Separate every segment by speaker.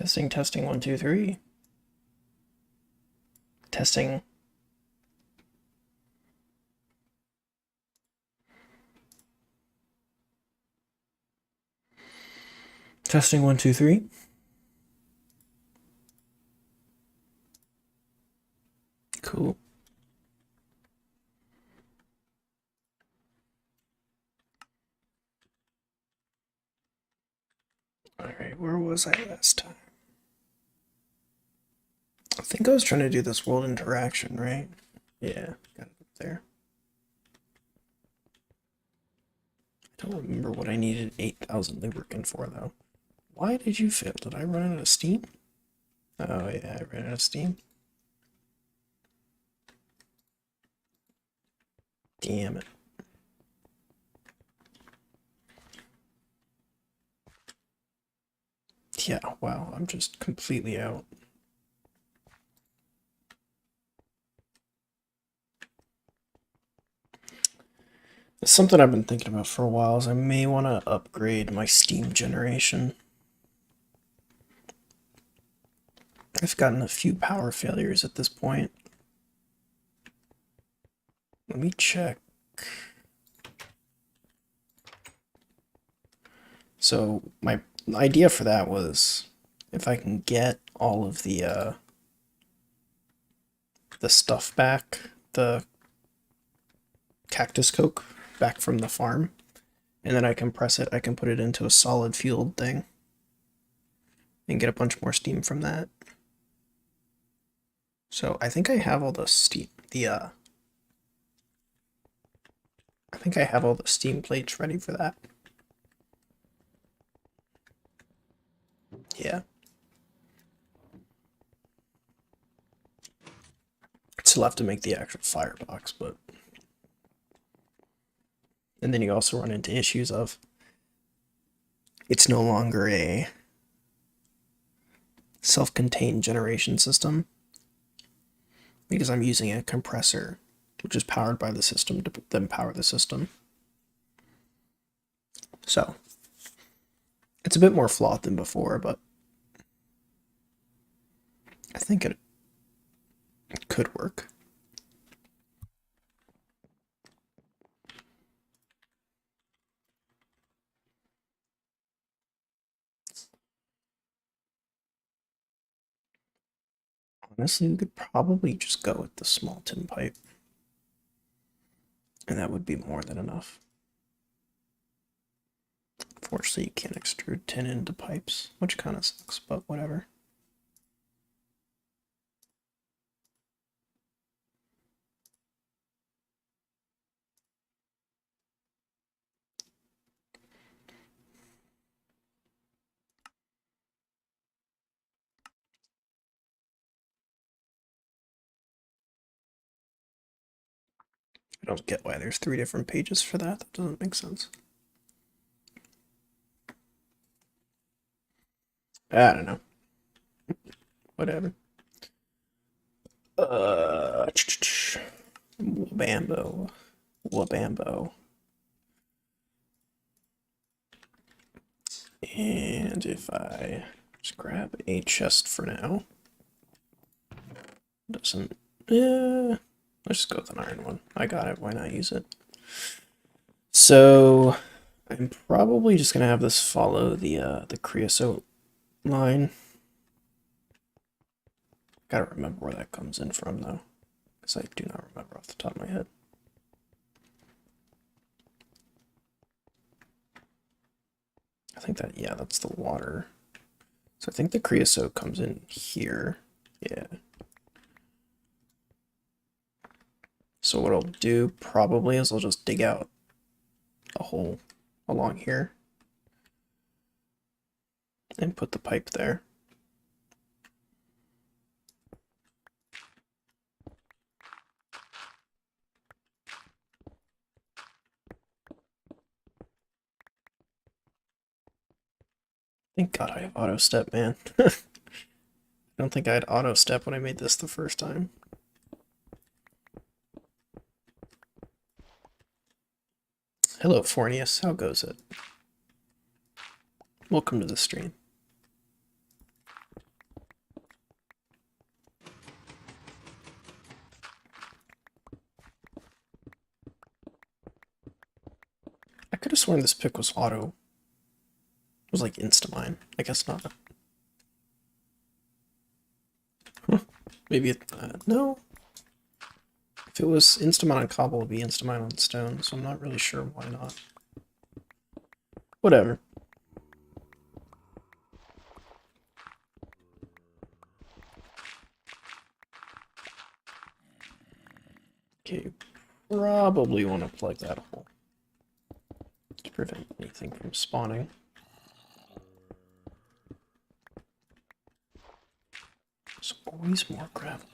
Speaker 1: Testing, testing, 1, 2, 3. Testing. Testing, 1, 2, 3. Cool. Alright, where was I last time? I think I was trying to do this world interaction, right? Yeah, got it up there. I don't remember what I needed 8,000 lubricant for, though. Why did you fail? Did I run out of steam? Oh, yeah, I ran out of steam. Damn it. Yeah, wow, I'm just completely out. It's something I've been thinking about for a while is I may want to upgrade my steam generation. I've gotten a few power failures at this point. Let me check. So my idea for that was if I can get all of the stuff back, the cactus coke back from the farm, and then I compress it, I can put it into a solid fueled thing and get a bunch more steam from that. So I think I have all the steam, I think I have all the steam plates ready for that. Yeah. I'd still have to make the actual firebox, but... And then you also run into issues of it's no longer a self-contained generation system because I'm using a compressor which is powered by the system to then power the system. So it's a bit more flawed than before, but I think it could work. Honestly, we could probably just go with the small tin pipe. And that would be more than enough. Fortunately, you can't extrude tin into pipes, which kind of sucks, but whatever. I don't get why there's 3 different pages for that. That doesn't make sense. I don't know. Whatever. Wabambo. Wabambo. And if I just grab a chest for now, doesn't. Let's just go with an iron one. I got it. Why not use it? So I'm probably just gonna have this follow the creosote line. Gotta remember where that comes in from though, because I do not remember off the top of my head. I think that, yeah, that's the water. So I think the creosote comes in here. Yeah. So what I'll do probably is I'll just dig out a hole along here and put the pipe there. Thank God I have auto step, man. I don't think I had auto step when I made this the first time. Hello, Fornius. How goes it? Welcome to the stream. could have sworn this pick was auto. It was like Instamine. I guess not. Huh. Maybe it, no. If it was Instamine on cobble, it would be Instamine on stone, so I'm not really sure why not. Whatever. Okay, probably want to plug that hole to prevent anything from spawning. There's always more gravel.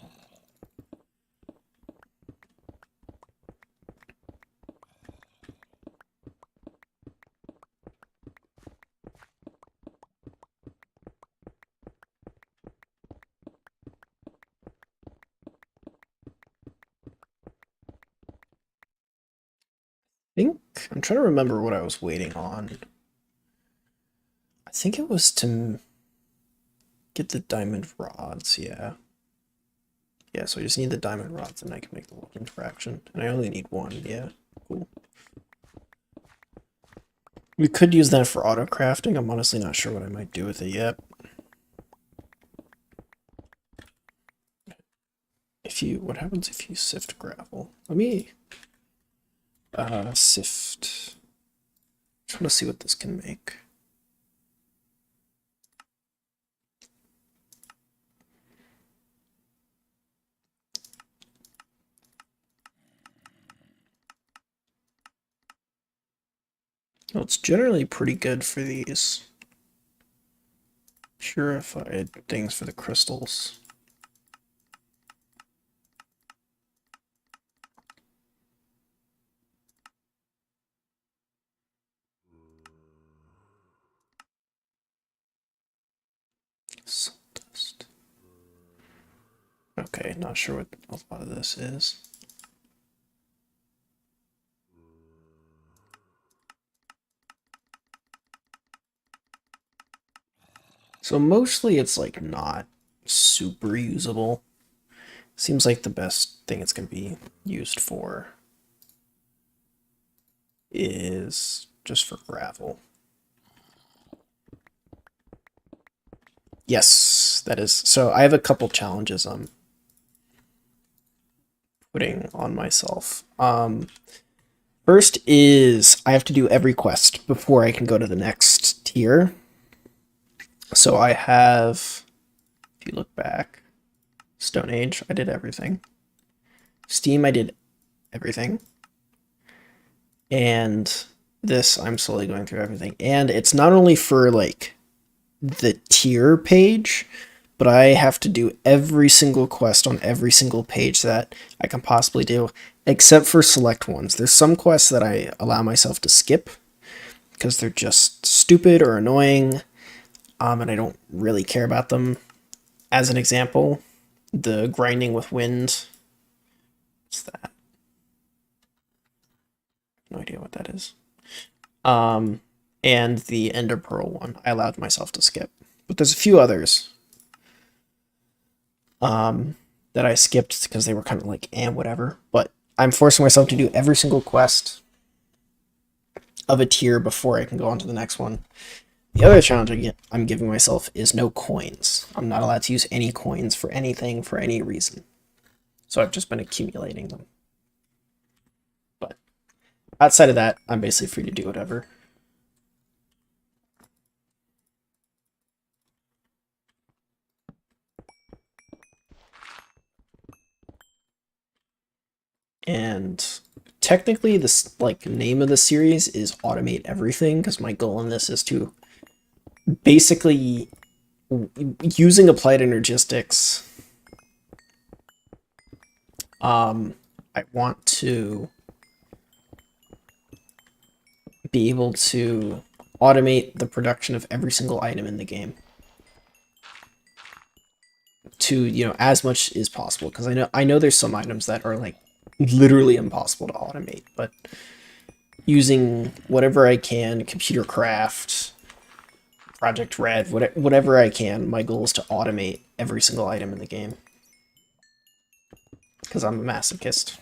Speaker 1: I'm trying to remember what I was waiting on. I think it was to get the diamond rods, yeah. Yeah, so I just need the diamond rods and I can make the world interaction. And I only need one, yeah. Cool. We could use that for auto crafting. I'm honestly not sure what I might do with it yet. What happens if you sift gravel? Let me sift. Trying to see what this can make. Well, it's generally pretty good for these purified things for the crystals. Sawdust. Okay, not sure what a lot of this is. So mostly it's like not super usable. Seems like the best thing it's going to be used for is just for gravel. Yes, that is. So I have a couple challenges I'm putting on myself. First is I have to do every quest before I can go to the next tier. So I have, if you look back, Stone Age, I did everything. Steam, I did everything. And this, I'm slowly going through everything. And it's not only for like the tier page, but I have to do every single quest on every single page that I can possibly do, except for select ones. There's some quests that I allow myself to skip because they're just stupid or annoying, and I don't really care about them. As an example, the grinding with wind. What's that? No idea what that is. And the Ender Pearl one, I allowed myself to skip. But there's a few others that I skipped because they were kind of like, whatever. But I'm forcing myself to do every single quest of a tier before I can go on to the next one. The other challenge I'm giving myself is no coins. I'm not allowed to use any coins for anything, for any reason. So I've just been accumulating them. But outside of that, I'm basically free to do whatever. And technically this name of the series is Automate Everything, because my goal in this is to basically, using applied energistics, I want to be able to automate the production of every single item in the game to, as much as possible, because I know there's some items that are like literally impossible to automate, but using whatever I can, computer craft, Project Red, whatever I can, my goal is to automate every single item in the game. Because I'm a masochist.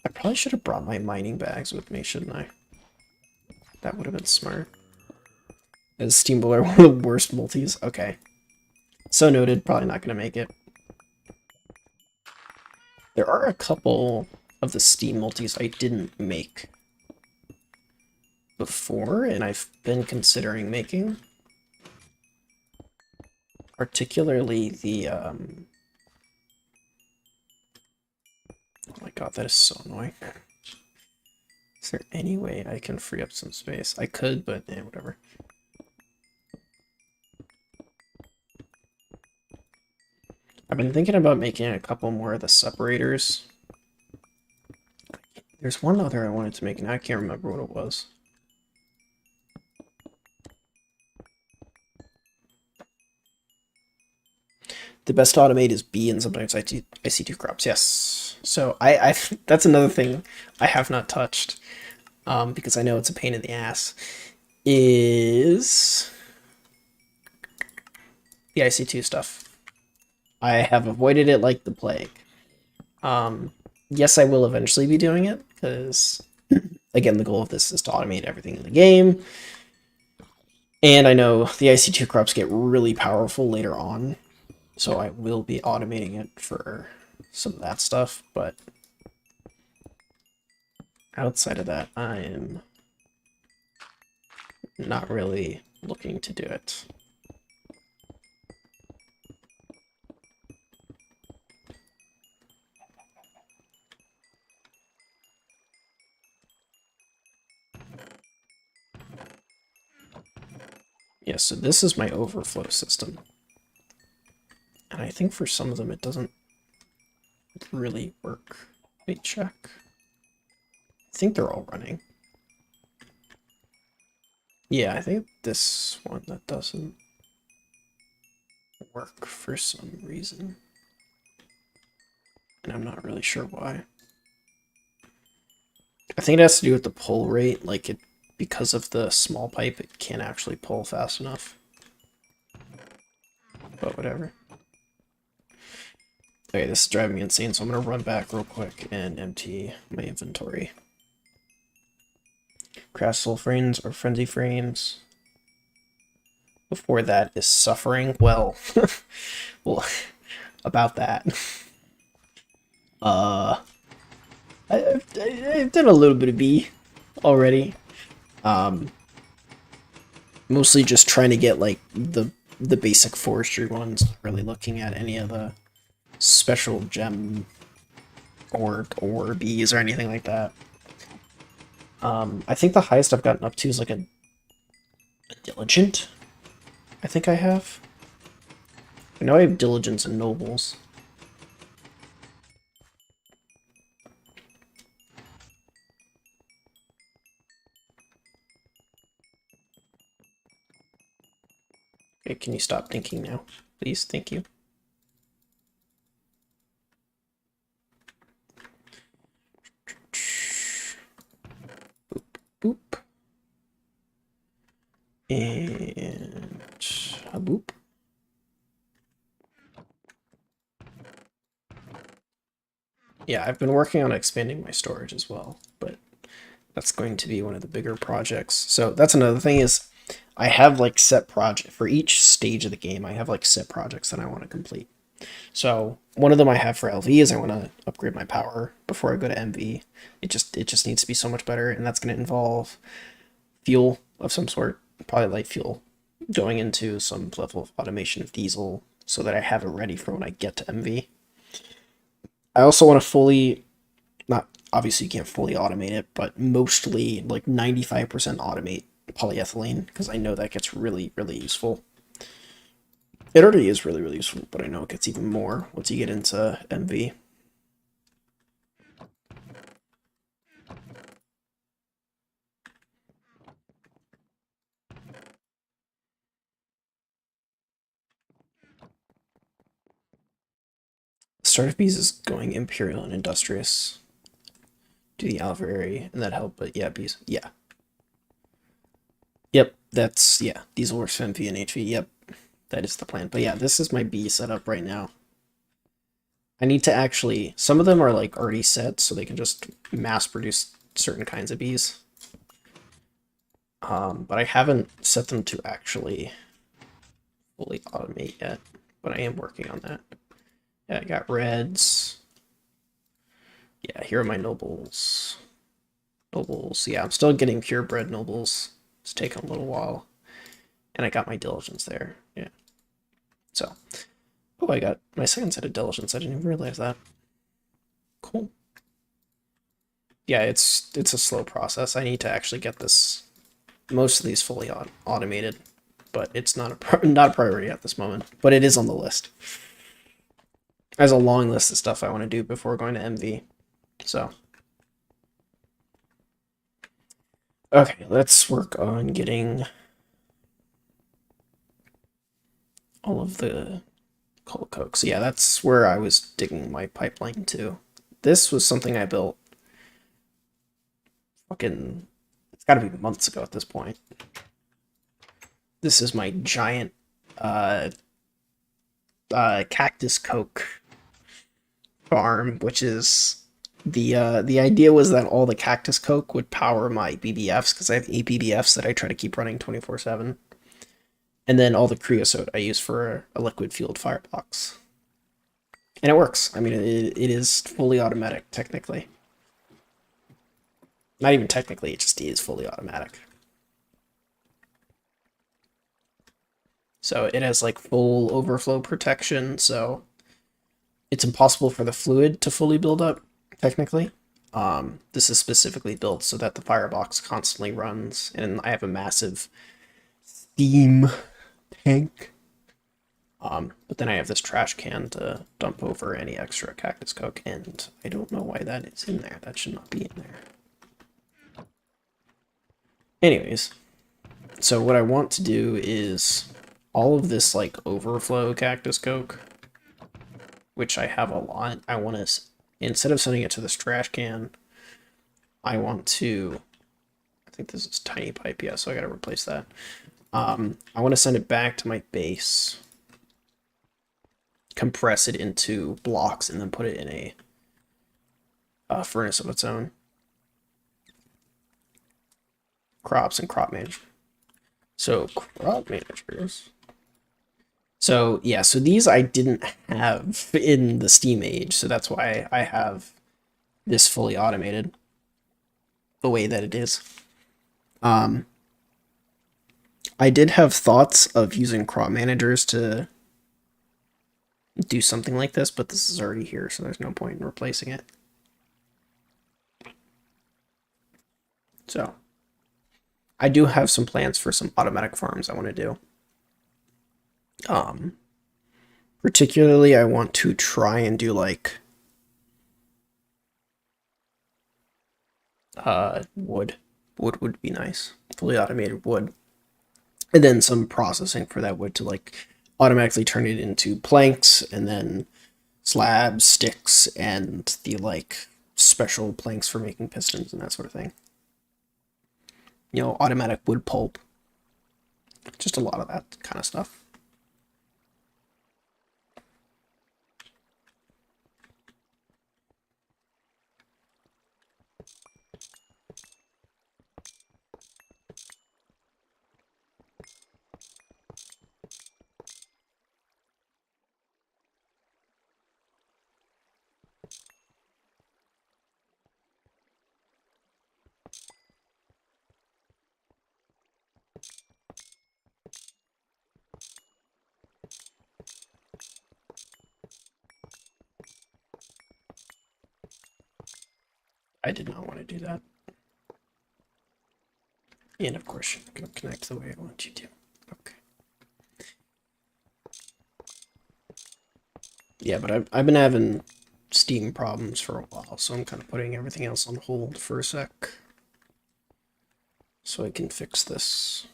Speaker 1: I probably should have brought my mining bags with me, shouldn't I? That would have been smart. Is steam boiler one of the worst multis? Okay. So noted, probably not going to make it. There are a couple of the steam multis I didn't make before, and I've been considering making. Particularly the, oh my god, that is so annoying. Is there any way I can free up some space? I could, but whatever. I've been thinking about making a couple more of the separators. There's one other I wanted to make, and I can't remember what it was. The best to automate is B, and sometimes I see two crops. Yes. So I that's another thing I have not touched, because I know it's a pain in the ass, is the IC2 stuff. I have avoided it like the plague. Yes, I will eventually be doing it, because, again, the goal of this is to automate everything in the game. And I know the IC2 crops get really powerful later on, so I will be automating it for some of that stuff, but outside of that, I am not really looking to do it. Yeah, so this is my overflow system. And I think for some of them it doesn't really work. Wait, check. I think they're all running. Yeah, I think this one that doesn't work for some reason. And I'm not really sure why. I think it has to do with the pull rate, like it, because of the small pipe, it can't actually pull fast enough. But whatever. Okay, this is driving me insane, so I'm gonna run back real quick and empty my inventory. Crash soul frames or frenzy frames. Before that is suffering. Well, well, about that. I've done a little bit of B already. Mostly just trying to get like the basic forestry ones. Not really looking at any of the special gem or bees or anything like that. I think the highest I've gotten up to is like a diligent. I think I have. I know I have diligence and nobles. Okay, can you stop thinking now? Please, thank you. Boop, boop. And a boop. Yeah, I've been working on expanding my storage as well, but that's going to be one of the bigger projects. So that's another thing is I have like set project for each stage of the game. I have like set projects that I want to complete. So one of them I have for LV is I want to upgrade my power before I go to MV. It just needs to be so much better, and that's going to involve fuel of some sort, probably light fuel, going into some level of automation of diesel so that I have it ready for when I get to MV. I also want to fully, not obviously you can't fully automate it, but mostly like 95% automate polyethylene, because I know that gets really, really useful. It already is really, really useful, but I know it gets even more once you get into MV. Start of Bees is going Imperial and Industrious. Do the Alvari, and that help, but yeah, Bees, yeah. Yep, that's, yeah, Diesel works for MV and HV, yep, that is the plan. But yeah, this is my bee setup right now. I need to actually, some of them are like already set, so they can just mass produce certain kinds of bees. But I haven't set them to actually fully automate yet, but I am working on that. Yeah, I got reds. Yeah, here are my nobles. Nobles, yeah, I'm still getting purebred nobles. It's taken a little while. And I got my diligence there, yeah. So, oh, I got my second set of diligence. I didn't even realize that. Cool. Yeah, it's a slow process. I need to actually get most of these fully automated, but it's not not a priority at this moment. But it is on the list. There's a long list of stuff I want to do before going to MV. So, okay, let's work on getting all of the coal coke. So yeah, that's where I was digging my pipeline to. This was something I built fucking, it's got to be months ago at this point. This is my giant cactus coke farm, which is the idea was that all the cactus coke would power my BBFs because I have 8 BBFs that I try to keep running 24/7, and then all the creosote I use for a liquid fueled firebox, and it works. I mean, it is fully automatic technically. Not even technically, it just is fully automatic. So it has like full overflow protection, so it's impossible for the fluid to fully build up, technically. This is specifically built so that the firebox constantly runs, and I have a massive steam tank. But then I have this trash can to dump over any extra cactus coke, and I don't know why that is in there. That should not be in there. Anyways, so what I want to do is all of this like overflow cactus coke, which I have a lot. I want to, instead of sending it to this trash can, I want to, I think this is tiny pipe, yeah, so I gotta replace that. I want to send it back to my base, compress it into blocks, and then put it in a furnace of its own. Crops and crop management. So crop managers. So yeah, so these I didn't have in the Steam age, so that's why I have this fully automated the way that it is. I did have thoughts of using crop managers to do something like this, but this is already here, so there's no point in replacing it. So I do have some plans for some automatic farms I want to do. Particularly I want to try and do like wood. Wood would be nice. Fully automated wood. And then some processing for that wood to like automatically turn it into planks and then slabs, sticks, and the like special planks for making pistons and that sort of thing. You know, automatic wood pulp. Just a lot of that kind of stuff. I did not want to do that. And of course, you're going to connect the way I want you to. Okay. Yeah, but I've been having Steam problems for a while, so I'm kind of putting everything else on hold for a sec. So I can fix this.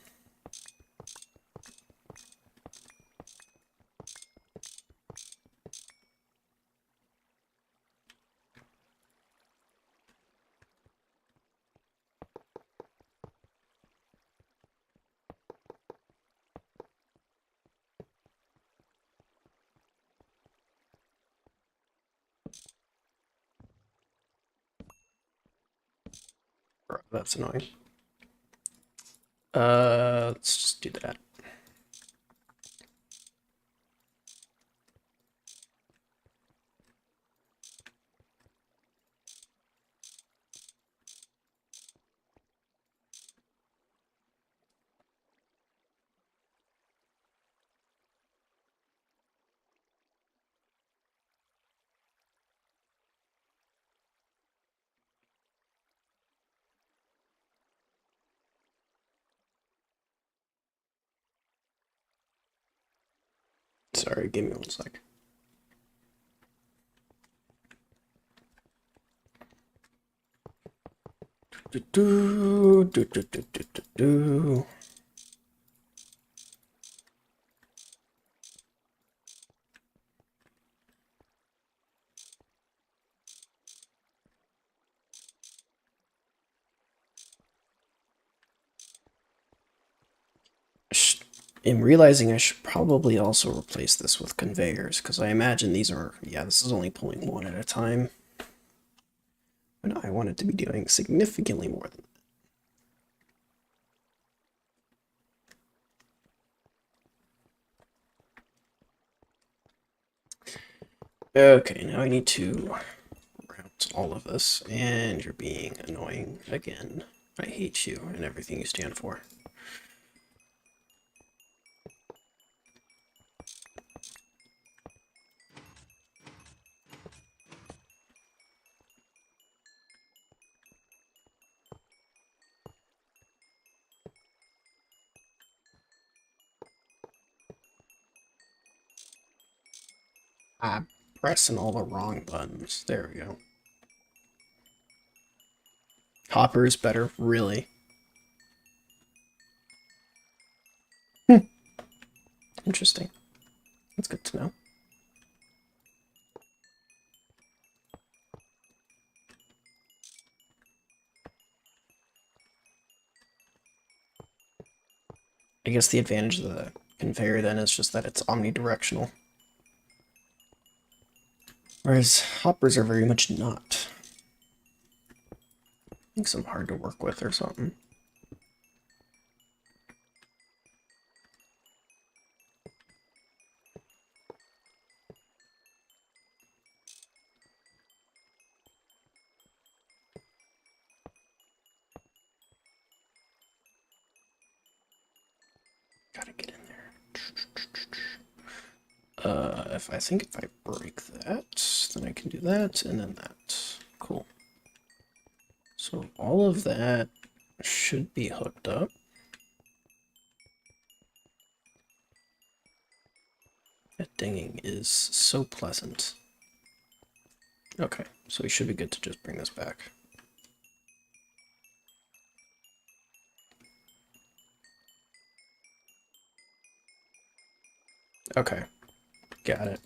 Speaker 1: That's annoying. Let's just do that. Sorry, give me one sec. Do, do, do, do, do, do, do, do. In realizing I should probably also replace this with conveyors, because I imagine these are, yeah, this is only pulling one at a time. And I want it to be doing significantly more than that. Okay, now I need to route all of this, and you're being annoying again. I hate you and everything you stand for. I'm pressing all the wrong buttons. There we go. Hopper is better, really. Interesting. That's good to know. I guess the advantage of the conveyor then is just that it's omnidirectional. Whereas hoppers are very much not. Makes them hard to work with or something. Gotta get in there. If I think if I break that, then I can do that, and then that. Cool. So all of that should be hooked up. That dinging is so pleasant. Okay, so we should be good to just bring this back. Okay, got it.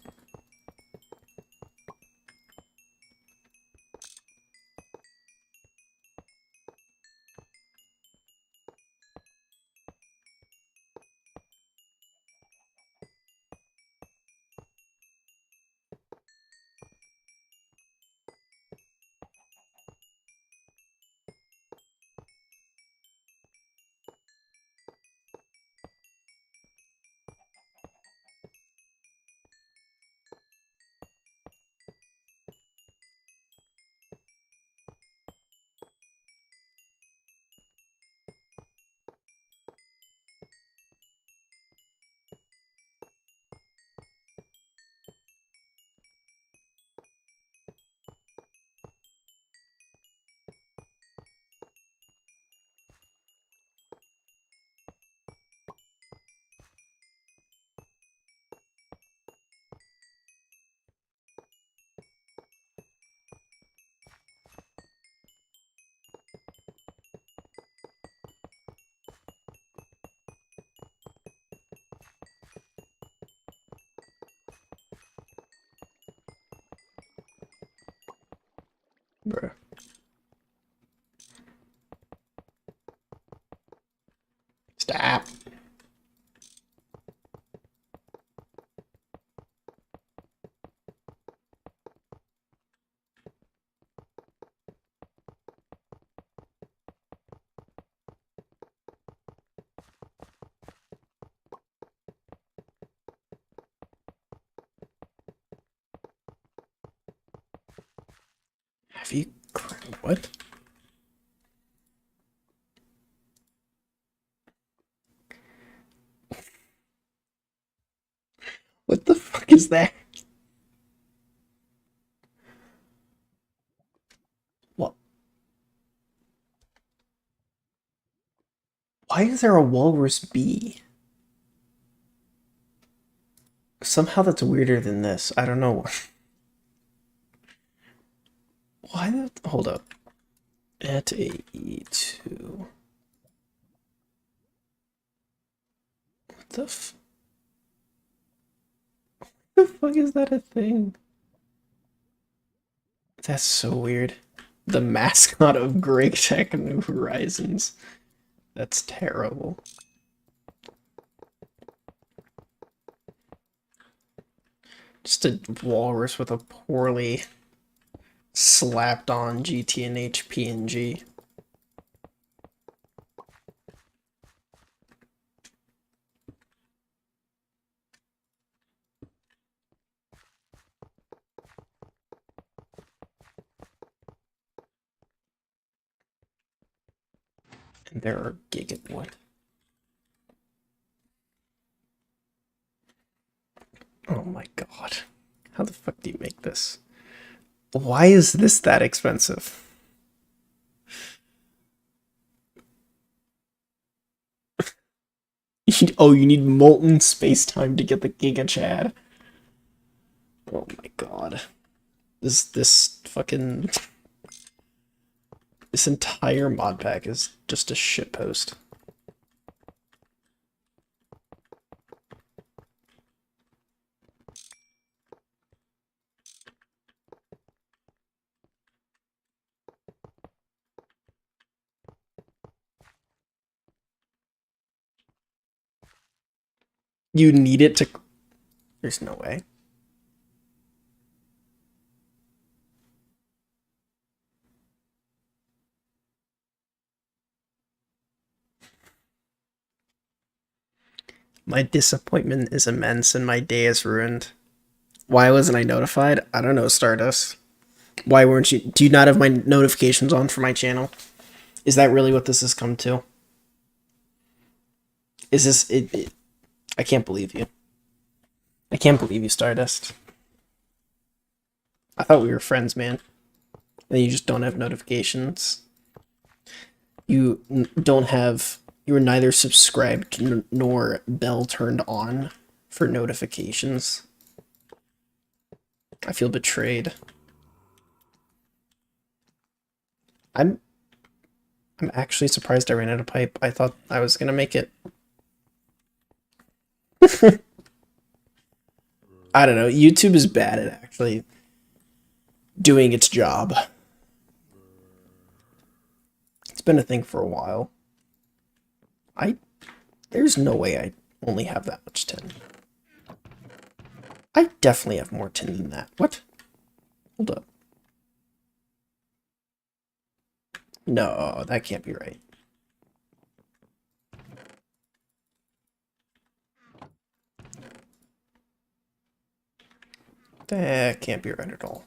Speaker 1: Bruh. Stop. Have you... What? What the fuck is that? What? Why is there a walrus bee? Somehow that's weirder than this. I don't know. Why that? Hold up. At AE2. What the fuck is that a thing? That's so weird. The mascot of Great Tech New Horizons. That's terrible. Just a walrus with a poorly slapped on GTNH PNG. And there are what? Oh my god. How the fuck do you make this? Why is this that expensive? Oh, you need molten space-time to get the Giga Chad. Oh my god. This fucking... This entire mod pack is just a shitpost. You need it to... There's no way. My disappointment is immense and my day is ruined. Why wasn't I notified? I don't know, Stardust. Why weren't you... Do you not have my notifications on for my channel? Is that really what this has come to? Is this... I can't believe you. I can't believe you, Stardust. I thought we were friends, man. And you just don't have notifications. You don't have... You were neither subscribed nor bell turned on for notifications. I feel betrayed. I'm actually surprised I ran out of pipe. I thought I was gonna make it. I don't know. YouTube is bad at actually doing its job. It's been a thing for a while. There's no way I only have that much tin. I definitely have more tin than that. What? Hold up. No, that can't be right. That can't be right at all.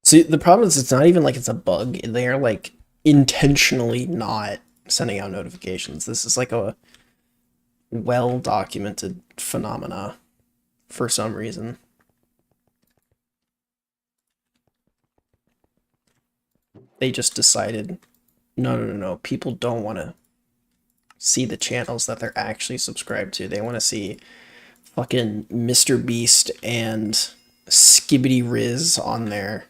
Speaker 1: See, the problem is it's not even like it's a bug. They're like intentionally not sending out notifications. This is like a well-documented phenomena for some reason. They just decided, no. People don't want to see the channels that they're actually subscribed to. They want to see fucking Mr. Beast and Skibbity Riz on their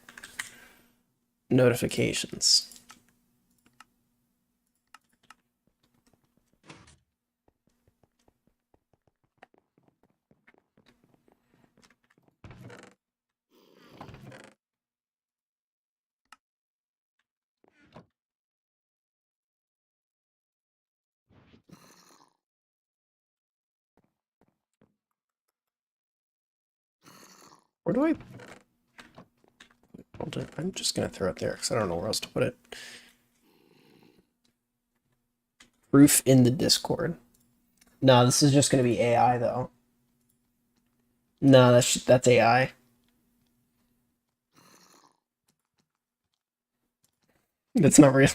Speaker 1: notifications. Where do I... I'm just gonna throw it there because I don't know where else to put it. Proof in the Discord. No, this is just gonna be AI though. No, that's AI. That's not real.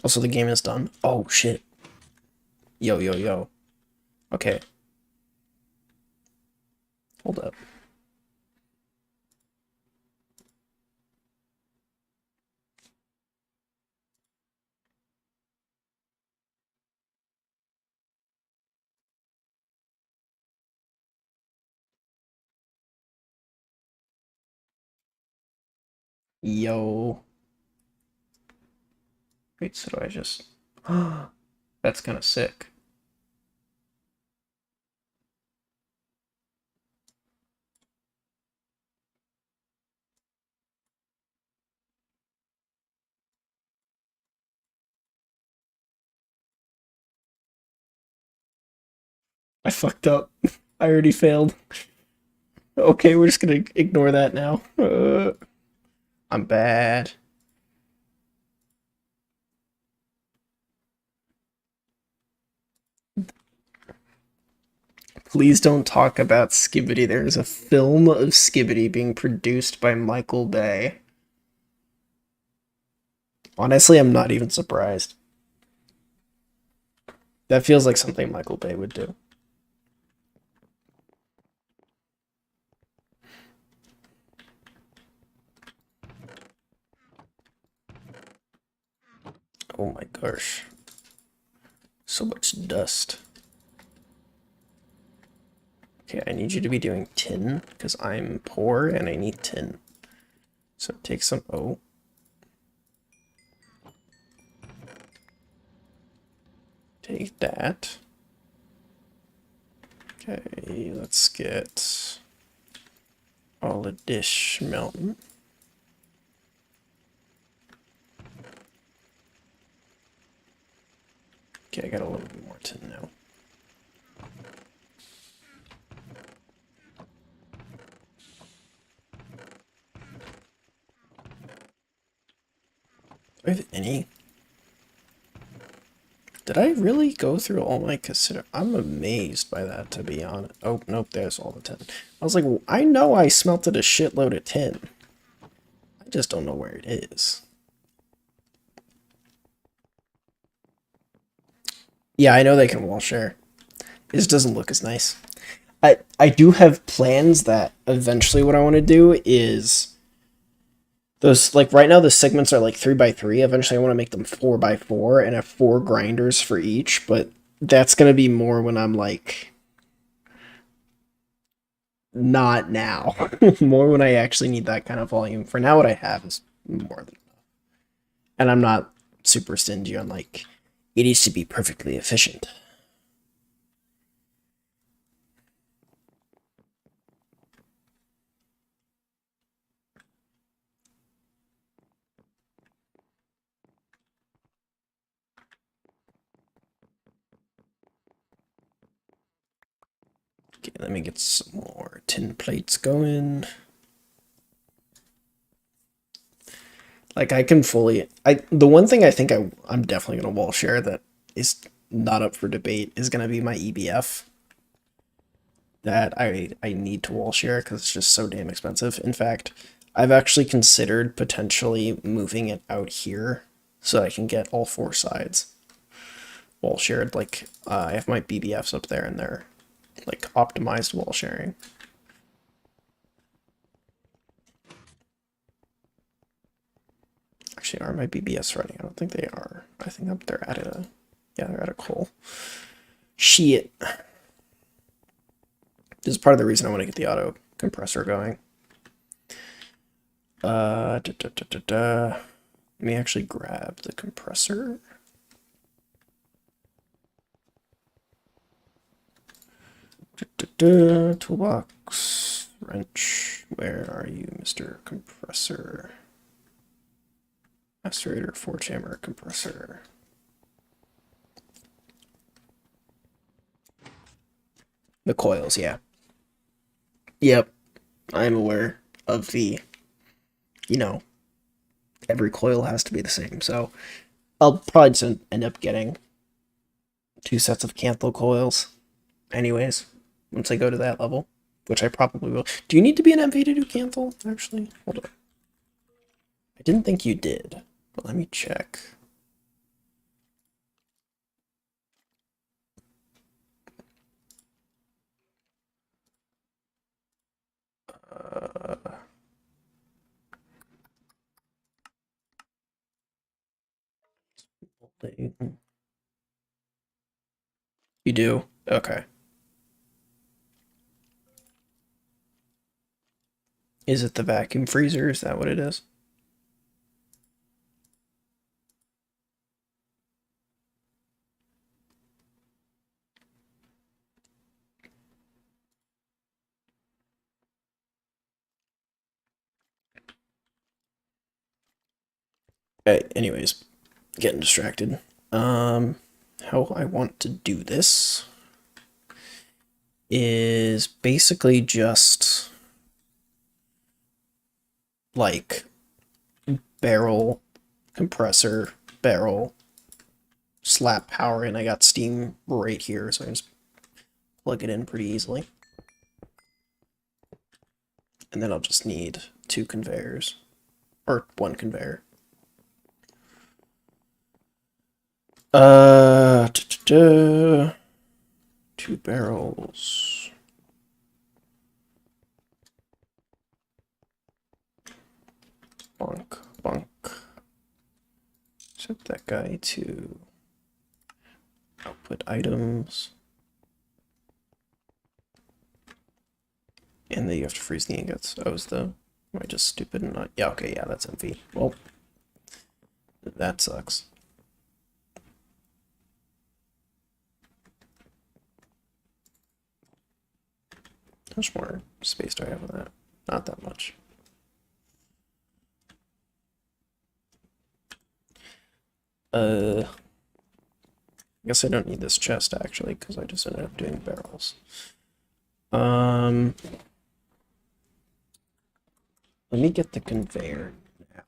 Speaker 1: Also, the game is done. Oh shit. Yo, yo, yo. Okay. Hold up. Yo. Wait, so do I just... That's kind of sick. I fucked up. I already failed. Okay, we're just gonna ignore that now. I'm bad. Please don't talk about Skibbity. There's a film of Skibbity being produced by Michael Bay. Honestly, I'm not even surprised. That feels like something Michael Bay would do. Oh my gosh. So much dust. Okay, I need you to be doing tin, because I'm poor and I need tin. So take some... Oh. Take that. Okay, let's get all the dish melting. Okay, I got a little bit more tin now. Do I have any? Did I really go through all my consider? I'm amazed by that, to be honest. Oh, nope, there's all the tin. I was like, well, I know I smelted a shitload of tin. I just don't know where it is. Yeah, I know they can wall share. It just doesn't look as nice. I do have plans that eventually what I want to do is those, like right now the segments are like 3x3. Eventually I want to make them 4x4 and have 4 grinders for each, but that's going to be more when I'm like not now. More when I actually need that kind of volume. For now what I have is more than enough. And I'm not super stingy on like it needs to be perfectly efficient. Okay, let me get some more tin plates going. Like I can fully, the one thing I think I'm definitely gonna wall share that is not up for debate is gonna be my EBF. That I need to wall share because it's just so damn expensive. In fact, I've actually considered potentially moving it out here so I can get all 4 sides wall shared. Like I have my BBFs up there and they're like optimized wall sharing. Actually, are my BBS running? I don't think they are. I think they're at a, yeah, they're at a coal. Shit. This is part of the reason I want to get the auto compressor going. Let me actually grab the compressor. Toolbox, wrench. Where are you, Mr. Compressor? Macerator, 4-chamber compressor. The coils, yeah. Yep, I'm aware of the, you know, every coil has to be the same. So I'll probably just end up getting 2 sets of cantho coils anyways, once I go to that level, which I probably will. Do you need to be an MV to do cantho, actually? Hold on. I didn't think you did, but let me check. You do? Okay. Is it the vacuum freezer? Is that what it is? Okay, anyways, getting distracted. How I want to do this is basically just like barrel, compressor, barrel, slap power in. I got steam right here, so I can just plug it in pretty easily. And then I'll just need 2 conveyors, or 1 conveyor. Uh, 2 barrels. Bonk, bonk. Set that guy to output items. And then you have to freeze the ingots. Oh, am I just stupid and not? Yeah, okay, yeah, that's MV. Well, that sucks. How much more space do I have on that? Not that much. I guess I don't need this chest actually, because I just ended up doing barrels. Let me get the conveyor now.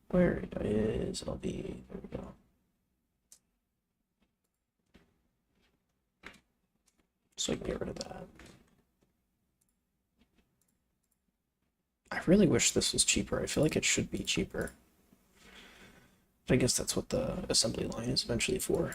Speaker 1: Where is LB? There we go. So I can get rid of that. I really wish this was cheaper. I feel like it should be cheaper. But I guess that's what the assembly line is eventually for.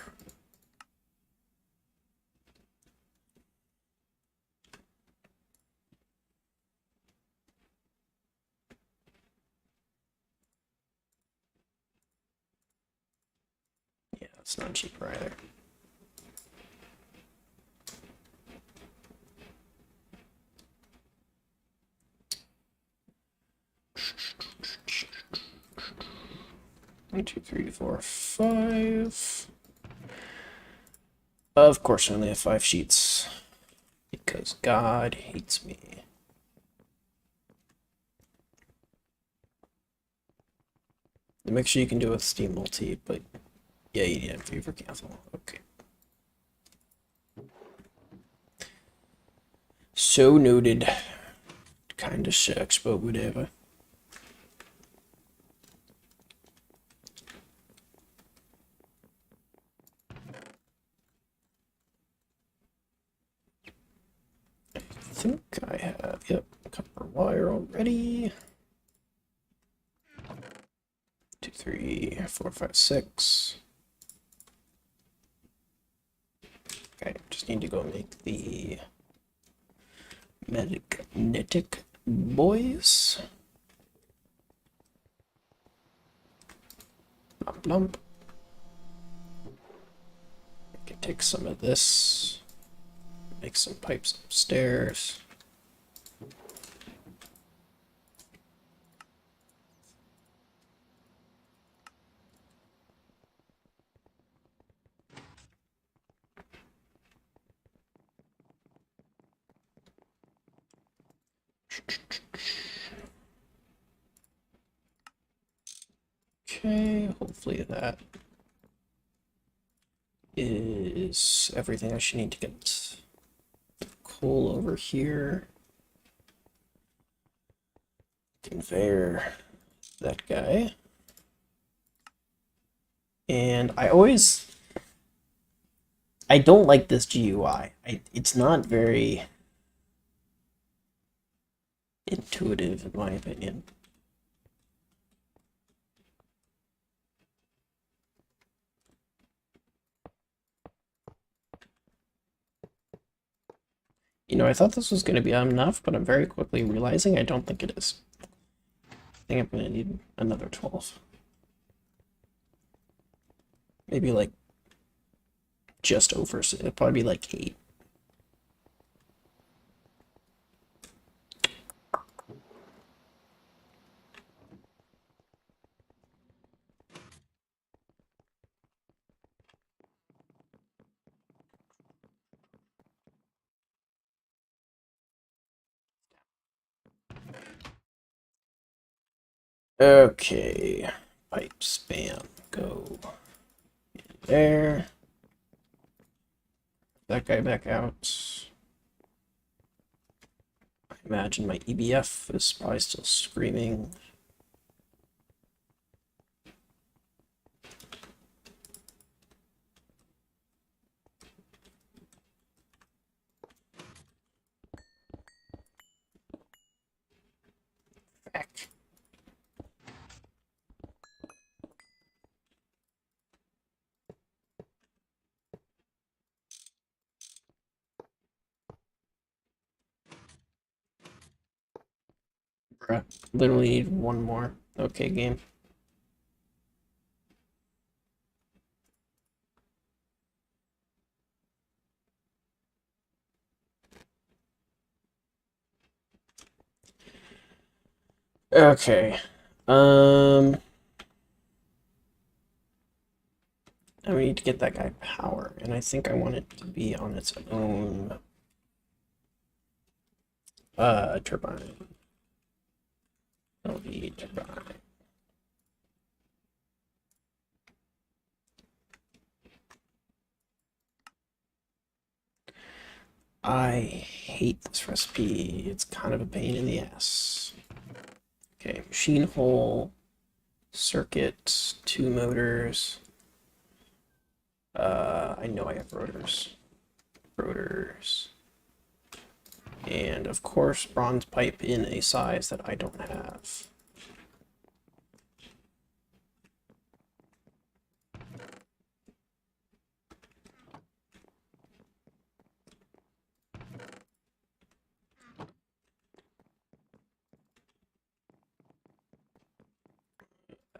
Speaker 1: Yeah, it's not cheaper either. One, two, three, four, five. Of course, I only have 5 sheets. Because God hates me. Make sure you can do it with Steam Multi, but yeah, you need MV for cancel. Okay. So noted. Kinda sucks, but whatever. I think I have, yep, copper wire already. 2, 3, 4, 5, 6. Okay, just need to go make the magnetic boys. Lump, lump. I can take some of this, make some pipes upstairs. Okay, hopefully that is everything I should need to get the coal over here. conveyor that guy. And I don't like this GUI. It's not very intuitive in my opinion. You know, I thought this was going to be enough, but I'm very quickly realizing I don't think it is. I think I'm going to need another 12. Maybe like just over, so it'll probably be like 8. Okay, pipe spam, go there. That guy back out. I imagine my EBF is probably still screaming. Back. Bruh, literally need one more. Okay, game. Okay. And we need to get that guy power, and I think I want it to be on its own turbine. LV turbine. I hate this recipe. It's kind of a pain in the ass. Okay, machine hole, circuit, 2 motors. I know I have rotors. Rotors. And of course, bronze pipe in a size that I don't have.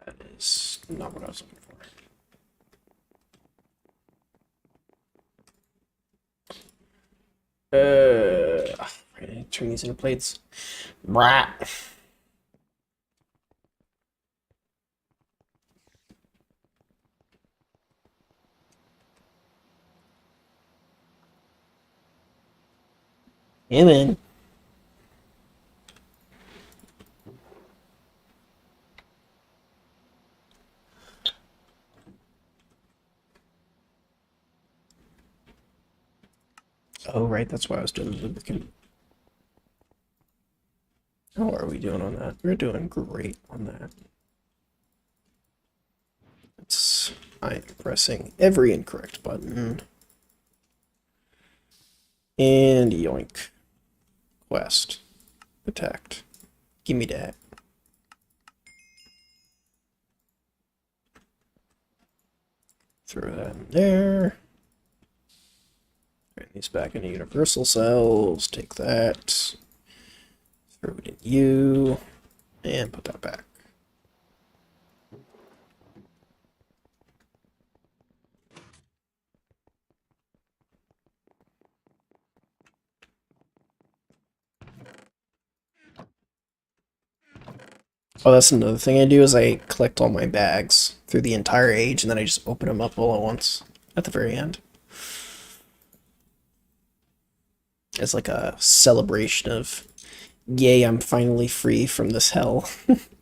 Speaker 1: That is not what I was looking for. I'm gonna turn these into plates. Brat. Yeah, man. Oh, right, that's why I was doing the lubricant. How are we doing on that? We're doing great on that. I'm pressing every incorrect button. And yoink. Quest. Protect. Give me that. Throw that in there. Turn these back into universal cells. Take that. Throw it in U. And put that back. Oh, that's another thing I do is I collect all my bags through the entire age and then I just open them up all at once at the very end. It's like a celebration of, yay, I'm finally free from this hell.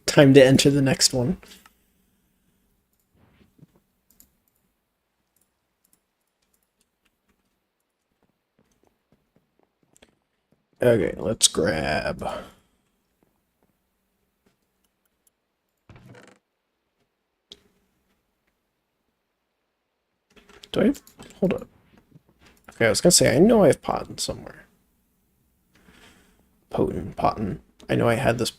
Speaker 1: Time to enter the next one. Okay, let's grab Do I have... Hold up. Okay, I was gonna say, I know I have potin somewhere. Potin. I know I had this...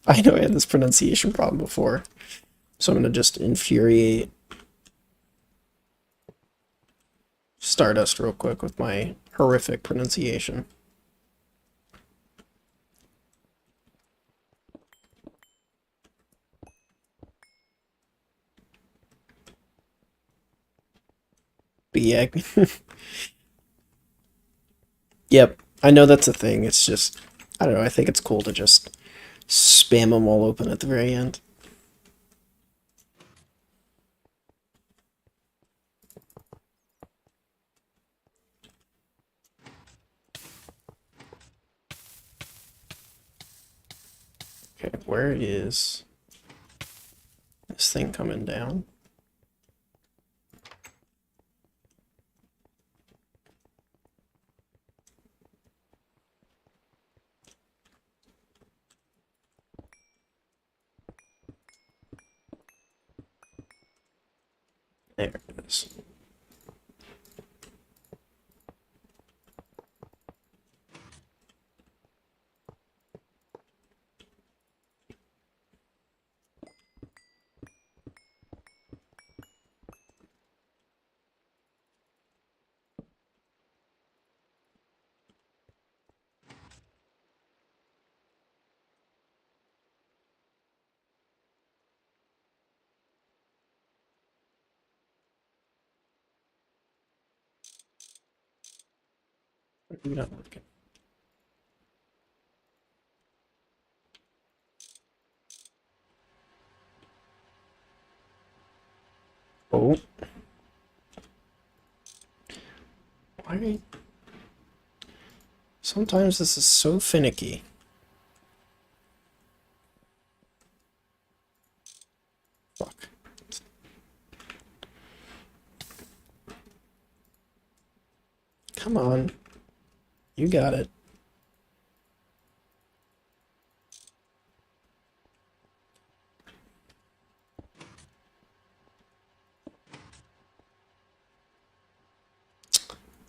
Speaker 1: I know I had this pronunciation problem before. So I'm gonna just infuriate Stardust real quick with my horrific pronunciation. But yeah. Yep, I know that's a thing. It's just, I don't know, I think it's cool to just spam them all open at the very end. Okay, where is this thing coming down? There it is. Maybe not working. Oh. Why? Sometimes this is so finicky. Fuck. Come on. You got it.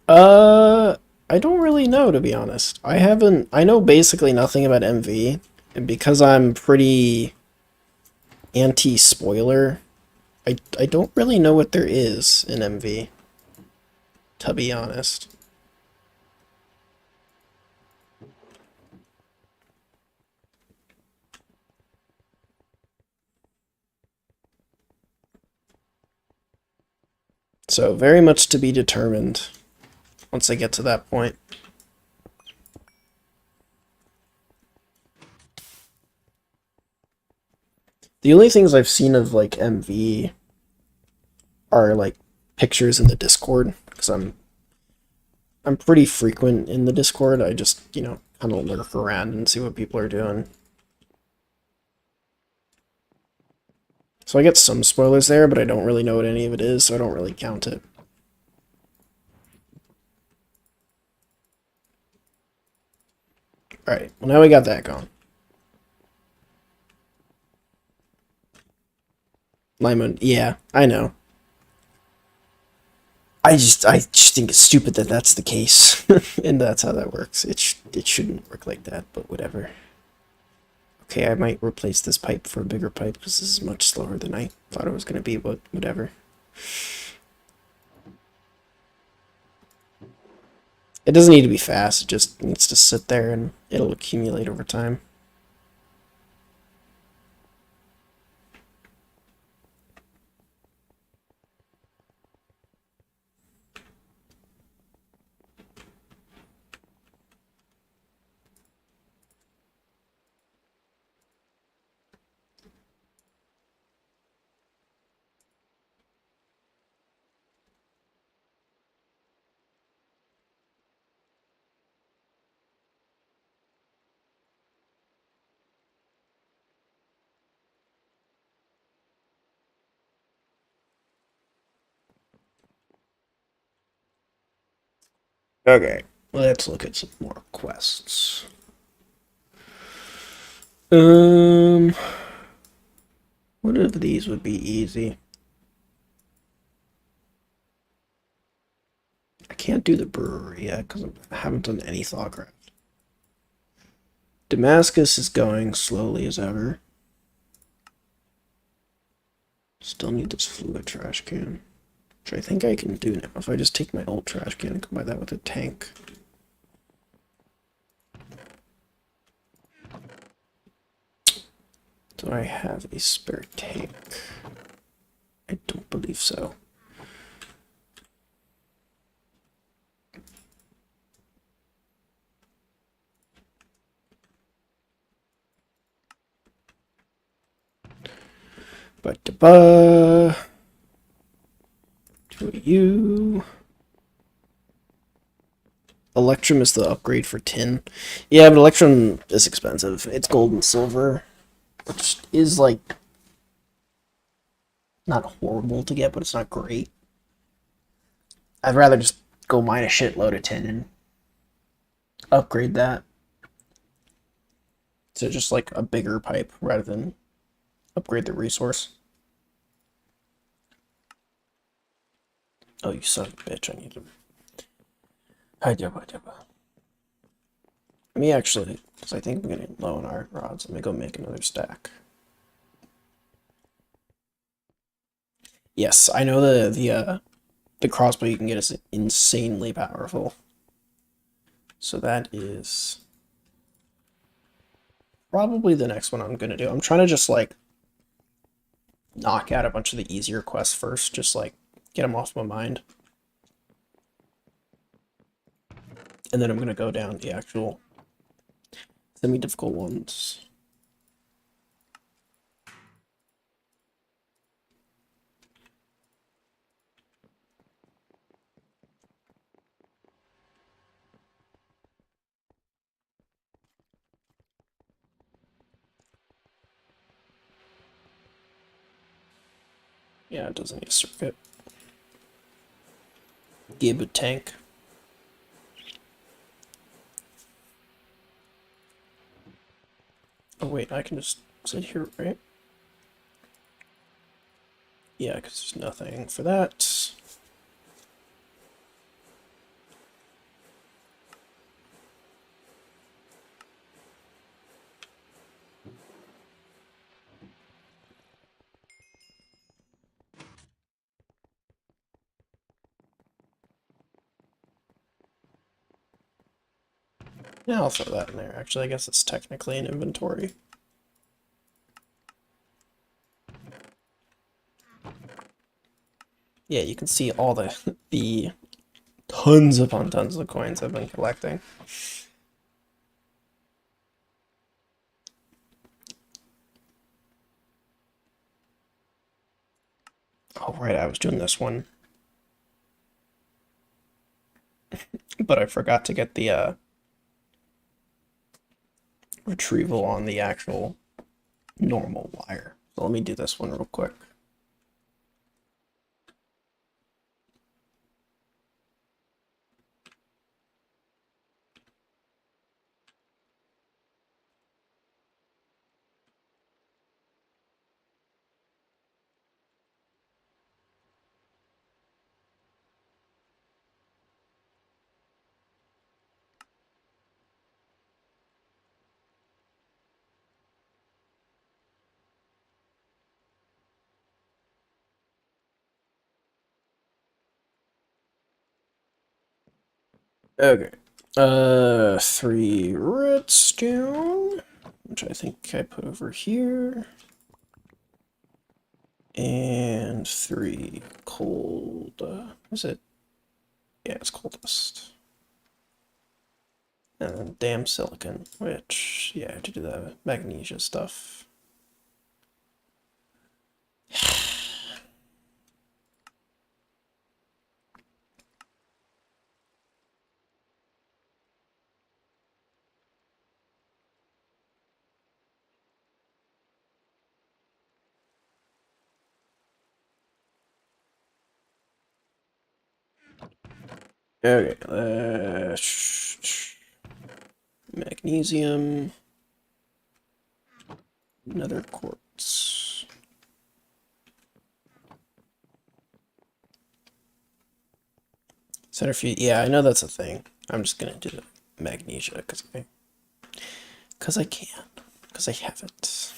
Speaker 1: I don't really know, to be honest. I know basically nothing about MV, and because I'm pretty anti-spoiler, I don't really know what there is in MV, to be honest. So very much to be determined once I get to that point. The only things I've seen of like MV are like pictures in the Discord, because I'm pretty frequent in the Discord. I just, you know, kind of lurk around and see what people are doing. So I get some spoilers there, but I don't really know what any of it is, so I don't really count it. Alright, well now we got that going. Limon, yeah, I know. I just think it's stupid that that's the case, and that's how that works. It shouldn't work like that, but whatever. Okay, I might replace this pipe for a bigger pipe because this is much slower than I thought it was going to be, but whatever. It doesn't need to be fast, it just needs to sit there and it'll accumulate over time. Okay, let's look at some more quests. What of these would be easy? can't do the brewery yet because I haven't done any thoughtcraft. Damascus is going slowly as ever. Still need this fluid trash can, which I think I can do now if I just take my old trash can and combine that with a tank. Do I have a spare tank? I don't believe so. But to you. Electrum is the upgrade for tin. Yeah, but Electrum is expensive. It's gold and silver, which is like not horrible to get, but it's not great. I'd rather just go mine a shitload of tin and upgrade that to just like a bigger pipe rather than upgrade the resource. Oh, you son of a bitch, I need to... Let me actually, because I think I'm getting low on iron rods, let me go make another stack. Yes, I know the crossbow you can get is insanely powerful. So that is probably the next one I'm gonna do. I'm trying to just like knock out a bunch of the easier quests first, just like get them off my mind. And then I'm gonna go down the actual semi-difficult ones. Yeah, it doesn't need a circuit. Give a tank. Oh wait, I can just sit here, right? Yeah, because there's nothing for that. Yeah, I'll throw that in there. Actually, I guess it's technically an inventory. Yeah, you can see all the tons upon tons of coins I've been collecting. Oh, right, I was doing this one. But I forgot to get the retrieval on the actual normal wire. So let me do this one real quick. Okay. 3 redstone, which I think I put over here. And 3 cold, is it? Yeah, it's coal dust. And then damn silicon, which, yeah, to do the magnesia stuff. Okay, magnesium, nether quartz. Centrifuge. Yeah, I know that's a thing. I'm just gonna do the magnesia because I can, because I have it.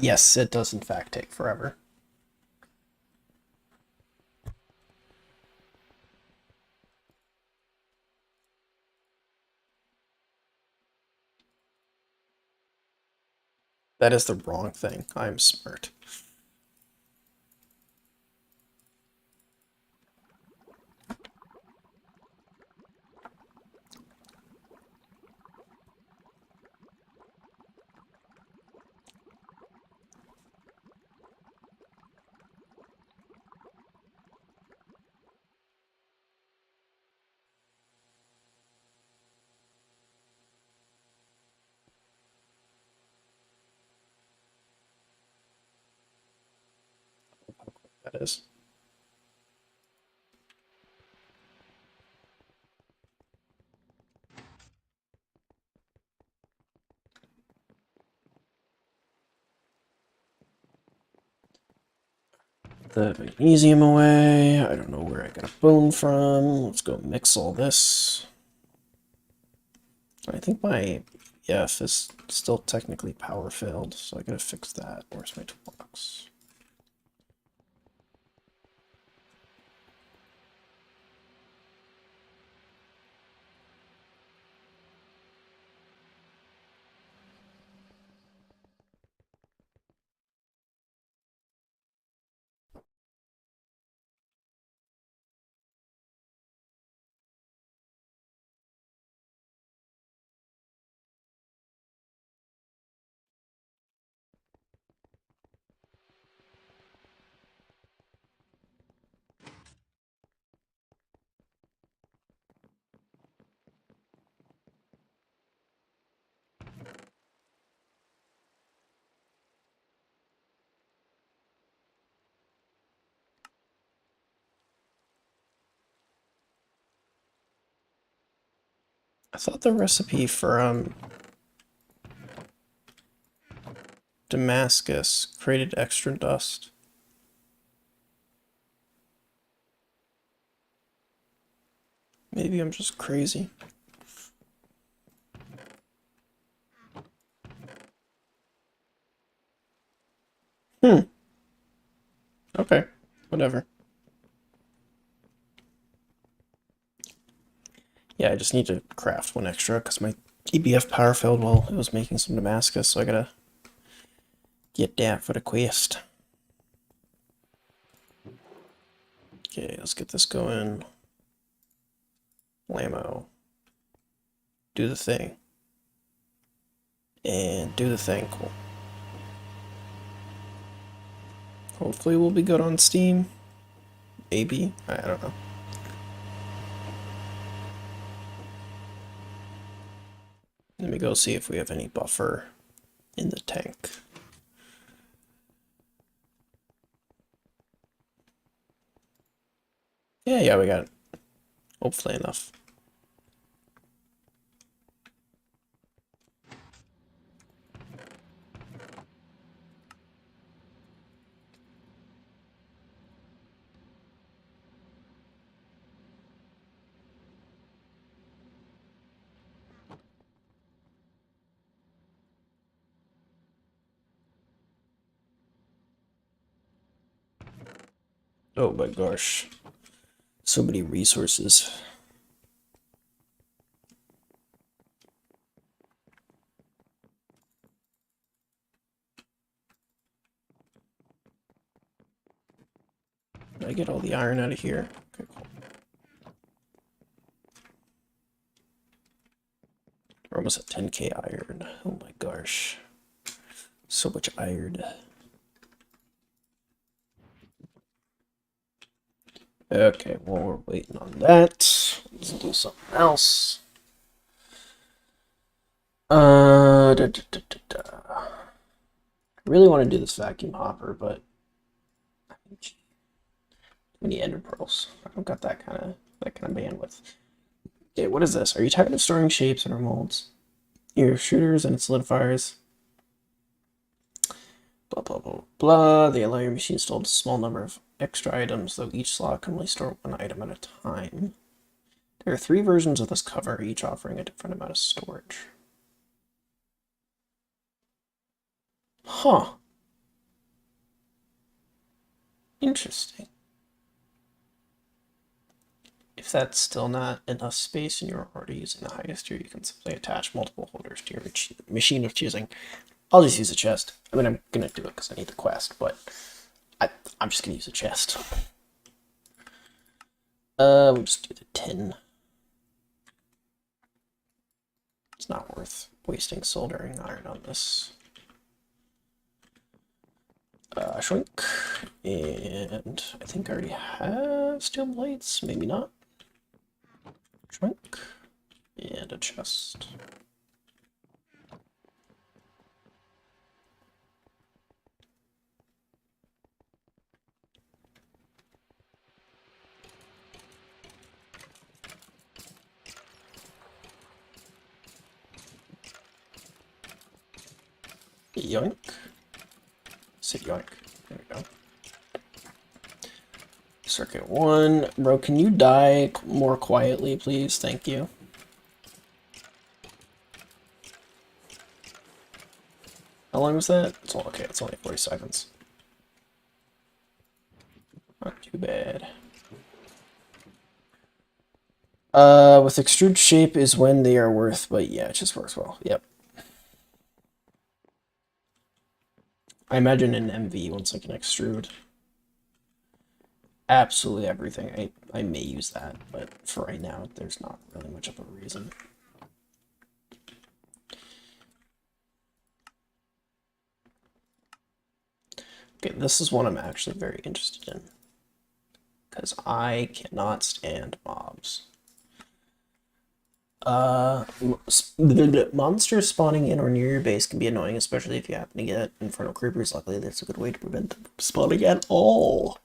Speaker 1: Yes, it does in fact take forever. That is the wrong thing. I'm smart. That is. The magnesium away. I don't know where I got a bone from. Let's go mix all this. I think my EF is still technically power failed, so I gotta fix that. Where's my toolbox? I thought the recipe for Damascus created extra dust. Maybe I'm just crazy. Okay, whatever. Yeah, I just need to craft one extra because my EBF power failed while it was making some Damascus, so I gotta get that for the quest. Okay, let's get this going. Lamo. Do the thing. And do the thing. Cool. Hopefully we'll be good on Steam. Maybe. I don't know. Let me go see if we have any buffer in the tank. Yeah, we got it. Hopefully enough. Oh my gosh. So many resources. Did I get all the iron out of here? Okay, cool. We're almost at 10k iron. Oh my gosh. So much iron. Okay, while we're waiting on that, let's do something else. I really want to do this vacuum hopper, but too many ender pearls. I don't got that kind of bandwidth. Okay, what is this? Are you tired of storing shapes in our molds? Your shooters and solidifiers. Blah, blah, blah, blah. They allow your machine to hold a small number of extra items, though each slot can only store one item at a time. There are 3 versions of this cover, each offering a different amount of storage. Huh. Interesting. If that's still not enough space and you're already using the highest tier, you can simply attach multiple holders to your machine of choosing. I'll just use a chest. I mean, I'm going to do it because I need the quest, but I'm just going to use a chest. We'll just do the 10. It's not worth wasting soldering iron on this. Shrink. And I think I already have steel blades. Maybe not. Shrink. And a chest. Yoink. Say yoink. There we go. Circuit 1. Bro, can you die more quietly, please? Thank you. How long was that? It's all, okay, it's only 40 seconds. Not too bad. With extrude shape is when they are worth, but yeah, it just works well. Yep. I imagine in MV, once I can extrude absolutely everything, I may use that, but for right now, there's not really much of a reason. Okay, this is one I'm actually very interested in, because I cannot stand mobs. Monsters spawning in or near your base can be annoying, especially if you happen to get infernal creepers. Luckily, that's a good way to prevent them from spawning at all.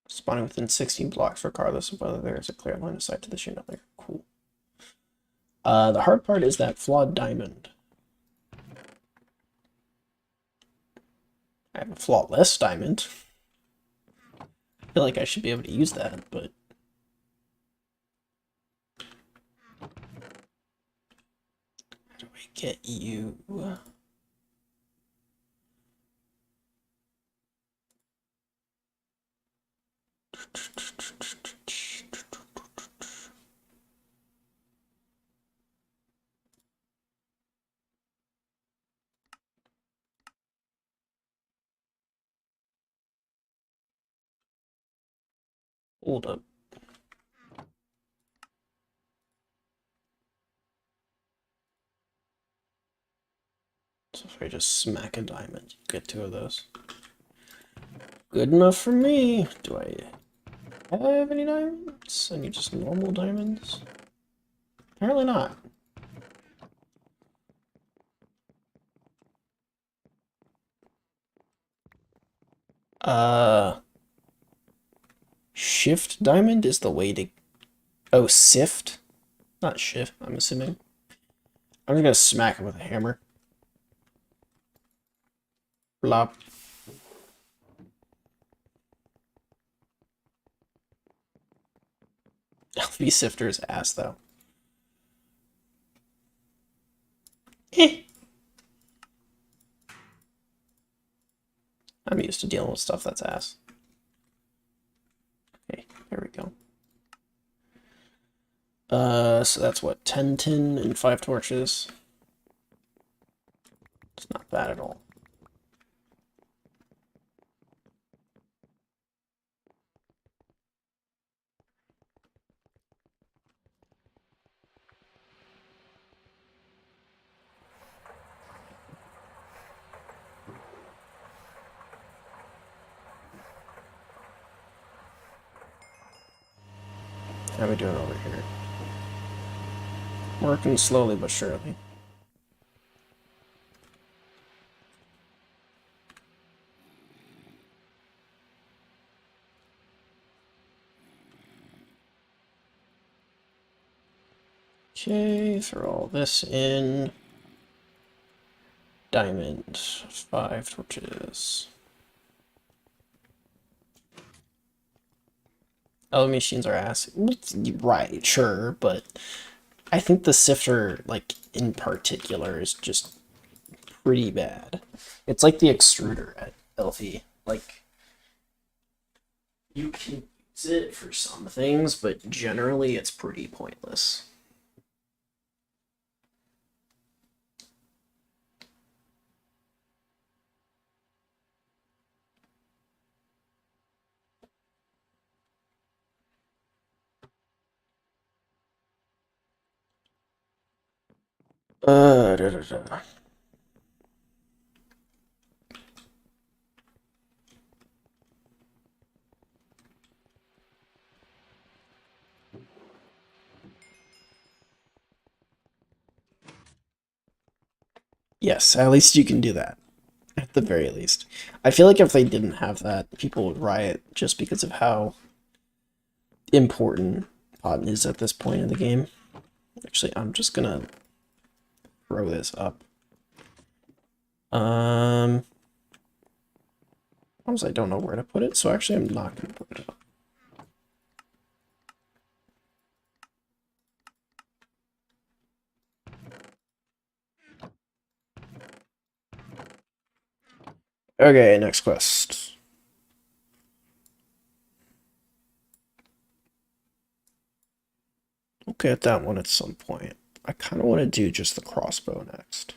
Speaker 1: Spawning within 16 blocks regardless of whether there is a clear line of sight to the chandelier. Cool. The hard part is that flawed diamond. I have a flawless diamond. I feel like I should be able to use that, but... How do I get you? Hold up. So if I just smack a diamond, you get 2 of those. Good enough for me. Do I have any diamonds? I need just normal diamonds. Apparently not. Shift diamond is the way to... Oh, sift? Not shift, I'm assuming. I'm just gonna smack it with a hammer. Blop. LV sifter is ass, though. Eh. I'm used to dealing with stuff that's ass. Okay, there we go. So that's what, 10 tin and 5 torches. It's not bad at all. How are we doing over here? Working slowly but surely. Okay, throw all this in. Diamond, 5 torches. Oh, machines are ass. Right, sure, but I think the sifter, like, in particular, is just pretty bad. It's like the extruder at LV. Like, you can use it for some things, but generally it's pretty pointless. Da, da, da. Yes, at least you can do that. At the very least. I feel like if they didn't have that, people would riot just because of how important pot is at this point in the game. Actually, I'm just gonna throw this up. Honestly, I don't know where to put it, so actually I'm not gonna put it up. Okay, next quest. We'll get that one at some point. I kind of want to do just the crossbow next.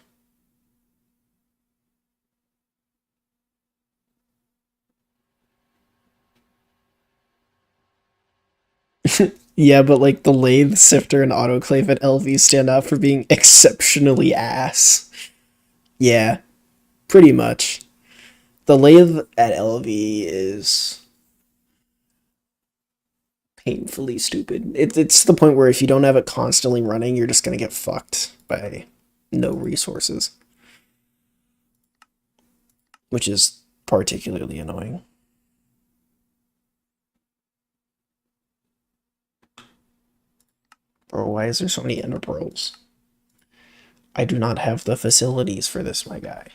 Speaker 1: Yeah, but like the lathe, sifter, and autoclave at LV stand out for being exceptionally ass. Yeah, pretty much. The lathe at LV is painfully stupid. It's to the point where if you don't have it constantly running, you're just gonna get fucked by no resources, which is particularly annoying. Bro, why is there so many ender pearls? I do not have the facilities for this, my guy.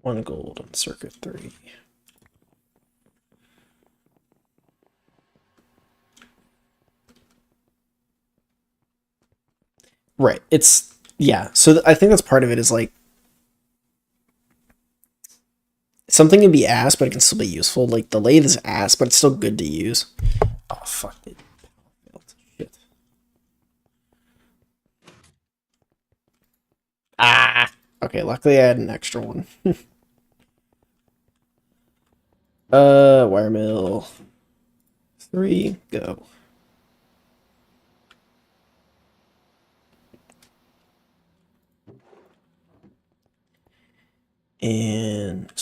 Speaker 1: One gold on circuit 3. Right. It's yeah. So I think that's part of it is like something can be ass, but it can still be useful. Like the lathe is ass, but it's still good to use. Oh fuck it. Shit. Ah. Okay. Luckily, I had an extra one. Wire mill 3, go. And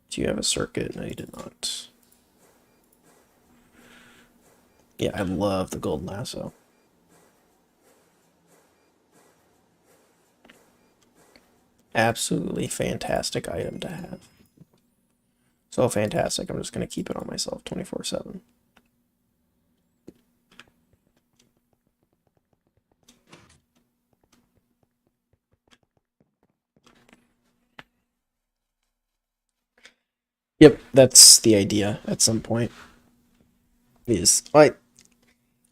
Speaker 1: do you have a circuit? No, you did not. Yeah, I love the golden lasso. Absolutely fantastic item to have. So fantastic, I'm just going to keep it on myself 24/7. Yep, that's the idea at some point. Is I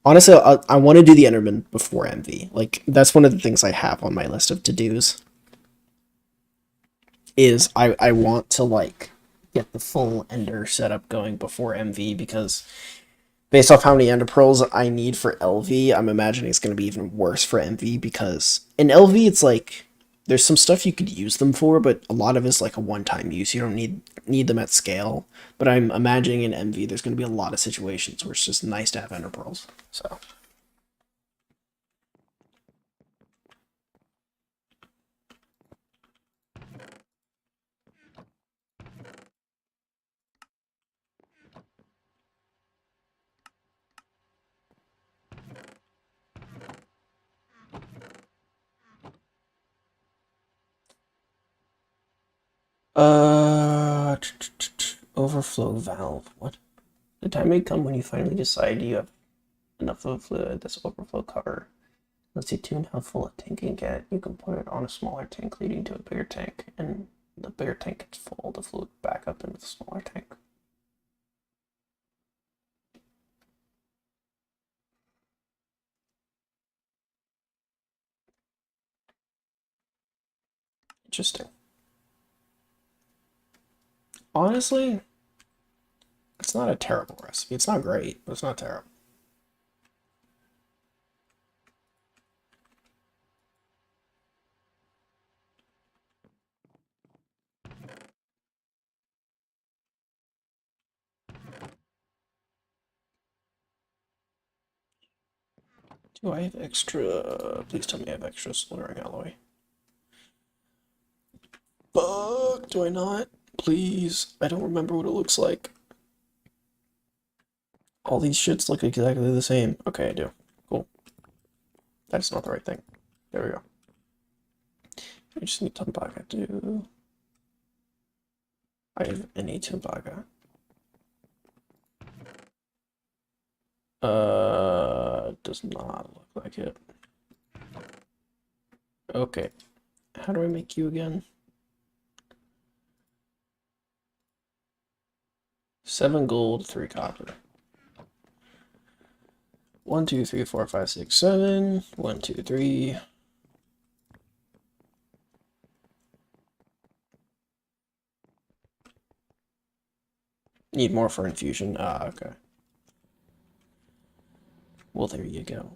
Speaker 1: honestly I want to do the Enderman before MV. Like that's one of the things I have on my list of to-dos. Is I want to like get the full Ender setup going before MV because based off how many Ender Pearls I need for LV, I'm imagining it's going to be even worse for MV because in LV it's like there's some stuff you could use them for, but a lot of it's like a one-time use. You don't need them at scale. But I'm imagining in MV there's going to be a lot of situations where it's just nice to have Ender Pearls. So. Uh, overflow valve. What? The time may come when you finally decide you have enough of fluid. This overflow cover lets you tune how full a tank can get. You can put it on a smaller tank, leading to a bigger tank, and the bigger tank gets full. The fluid back up into the smaller tank. Interesting. Honestly, it's not a terrible recipe. It's not great, but it's not terrible. Do I have extra? Please tell me I have extra splintering alloy. Fuck, do I not? Please. I don't remember what it looks like. All these shits look exactly the same. Okay, I do. Cool. That's not the right thing. There we go. I just need Tumbaga too. I have any Tumbaga. Does not look like it. Okay. How do I make you again? 7 gold, 3 copper. 1, 2, 3, 4, 5, 6, 7. 1, 2, 3. Need more for infusion. Ah, okay. Well, there you go.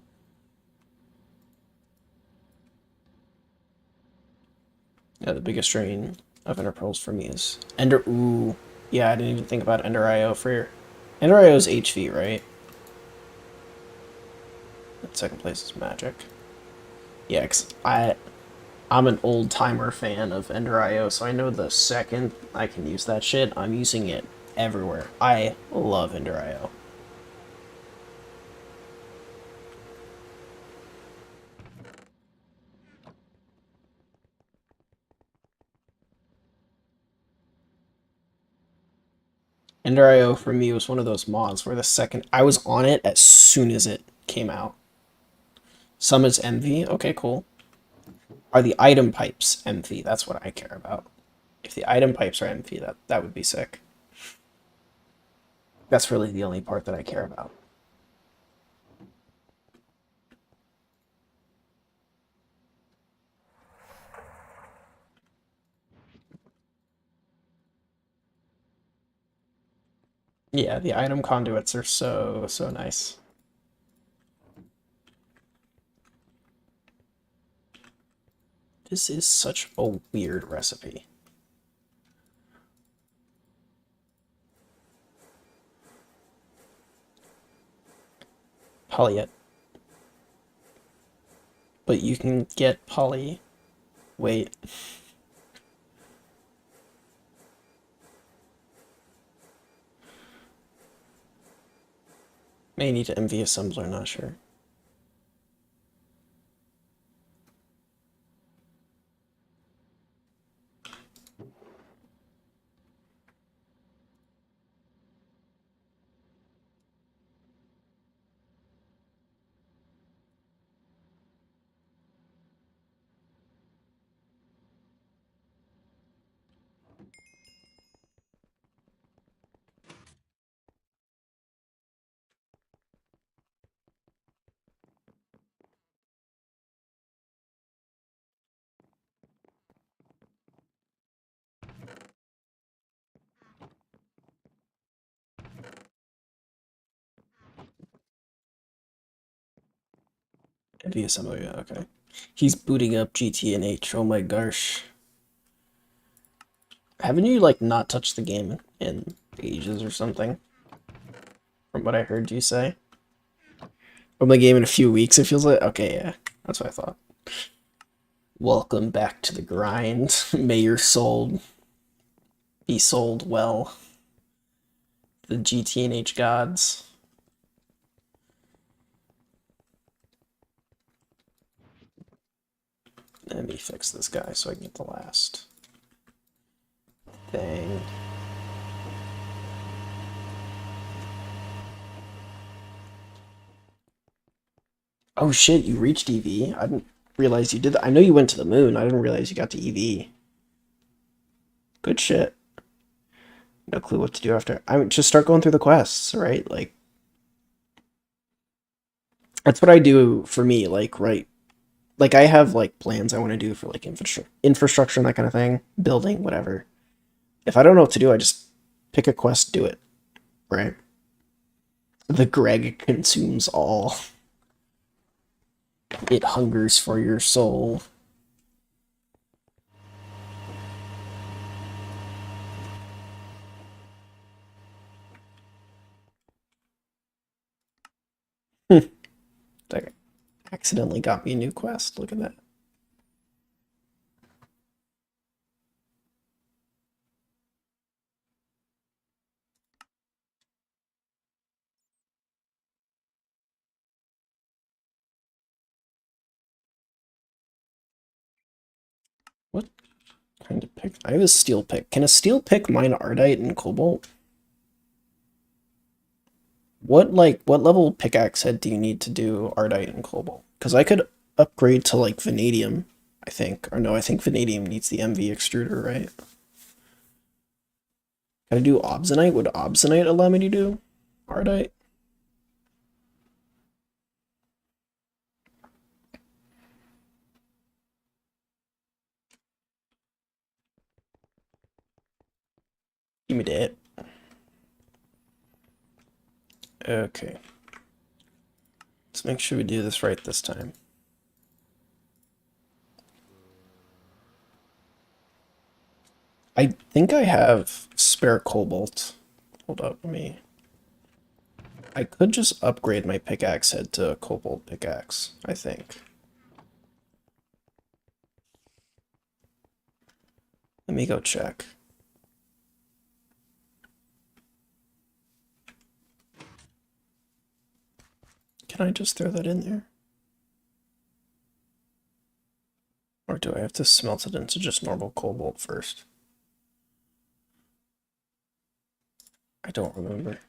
Speaker 1: Yeah, the biggest strain of Ender Pearls for me is Ender. Ooh, yeah, I didn't even think about Ender IO for Ender IO's HV, right? And second place is Magic. Yeah, cause I'm an old timer fan of Ender IO, so I know the second I can use that shit, I'm using it everywhere. I love Ender IO. Ender IO for me was one of those mods where the second I was on it as soon as it came out. Summon's MV, okay, cool. Are the item pipes MV? That's what I care about. If the item pipes are MV, that would be sick. That's really the only part that I care about. Yeah, the item conduits are so nice. This is such a weird recipe. Polyet. But you can get poly. Wait. May need to MV assembler, not sure. MV assembler, yeah, okay. He's booting up GT&H, oh my gosh. Haven't you, like, not touched the game in ages or something? From what I heard you say. From the game in a few weeks, it feels like? Okay, yeah. That's what I thought. Welcome back to the grind. May your soul be sold well. The GT&H gods. Let me fix this guy so I can get the last. thing. Oh shit, you reached EV? I didn't realize you did that. I know you went to the moon. I didn't realize you got to EV. Good shit. No clue what to do after. I mean, just start going through the quests, right? Like, that's what I do for me. Like, right. Like, I have, like, plans I want to do for, like, infrastructure and that kind of thing. Building, whatever. If I don't know what to do, I just pick a quest, do it. Right? The Greg consumes all. It hungers for your soul. That accidentally got me a new quest. Look at that. What kind of pick? I have a steel pick. Can a steel pick mine Ardite and Cobalt? What level pickaxe head do you need to do Ardite and Cobalt? Because I could upgrade to like Vanadium, I think. Or no, I think Vanadium needs the MV extruder, right? Can I do Obsonite? Would Obsonite allow me to do Ardite? Give me that. Okay. Let's make sure we do this right this time. I think I have spare cobalt. Hold up, let me... I could just upgrade my pickaxe head to a cobalt pickaxe, I think. Let me go check. Can I just throw that in there? Or do I have to smelt it into just normal cobalt first? I don't remember.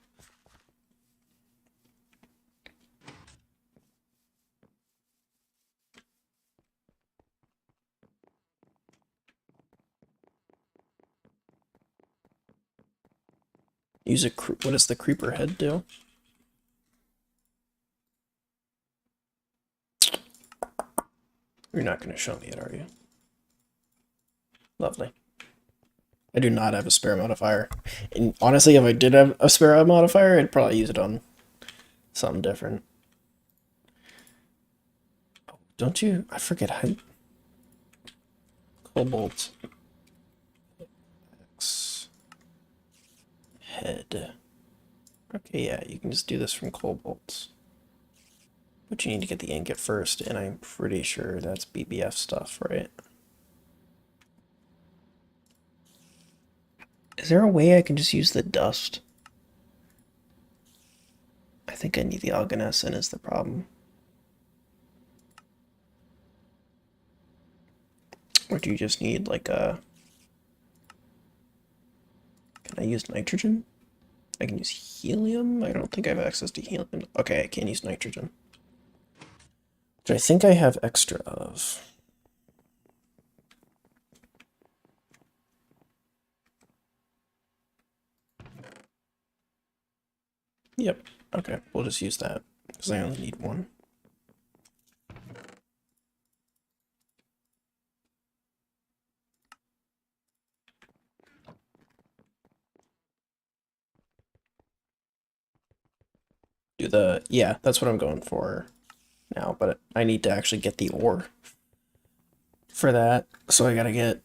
Speaker 1: Use a what does the creeper head do? You're not going to show me it, are you? Lovely. I do not have a spare modifier. And honestly, if I did have a spare modifier, I'd probably use it on something different. Oh, don't you? I forget how. Cobalt. X. Head. Okay, yeah, you can just do this from cobalt. But you need to get the ingot first, and I'm pretty sure that's BBF stuff, right? Is there a way I can just use the dust? I think I need the alganescent is the problem. Or do you just need like a... Can I use nitrogen? I can use helium? I don't think I have access to helium. Okay, I can't use nitrogen. Which I think I have extra of. Yep. Okay, we'll just use that because I only need one. Do the... Yeah, that's what I'm going for now, but I need to actually get the ore for that. So I gotta get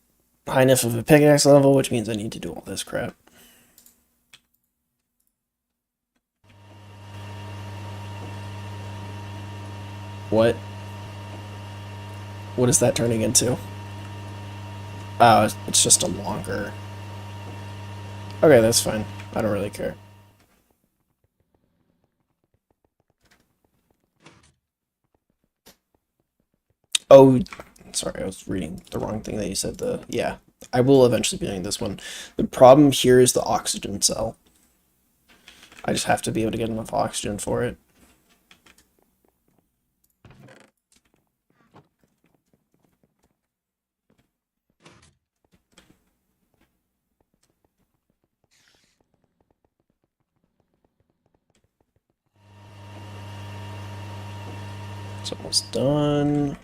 Speaker 1: high enough of a pickaxe level, which means I need to do all this crap. What? What is that turning into? Oh, it's just a longer... Okay, that's fine. I don't really care. Oh, sorry, I was reading the wrong thing that you said. Yeah, I will eventually be doing this one. The problem here is the oxygen cell. I just have to be able to get enough oxygen for it. It's almost done.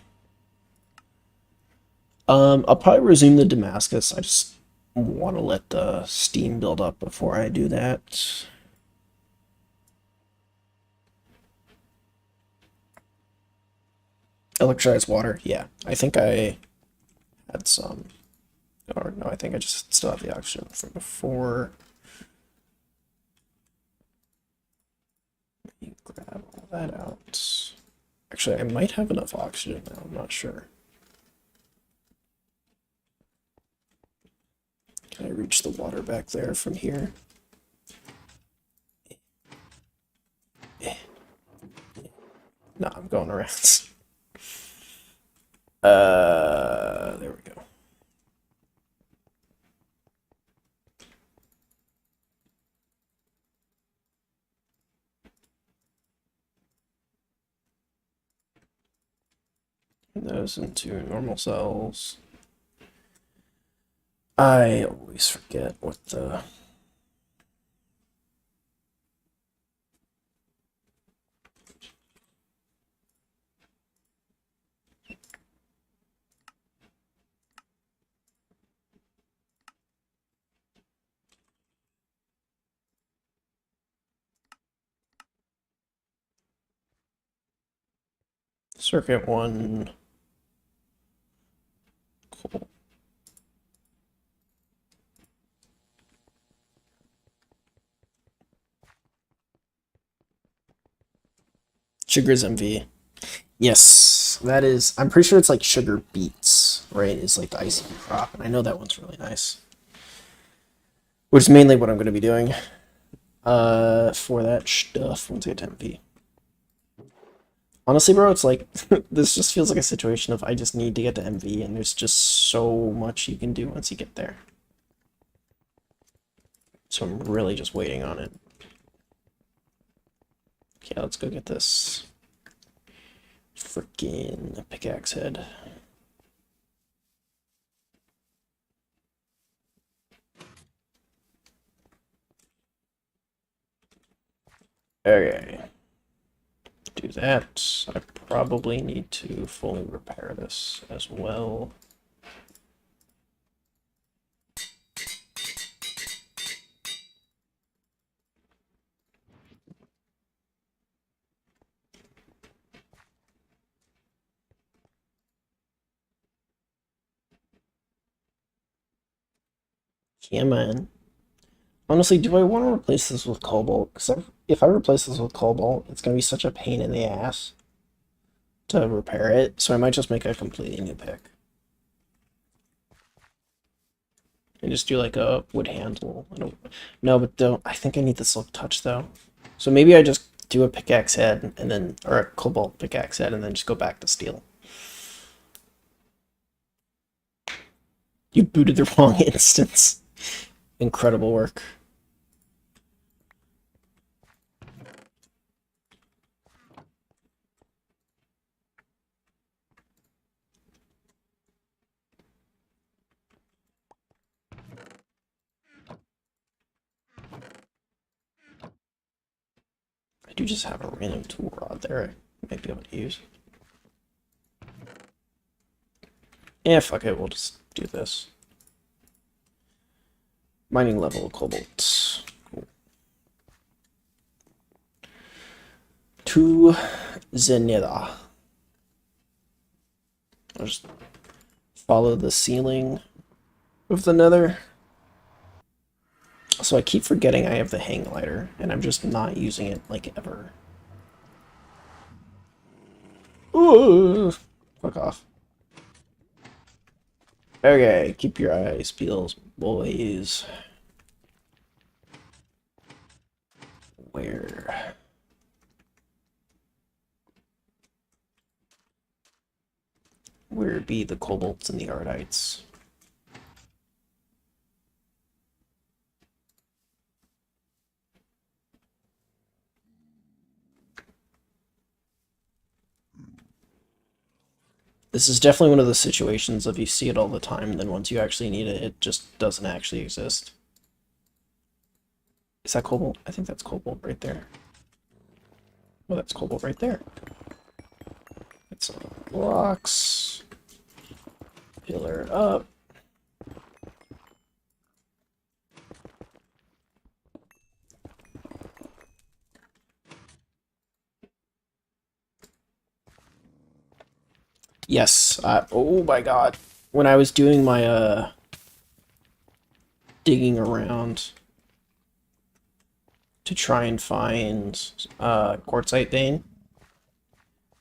Speaker 1: I'll probably resume the Damascus. I just want to let the steam build up before I do that. Electrolyzed water, yeah. I think I had some. Or no, I think I just still have the oxygen from before. Let me grab all that out. Actually, I might have enough oxygen now, I'm not sure. Can I reach the water back there from here? No, I'm going around. There we go. And those into normal cells. I always forget what the... Circuit 1. Cool. Sugar's MV. Yes, that is. I'm pretty sure it's like sugar beets, right? It's like the ICB crop, and I know that one's really nice. Which is mainly what I'm going to be doing for that stuff once I get to MP. Honestly, bro, it's like this just feels like a situation of I just need to get to MV, and there's just so much you can do once you get there. So I'm really just waiting on it. Okay, let's go get this freaking pickaxe head. Okay. Do that. I probably need to fully repair this as well. Yeah, man. Honestly, do I want to replace this with cobalt? Because if I replace this with cobalt, it's going to be such a pain in the ass to repair it. So I might just make a completely new pick. And just do like a wood handle. I don't no, but don't. I think I need the silk touch though. So maybe I just do a pickaxe head and then, or a cobalt pickaxe head, and then just go back to steel. You booted the wrong instance. Incredible work. I do just have a random tool rod there I might be able to use. Yeah, fuck it, we'll just do this. Mining level cobalt. Cool. To the nether. I'll just follow the ceiling of the nether. So I keep forgetting I have the hang glider, and I'm just not using it, like, ever. Ooh, fuck off. Okay, keep your eyes peeled, boys. Where? Where be the kobolds and the ardites? This is definitely one of those situations of you see it all the time, and then once you actually need it, it just doesn't actually exist. Is that cobalt? I think that's cobalt right there. Oh, that's cobalt right there. Get some blocks. Pillar up. Yes. Oh my god. When I was doing my digging around to try and find quartzite vein,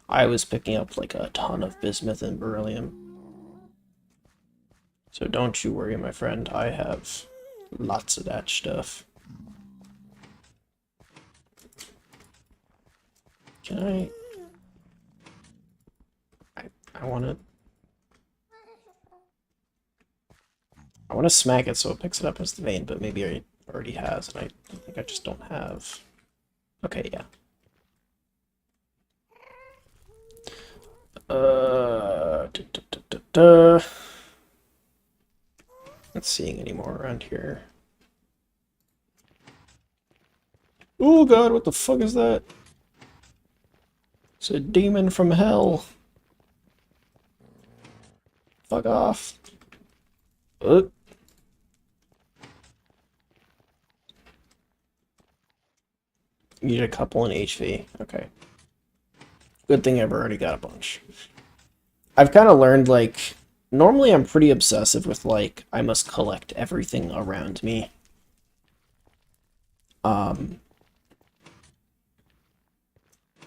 Speaker 1: I was picking up like a ton of bismuth and beryllium. So don't you worry, my friend. I have lots of that stuff. Can I want to smack it so it picks it up as the vein, but maybe it already has, and I think I just don't have. Okay, yeah. Not seeing any more around here. Oh god, what the fuck is that? It's a demon from hell. Fuck off. You need a couple in HV. Okay. Good thing I've already got a bunch. I've kind of learned, like, normally I'm pretty obsessive with, like, I must collect everything around me. And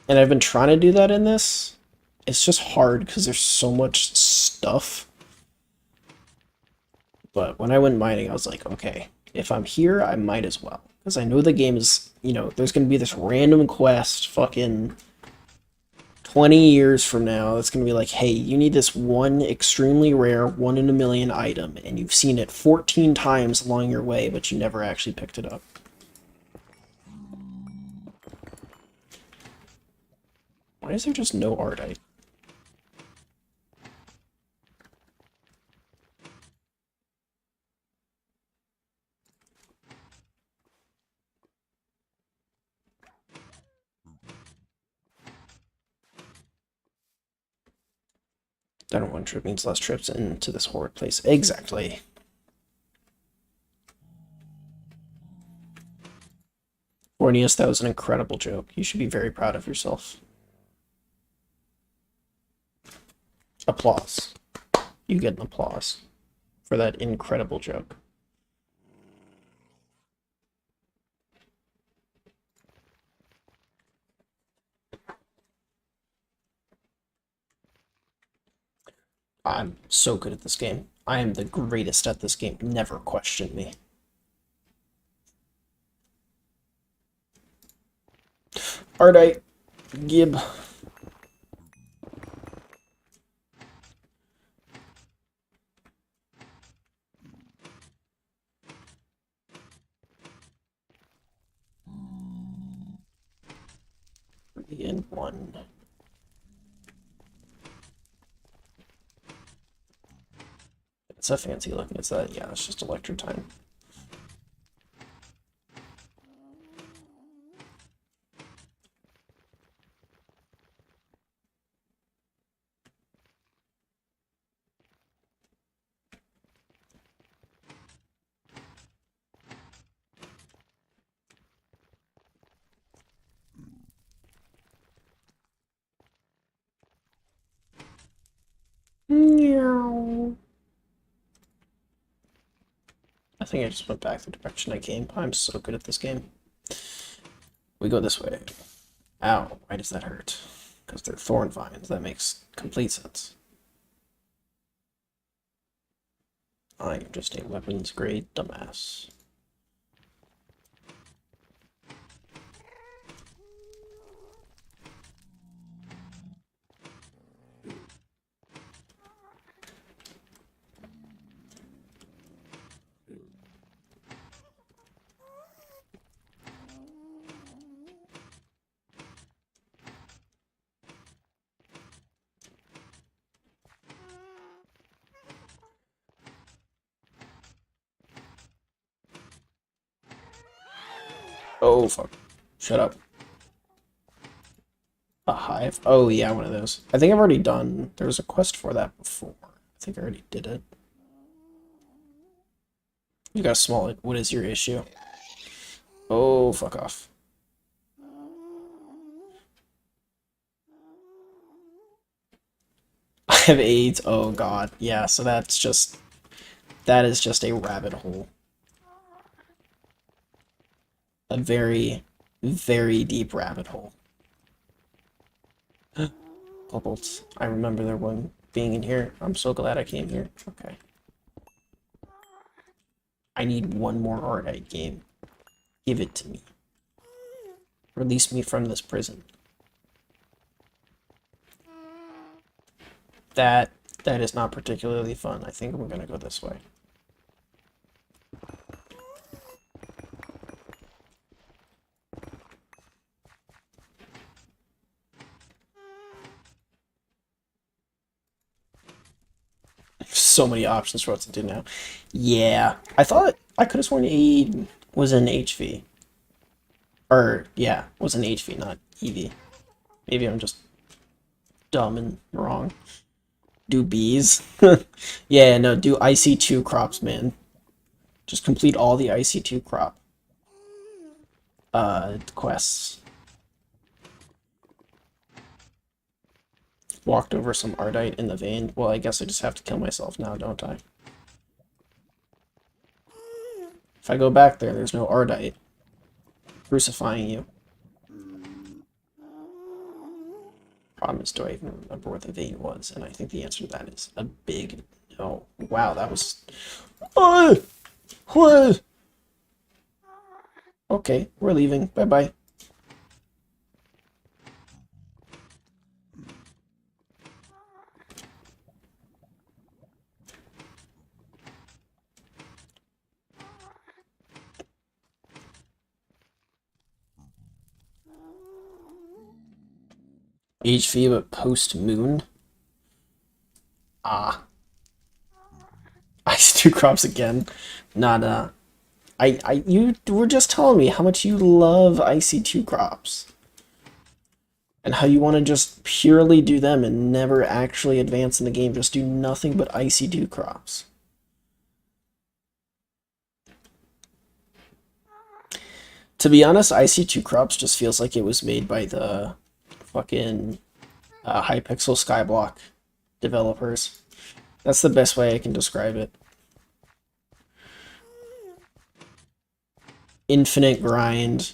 Speaker 1: I've been trying to do that in this. It's just hard because there's so much stuff. But when I went mining, I was like, okay, if I'm here, I might as well. Because I know the game is, you know, there's going to be this random quest fucking 20 years from now that's going to be like, hey, you need this one extremely rare, 1 in a million item, and you've seen it 14 times along your way, but you never actually picked it up. Why is there just no ardite? I don't want trip means less trips into this horrid place. Exactly. Orneus, that was an incredible joke. You should be very proud of yourself. Applause. You get an applause for that incredible joke. I'm so good at this game. I am the greatest at this game. Never question me. Ardite. Gib. And 1. It's a fancy looking. It's that, yeah, it's just electrotime. Meow. I think I just went back the direction I came. I'm so good at this game. We go this way. Ow, why does that hurt? Because they're thorn vines. That makes complete sense. I am just a weapons grade dumbass. Oh, fuck. Shut up. A hive? Oh, yeah, one of those. I think I've already done... There was a quest for that before. I think I already did it. You got a small... What is your issue? Oh, fuck off. I have AIDS. Oh, God. Yeah, so that's just... That is just a rabbit hole. A very, very deep rabbit hole. Bubbles. I remember there one being in here. I'm so glad I came here. Okay. I need one more Ardite game. Give it to me. Release me from this prison. That is not particularly fun. I think we're gonna go this way. So many options for what to do now. Yeah, I thought I could have sworn Aid was an HV. Or yeah, was an HV, not EV. Maybe I'm just dumb and wrong. Do bees? Yeah, no, do IC2 crops, man. Just complete all the IC2 crop quests. Walked over some Ardite in the vein. Well, I guess I just have to kill myself now, don't I? If I go back there, there's no Ardite crucifying you. Problem is, do I even remember where the vein was? And I think the answer to that is a big no. Wow, that was... What? Okay, we're leaving. Bye-bye. HV, but post-moon? Ah. Ice two crops again. Not, you were just telling me how much you love IC2 crops. And how you want to just purely do them and never actually advance in the game. Just do nothing but IC2 crops. To be honest, IC2 crops just feels like it was made by the fucking Hypixel Skyblock developers. That's the best way I can describe it. Infinite grind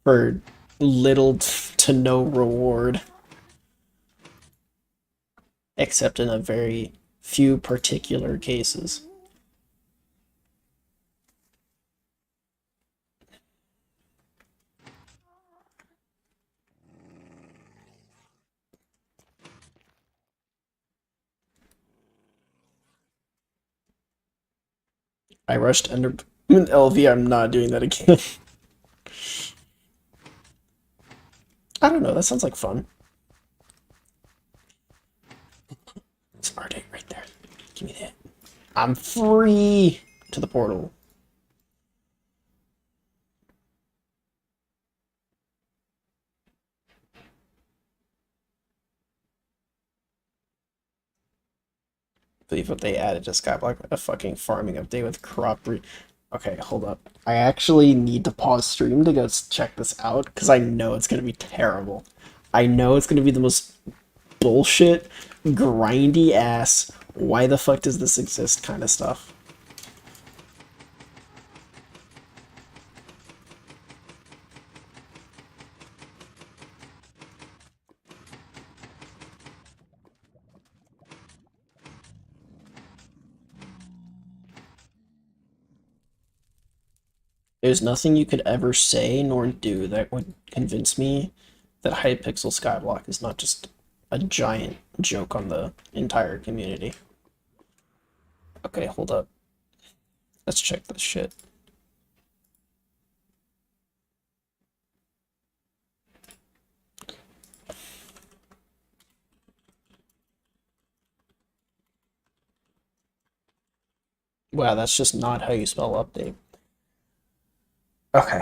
Speaker 1: for little to no reward. Except in a very few particular cases. I rushed Ender LV. I'm not doing that again. I don't know. That sounds like fun. It's Ardite right there. Give me that. I'm free to the portal. I believe what they added to Skyblock, a fucking farming update with crop re... Okay, hold up. I actually need to pause stream to go check this out, because I know it's going to be terrible. I know it's going to be the most bullshit, grindy ass, why the fuck does this exist kind of stuff. There's nothing you could ever say nor do that would convince me that Hypixel Skyblock is not just a giant joke on the entire community. Okay, hold up. Let's check this shit. Wow, that's just not how you spell update. Okay.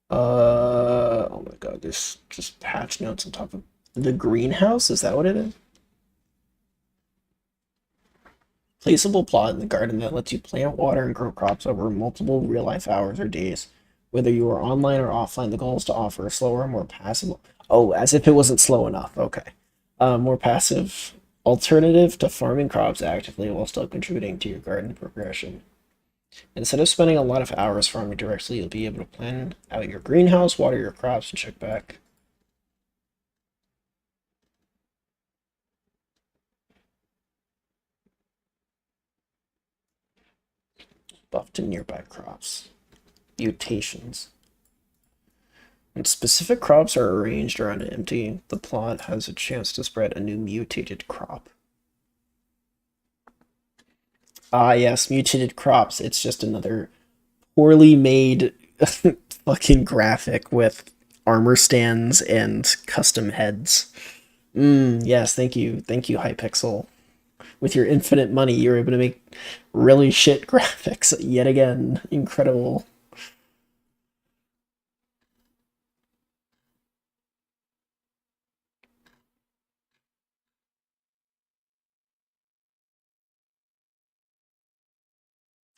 Speaker 1: Oh my god, there's just patch notes on top of the greenhouse. Is that what it is? Placeable plot in the garden that lets you plant, water, and grow crops over multiple real life hours or days. Whether you are online or offline, the goal is to offer a slower, more passive. Oh, as if it wasn't slow enough. Okay. More passive alternative to farming crops actively while still contributing to your garden progression. Instead of spending a lot of hours farming directly, you'll be able to plan out your greenhouse, water your crops, and check back. Buff to nearby crops. Mutations. When specific crops are arranged around an empty, the plot has a chance to spread a new mutated crop. Ah, yes, mutated crops. It's just another poorly made fucking graphic with armor stands and custom heads. Yes, thank you, Hypixel. With your infinite money, you're able to make really shit graphics yet again. Incredible.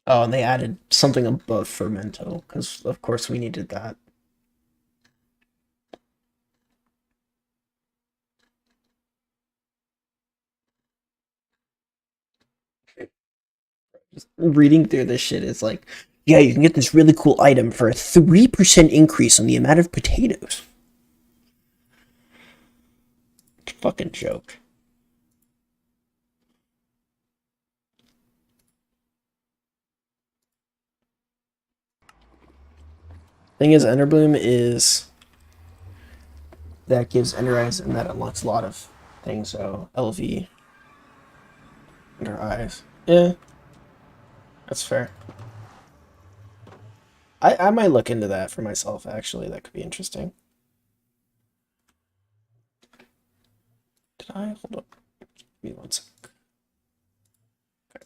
Speaker 1: Oh, and they added something above Fermento, because of course we needed that. Just reading through this shit is like, yeah, you can get this really cool item for a 3% increase on the amount of potatoes. Fucking joke. Thing is, Enderbloom is that gives Ender Eyes and that unlocks a lot of things. So LV, Ender Eyes. Yeah, that's fair. I might look into that for myself, actually. That could be interesting. Did I? Hold up. Give me one sec. Okay.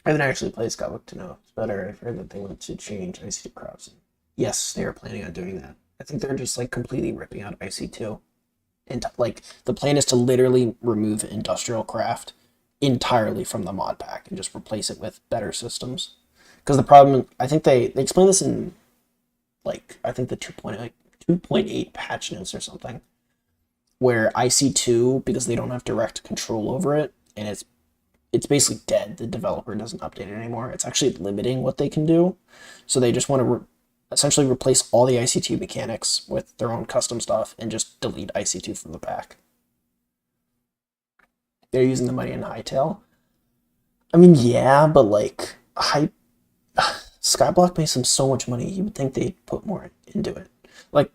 Speaker 1: I haven't actually played Skybook to know if it's better. I've heard that they want to change IC2 crops. Yes, they are planning on doing that. I think they're just like completely ripping out IC2. And like the plan is to literally remove industrial craft entirely from the mod pack and just replace it with better systems. Because the problem, I think they explain this in like I think the 2.8 patch notes or something, where IC2 because they don't have direct control over it and it's basically dead. The developer doesn't update it anymore. It's actually limiting what they can do. So they just want to essentially replace all the IC2 mechanics with their own custom stuff and just delete IC2 from the pack. They're using the money in Hightail. I mean, yeah, but like Skyblock makes them so much money. You would think they'd put more into it. Like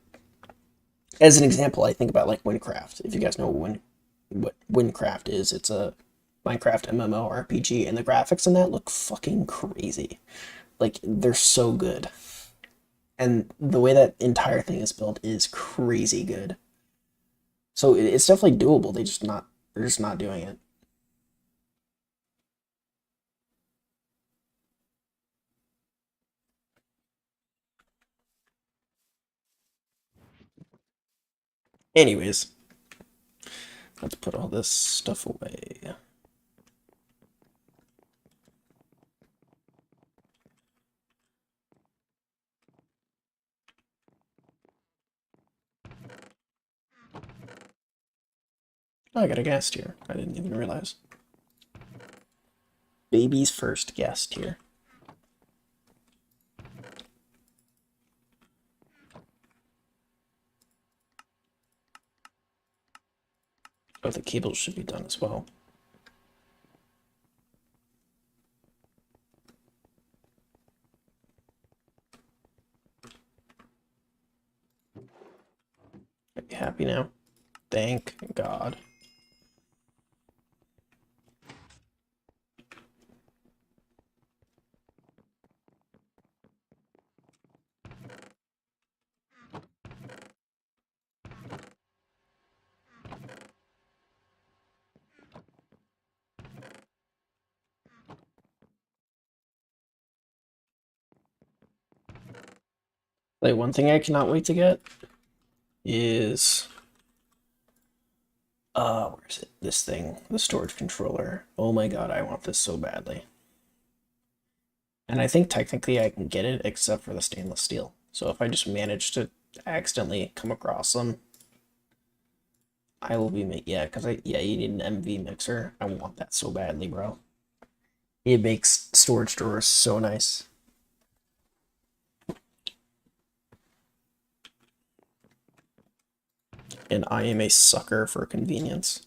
Speaker 1: as an example, I think about like Windcraft. If you guys know what Windcraft is, it's a Minecraft MMORPG, and the graphics in that look fucking crazy. Like they're so good, and the way that entire thing is built is crazy good. So it's definitely doable. They're just not doing it. Anyways, let's put all this stuff away. Oh, I got a guest here. I didn't even realize. Baby's first guest here. Oh, the cables should be done as well. Are you happy now? Thank God. Like, one thing I cannot wait to get is where is it? This thing, the storage controller. Oh my god, I want this so badly. And I think technically I can get it except for the stainless steel. So if I just manage to accidentally come across them, I will be yeah, because you need an MV mixer. I want that so badly, bro. It makes storage drawers so nice. And I am a sucker for convenience.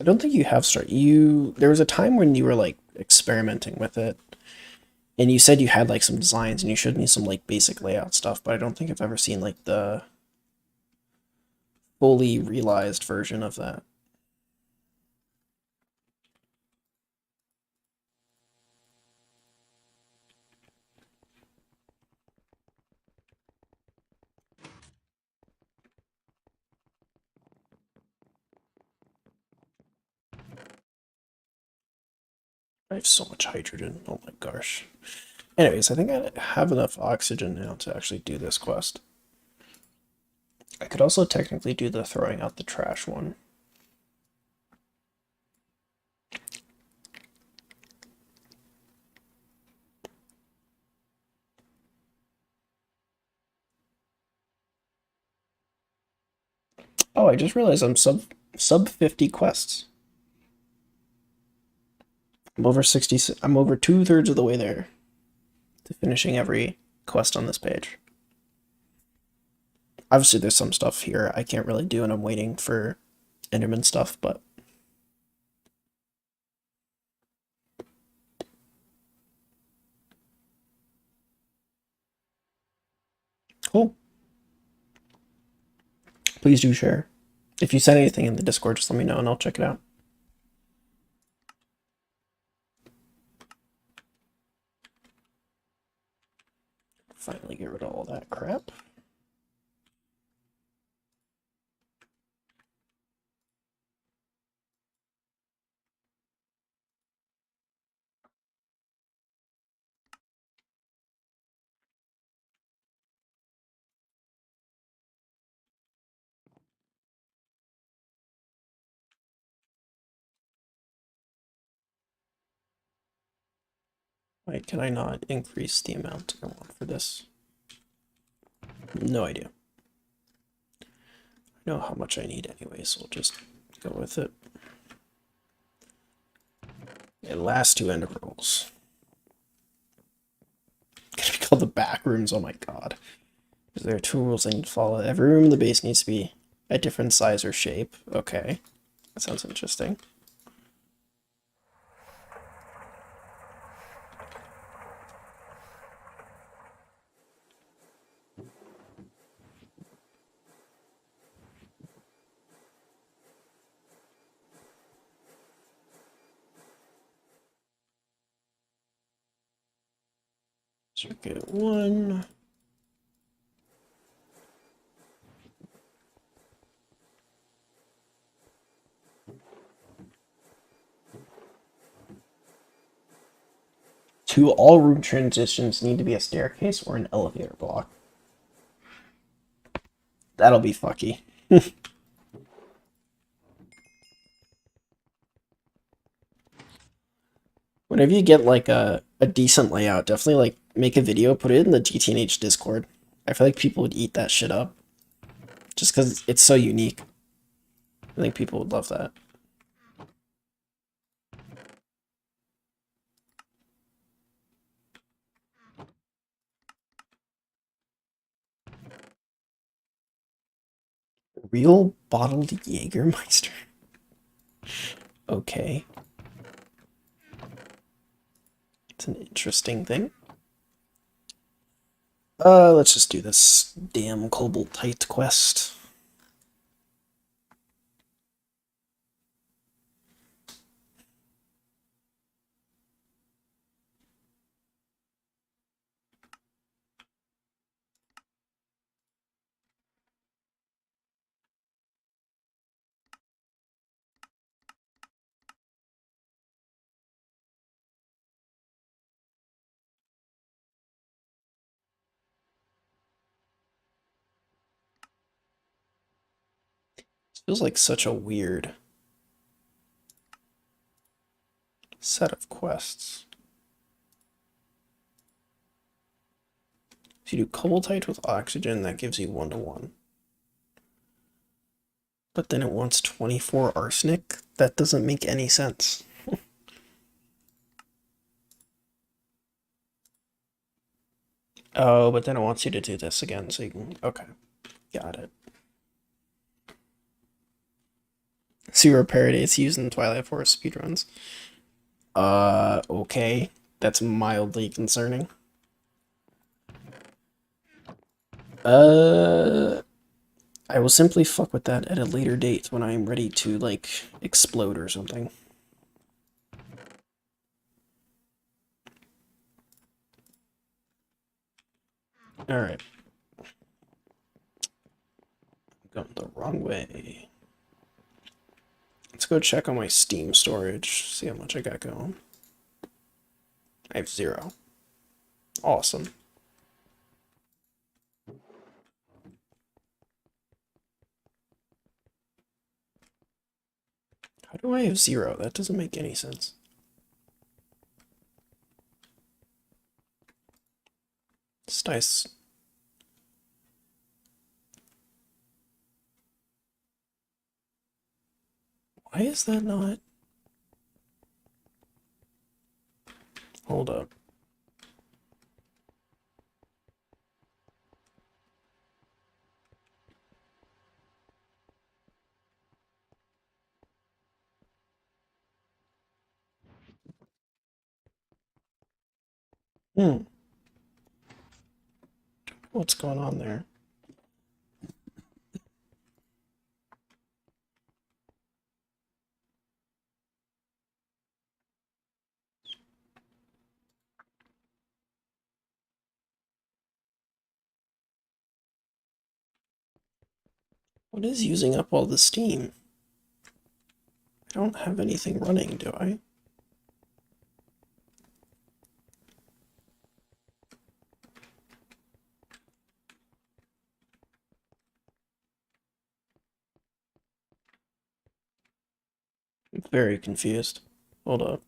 Speaker 1: I don't think you have there was a time when you were like experimenting with it, and you said you had like some designs and you showed me some like basic layout stuff, but I don't think I've ever seen like the fully realized version of that. I have so much hydrogen. Oh my gosh. Anyways, I think I have enough oxygen now to actually do this quest. I could also technically do the throwing out the trash one. Oh, I just realized I'm sub 50 quests. I'm over 60. I'm over 2/3 of the way there to finishing every quest on this page. Obviously, there's some stuff here I can't really do, and I'm waiting for Enderman stuff, but cool. Please do share. If you said anything in the Discord, just let me know and I'll check it out. Finally get rid of all that crap. Wait, can I not increase the amount I want for this? No idea. I know how much I need anyway, so we'll just go with it. Okay, last two ender pearls. Gonna be called the back rooms, oh my god. There are two rules I need to follow. Every room in the base needs to be a different size or shape. Okay, that sounds interesting. Circuit 1. All room transitions need to be a staircase or an elevator block. That'll be fucky. Whenever you get like a decent layout, definitely like make a video, put it in the GTNH Discord. I feel like people would eat that shit up. Just because it's so unique. I think people would love that. Real bottled Jägermeister? Okay. It's an interesting thing. Let's just do this damn Koboldite quest. Feels like such a weird set of quests. If you do cobaltite with oxygen, that gives you 1-to-1. But then it wants 24 arsenic? That doesn't make any sense. Oh, but then it wants you to do this again, so you can... Okay, got it. Zero parody, it's used in Twilight Forest speedruns. Okay. That's mildly concerning. I will simply fuck with that at a later date when I am ready to, like, explode or something. Alright. I'm going the wrong way. Let's go check on my Steam storage, see how much I got going. I have 0. Awesome. How do I have 0? That doesn't make any sense. It's nice. Why is that not? Hold up. What's going on there? What is using up all the steam? I don't have anything running, do I? I'm very confused. Hold up.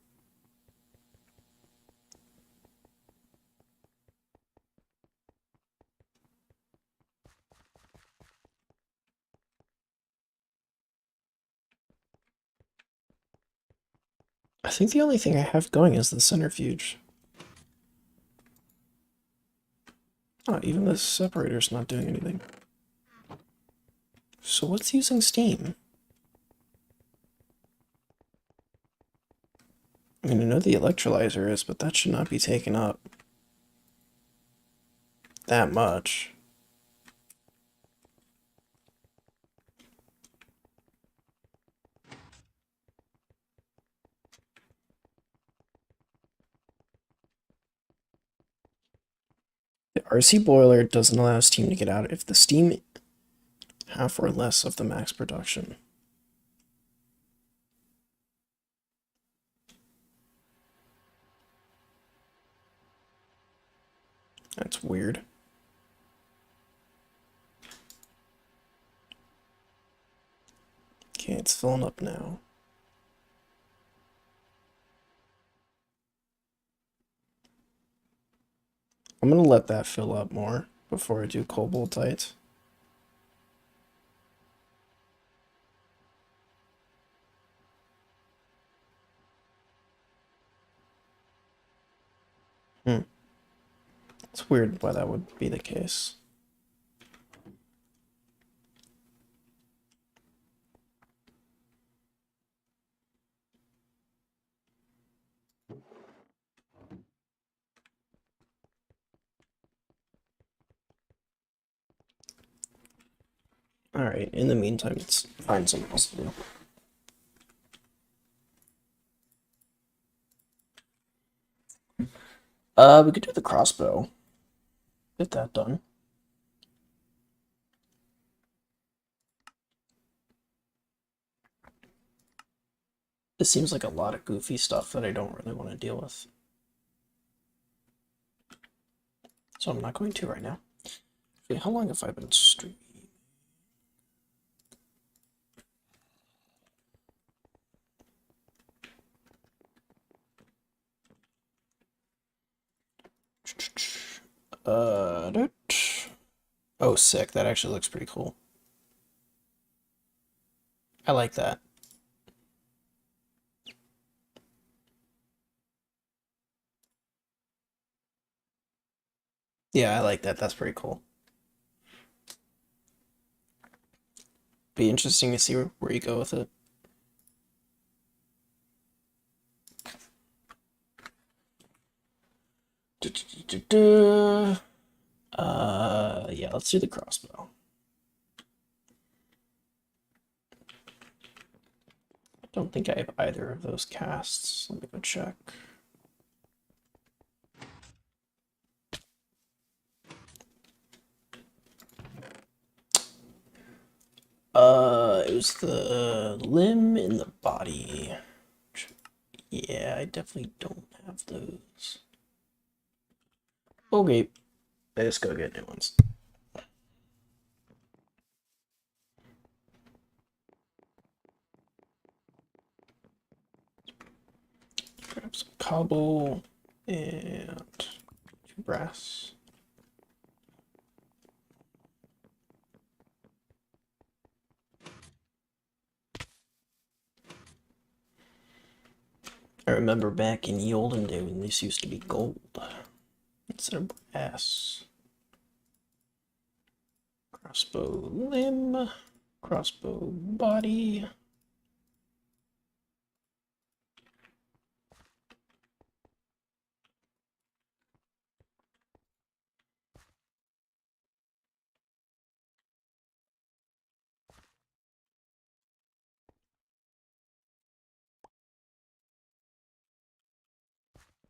Speaker 1: I think the only thing I have going is the centrifuge. Oh, even the separator's not doing anything. So what's using steam? I mean, I know the electrolyzer is, but that should not be taken up that much. The RC boiler doesn't allow steam to get out if the steam half or less of the max production. That's weird. Okay, it's filling up now. I'm gonna let that fill up more before I do cobaltite. It's weird why that would be the case. Alright, in the meantime, let's find something else to do. We could do the crossbow. Get that done. This seems like a lot of goofy stuff that I don't really want to deal with. So I'm not going to right now. Okay, how long have I been streaming? Uh, oh, sick. That actually looks pretty cool. I like that. Yeah, I like that. That's pretty cool. Be interesting to see where you go with it. Yeah, let's do the crossbow. I don't think I have either of those casts. Let me go check. It was the limb and the body. Yeah, I definitely don't have those. Okay, I just go get new ones. Grab some cobble and brass. I remember back in the olden day when this used to be gold instead of brass. Crossbow limb, crossbow body.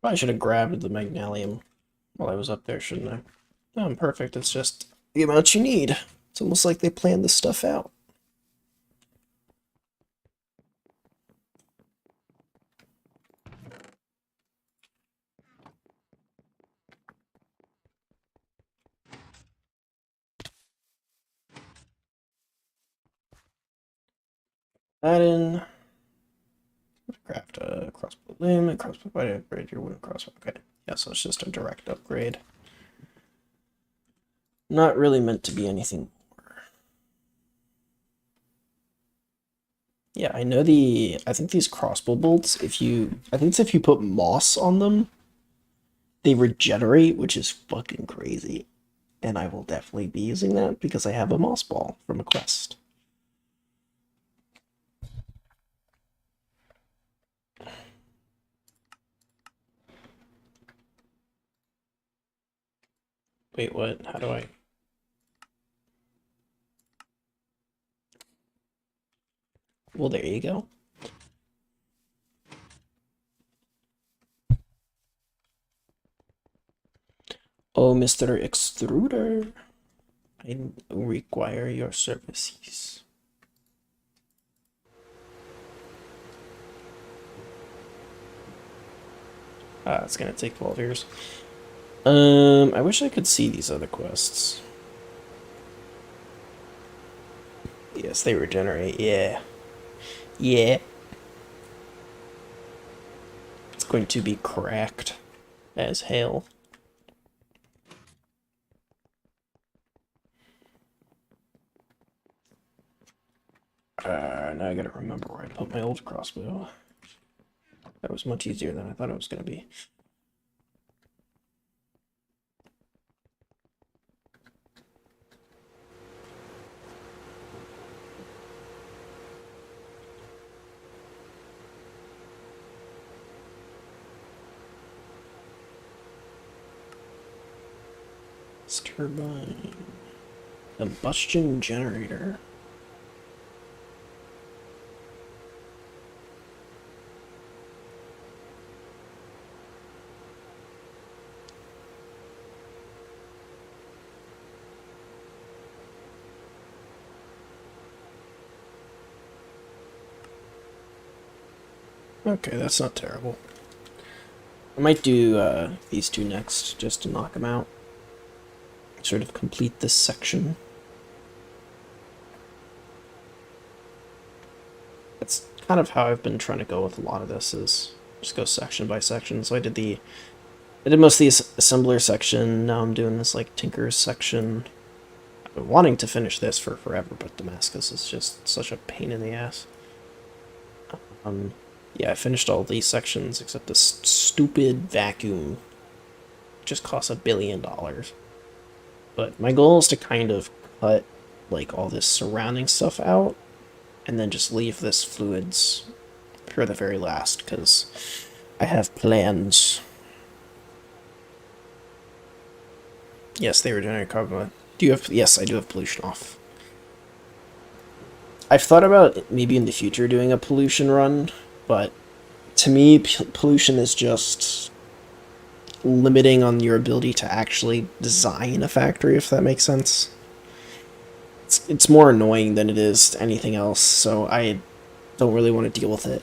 Speaker 1: Probably should have grabbed the magnesium while I was up there, shouldn't I? No, I'm perfect. It's just the amount you need. It's almost like they planned this stuff out. That in. Craft a crossbow limb and crossbow body, upgrade your wooden crossbow. Okay, yeah, so it's just a direct upgrade. Not really meant to be anything more. Yeah, I know I think these crossbow bolts, I think it's if you put moss on them, they regenerate, which is fucking crazy. And I will definitely be using that because I have a moss ball from a quest. Wait, what? How do I... Well, there you go. Oh, Mr. Extruder, I require your services. It's gonna take 12 years. I wish I could see these other quests. Yes, they regenerate, yeah. Yeah. It's going to be cracked as hell. Now I gotta remember where I put my old crossbow. That was much easier than I thought it was gonna be. Turbine. Combustion generator. Okay, that's not terrible. I might do these two next, just to knock them out. Sort of complete this section. That's kind of how I've been trying to go with a lot of this, is just go section by section. So I did the I did most of the assembler section. Now I'm doing this like Tinker's section. I've been wanting to finish this for forever, but Damascus is just such a pain in the ass. Yeah, I finished all these sections except this stupid vacuum. It just costs $1 billion. But my goal is to kind of cut like all this surrounding stuff out and then just leave this fluids for the very last because I have plans. Yes, they were doing carbon. Do you have? Yes, I do have pollution off. I've thought about maybe in the future doing a pollution run, but to me, pollution is just limiting on your ability to actually design a factory, if that makes sense. It's more annoying than it is anything else, so I don't really want to deal with it.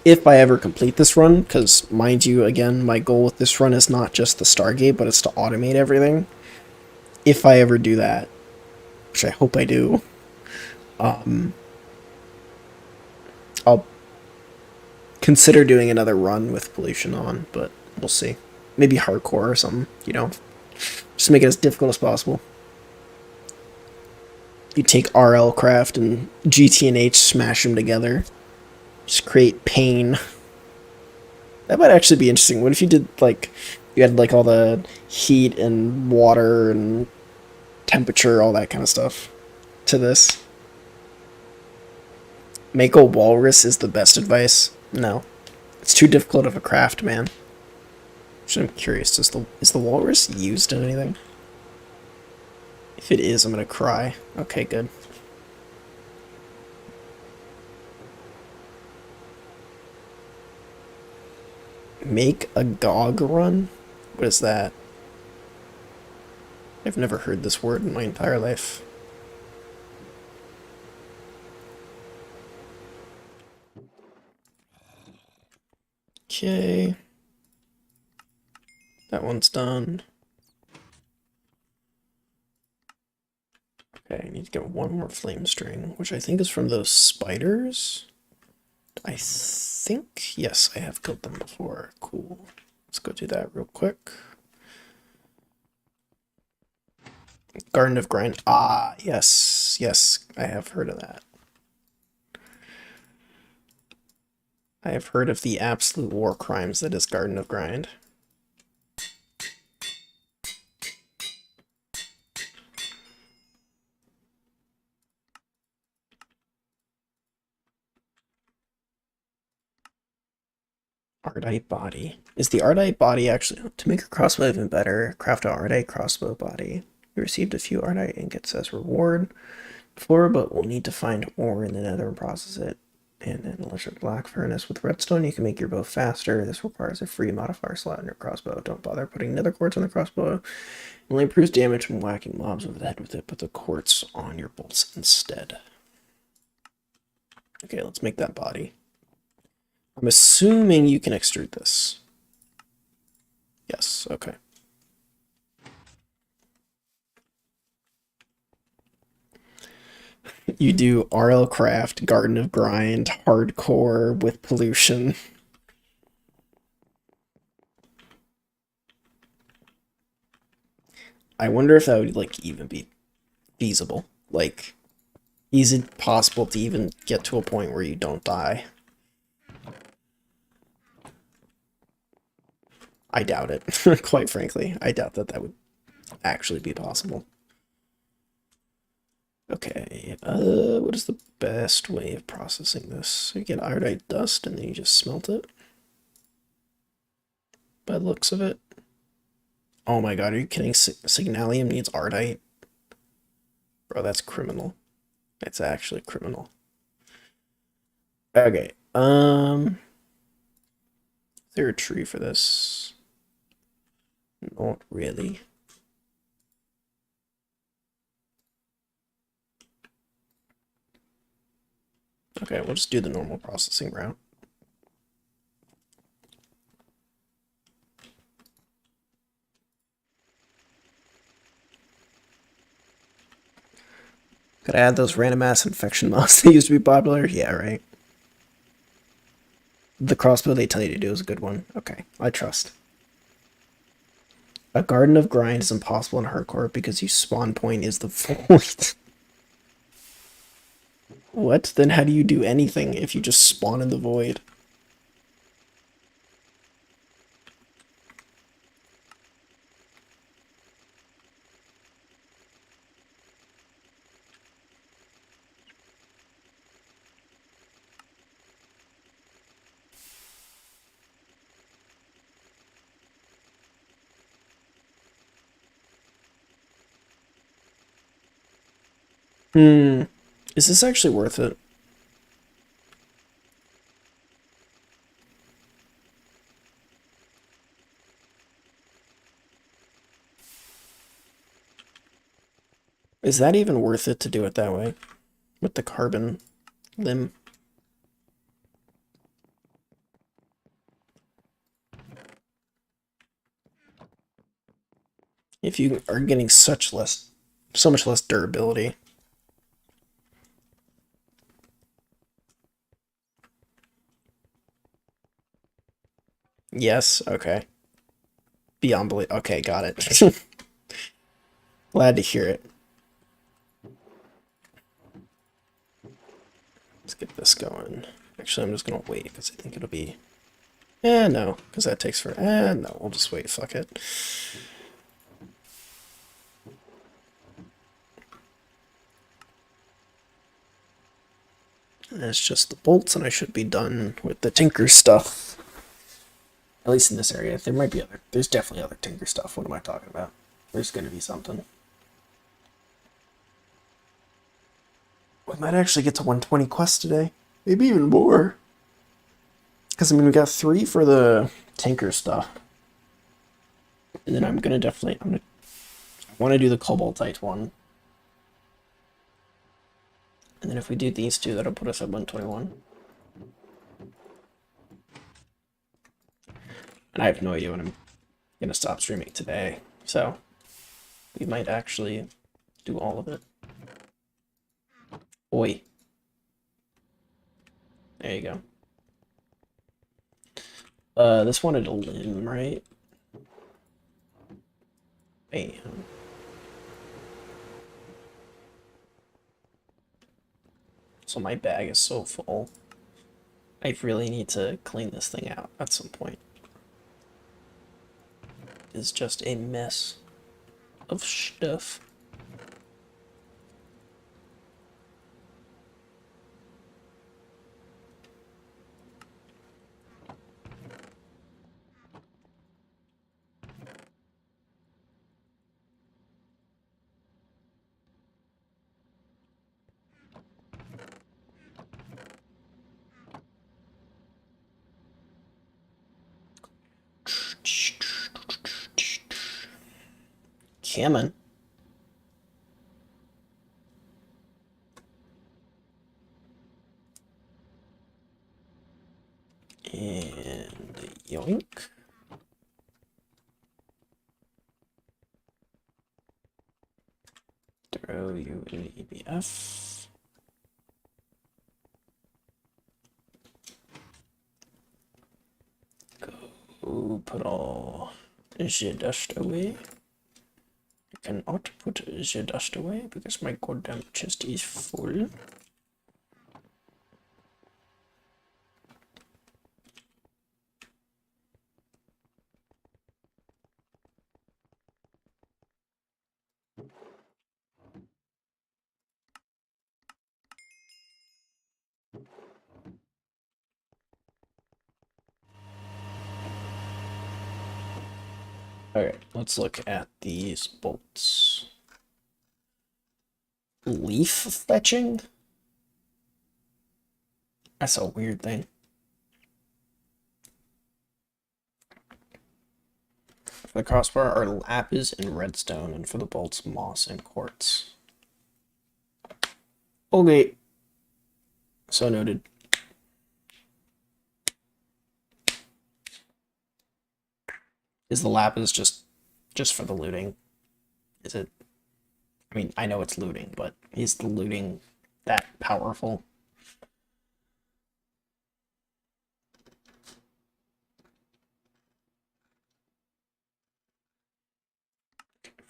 Speaker 1: If I ever complete this run, because mind you, again, my goal with this run is not just the Stargate, but it's to automate everything. If I ever do that, which I hope I do, I'll consider doing another run with pollution on, but we'll see. Maybe hardcore or something, you know? Just make it as difficult as possible. You take RL Craft and GT&H, smash them together. Just create pain. That might actually be interesting. What if you did, like, you had, like, all the heat and water and temperature, all that kind of stuff to this? Make a walrus is the best advice. No. It's too difficult of a craft, man. So I'm curious, is the walrus used in anything? If it is, I'm gonna cry. Okay, good. Make a GOG run? What is that? I've never heard this word in my entire life. Okay. That one's done. Okay, I need to get one more flame string, which I think is from those spiders. I think, yes, I have killed them before. Cool. Let's go do that real quick. Garden of Grind. Ah, yes, yes, I have heard of that. I have heard of the absolute war crimes that is Garden of Grind. Ardite body. Is the Ardite body actually... To make your crossbow even better, craft an Ardite crossbow body. You received a few Ardite ingots as reward before, but we'll need to find ore in the nether and process it. And an electric black furnace with redstone, you can make your bow faster. This requires a free modifier slot in your crossbow. Don't bother putting nether quartz on the crossbow. It only improves damage when whacking mobs over the head with it. Put the quartz on your bolts instead. Okay, let's make that body. I'm assuming you can extrude this. Yes, okay. You do RL Craft, Garden of Grind, hardcore with pollution. I wonder if that would like even be feasible. Like, is it possible to even get to a point where you don't die? I doubt it. Quite frankly, I doubt that that would actually be possible. Okay, what is the best way of processing this? So you get iodite dust and then you just smelt it? By the looks of it. Oh my god, are you kidding? Signalium needs ardite? Bro, that's criminal. That's actually criminal. Okay, is there a tree for this? Not really. Okay, we'll just do the normal processing route. Gotta add those random ass infection mods that used to be popular? Yeah, right. The crossbow they tell you to do is a good one. Okay, I trust. A garden of grind is impossible in hardcore because your spawn point is the void. What? Then how do you do anything if you just spawn in the void? Hmm. Is this actually worth it? Is that even worth it to do it that way? With the carbon limb? If you are getting so much less durability. Yes, okay. Beyond belief. Okay, got it. Glad to hear it. Let's get this going. Actually, I'm just gonna wait because I think it'll be. No, because that takes for. No, we'll just wait. Fuck it. That's just the bolts, and I should be done with the tinker stuff. At least in this area. There might be other. There's definitely other tinker stuff. What am I talking about? There's gonna be something. We might actually get to 120 quests today. Maybe even more. Because, I mean, we got 3 for the tinker stuff. And then I'm gonna definitely. I want to do the cobaltite one. And then if we do these 2, that'll put us at 121. And I have no idea when I'm gonna stop streaming today. So we might actually do all of it. Oi. There you go. This wanted a limb, right? Bam. So my bag is so full. I really need to clean this thing out at some point. It's just a mess of stuff. Cameron. And yoink. Throw you in the EBF. Go put all the dust away. I cannot put the dust away because my goddamn chest is full. Alright, let's look at these bolts. Leaf fetching? That's a weird thing. For the crossbar are lapis and redstone, and for the bolts, moss and quartz. Okay. So noted. Is the lapis just for the looting? Is it? I mean, I know it's looting, but is the looting that powerful?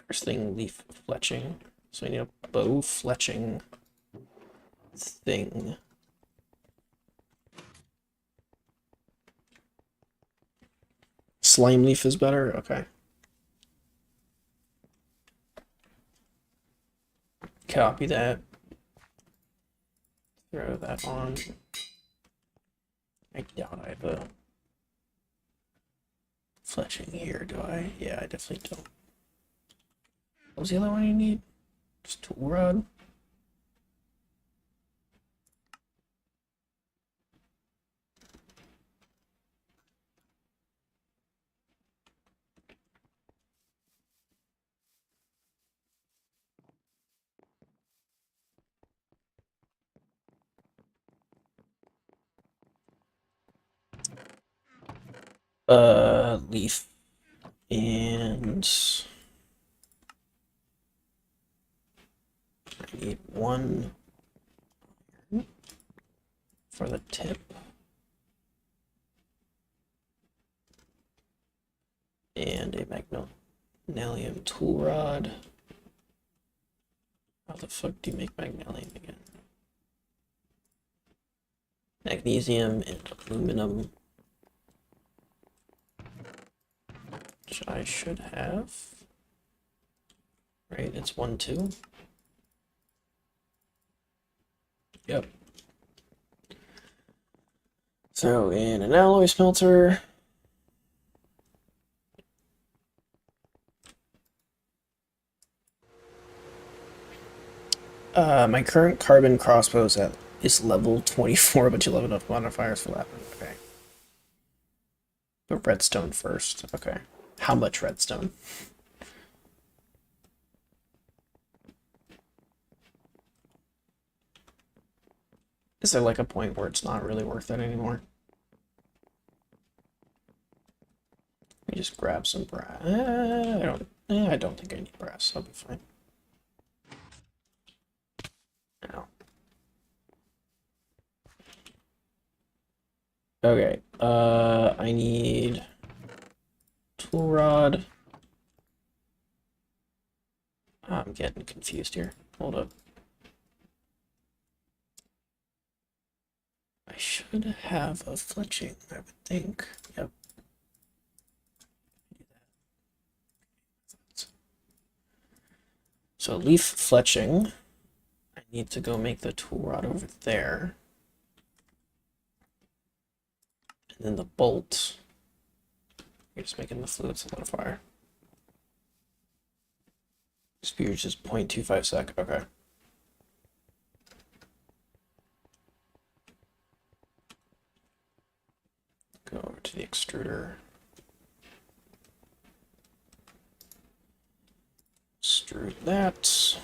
Speaker 1: First thing, leaf fletching. So I need a bow fletching thing. Slime leaf is better? Okay. Copy that. Throw that on. I doubt I have a fletching here, do I? Yeah, I definitely don't. What was the other one you need? Just tool rod. Leaf. And I need one for the tip. And a magnesium tool rod. How the fuck do you make magnesium again? Magnesium and aluminum. Which I should have. Right, it's 1, 2. Yep. So in an alloy smelter, my current carbon crossbow is level 24, but you level up modifiers for that one. Okay. But redstone first. Okay. How much redstone? Is there like a point where it's not really worth it anymore? Let me just grab some brass. I don't think I need brass. I'll be fine. No. Okay. I need tool rod. I'm getting confused here. Hold up. I should have a fletching, I would think. Yep. So leaf fletching. I need to go make the tool rod over there. And then the bolt. You're just making the fluid solidifier. Speed is just 0.25 sec. Okay. Go over to the extruder. Extrude that.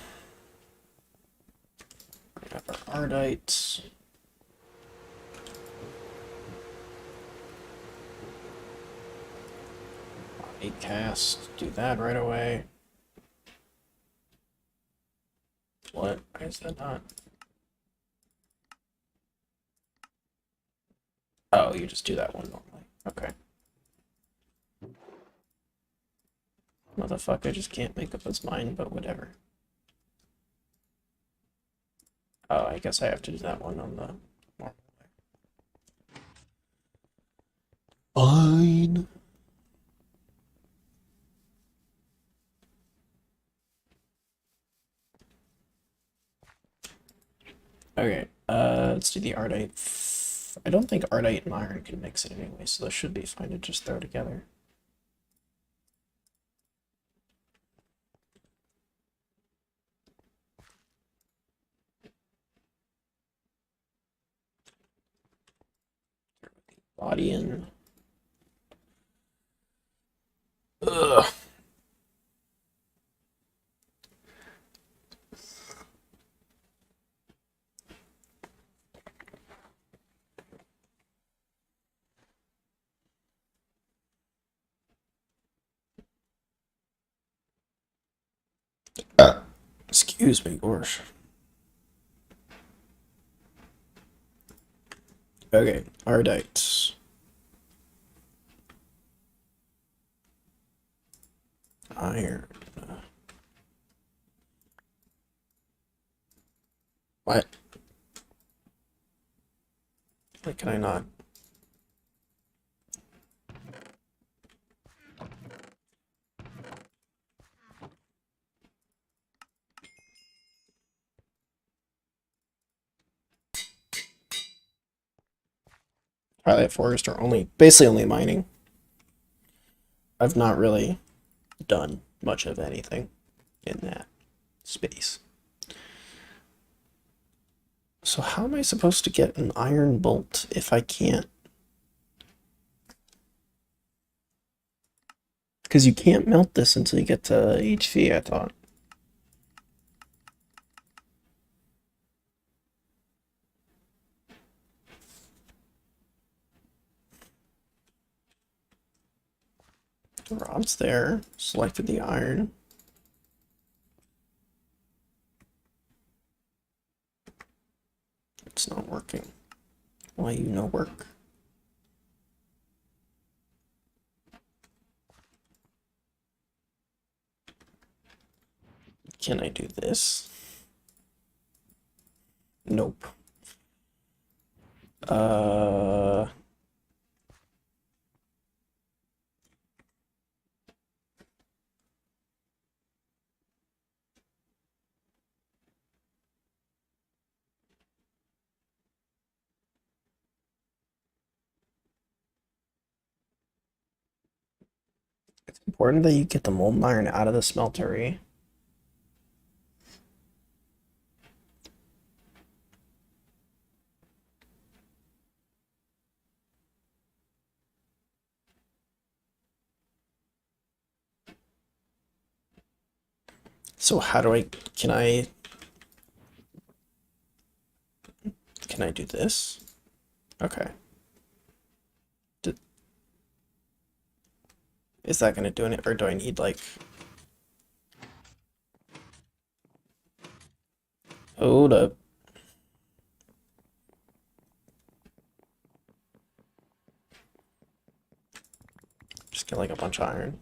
Speaker 1: Grab our ardite. Body cast. Do that right away. What? Why is that not? Oh, you just do that one normally. Okay. Motherfucker just can't make up his mind, but whatever. Oh, I guess I have to do that one on the normal way. Fine. Okay, let's do the ardite. I don't think ardite and iron can mix it anyway, so this should be fine to just throw together. Body in. Ugh. Excuse me, gosh. Okay, ardite. Iron. Like, can I not? Twilight Forest are basically only mining. I've not really done much of anything in that space. So how am I supposed to get an iron bolt if I can't? Because you can't melt this until you get to HV, I thought. The rod's there. Selected the iron. It's not working. Why you no work? Can I do this? Nope. It's important that you get the molten iron out of the smeltery. So how do can I do this? Okay. Is that gonna do it, or do I need like... Hold up. Just get like a bunch of iron.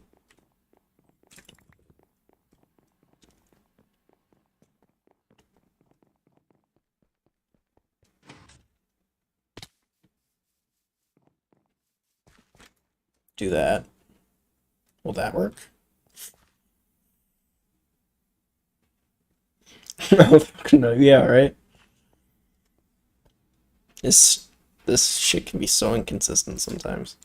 Speaker 1: Do that. Will that work? No, yeah, right? This shit can be so inconsistent sometimes.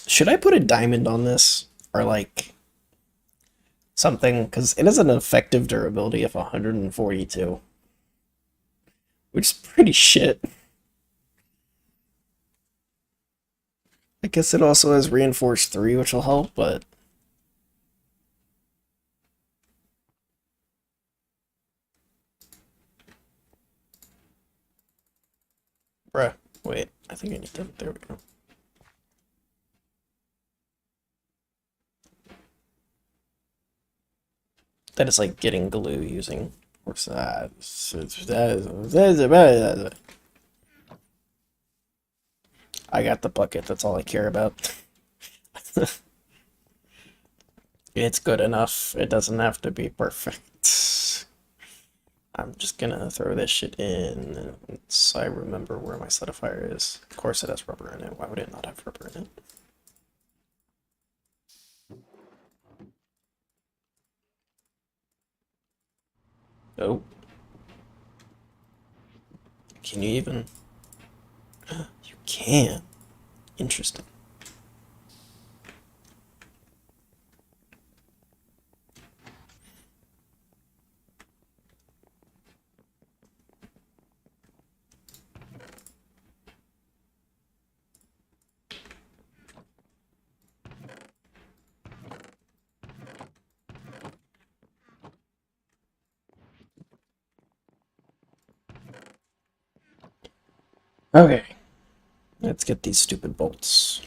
Speaker 1: Should I put a diamond on this? Or like something? Because it has an effective durability of 142. Which is pretty shit. I guess it also has reinforced 3, which will help, but... Bruh, wait, I think I need to... There we go. That is like getting glue using... What's that? I got the bucket, that's all I care about. It's good enough. It doesn't have to be perfect. I'm just gonna throw this shit in so I remember where my solidifier is. Of course it has rubber in it. Why would it not have rubber in it? Oh. Can you even? You can. Interesting. Okay. Let's get these stupid bolts.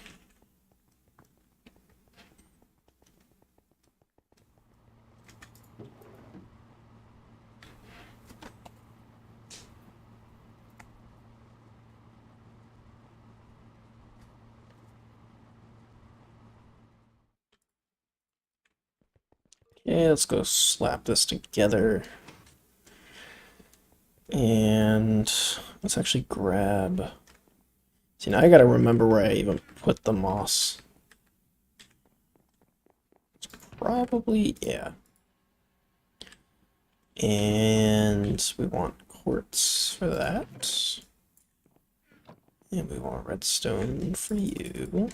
Speaker 1: Okay, let's go slap this together. And let's actually grab... See, now I gotta remember where I even put the moss. It's probably, yeah. And we want quartz for that. And we want redstone for you.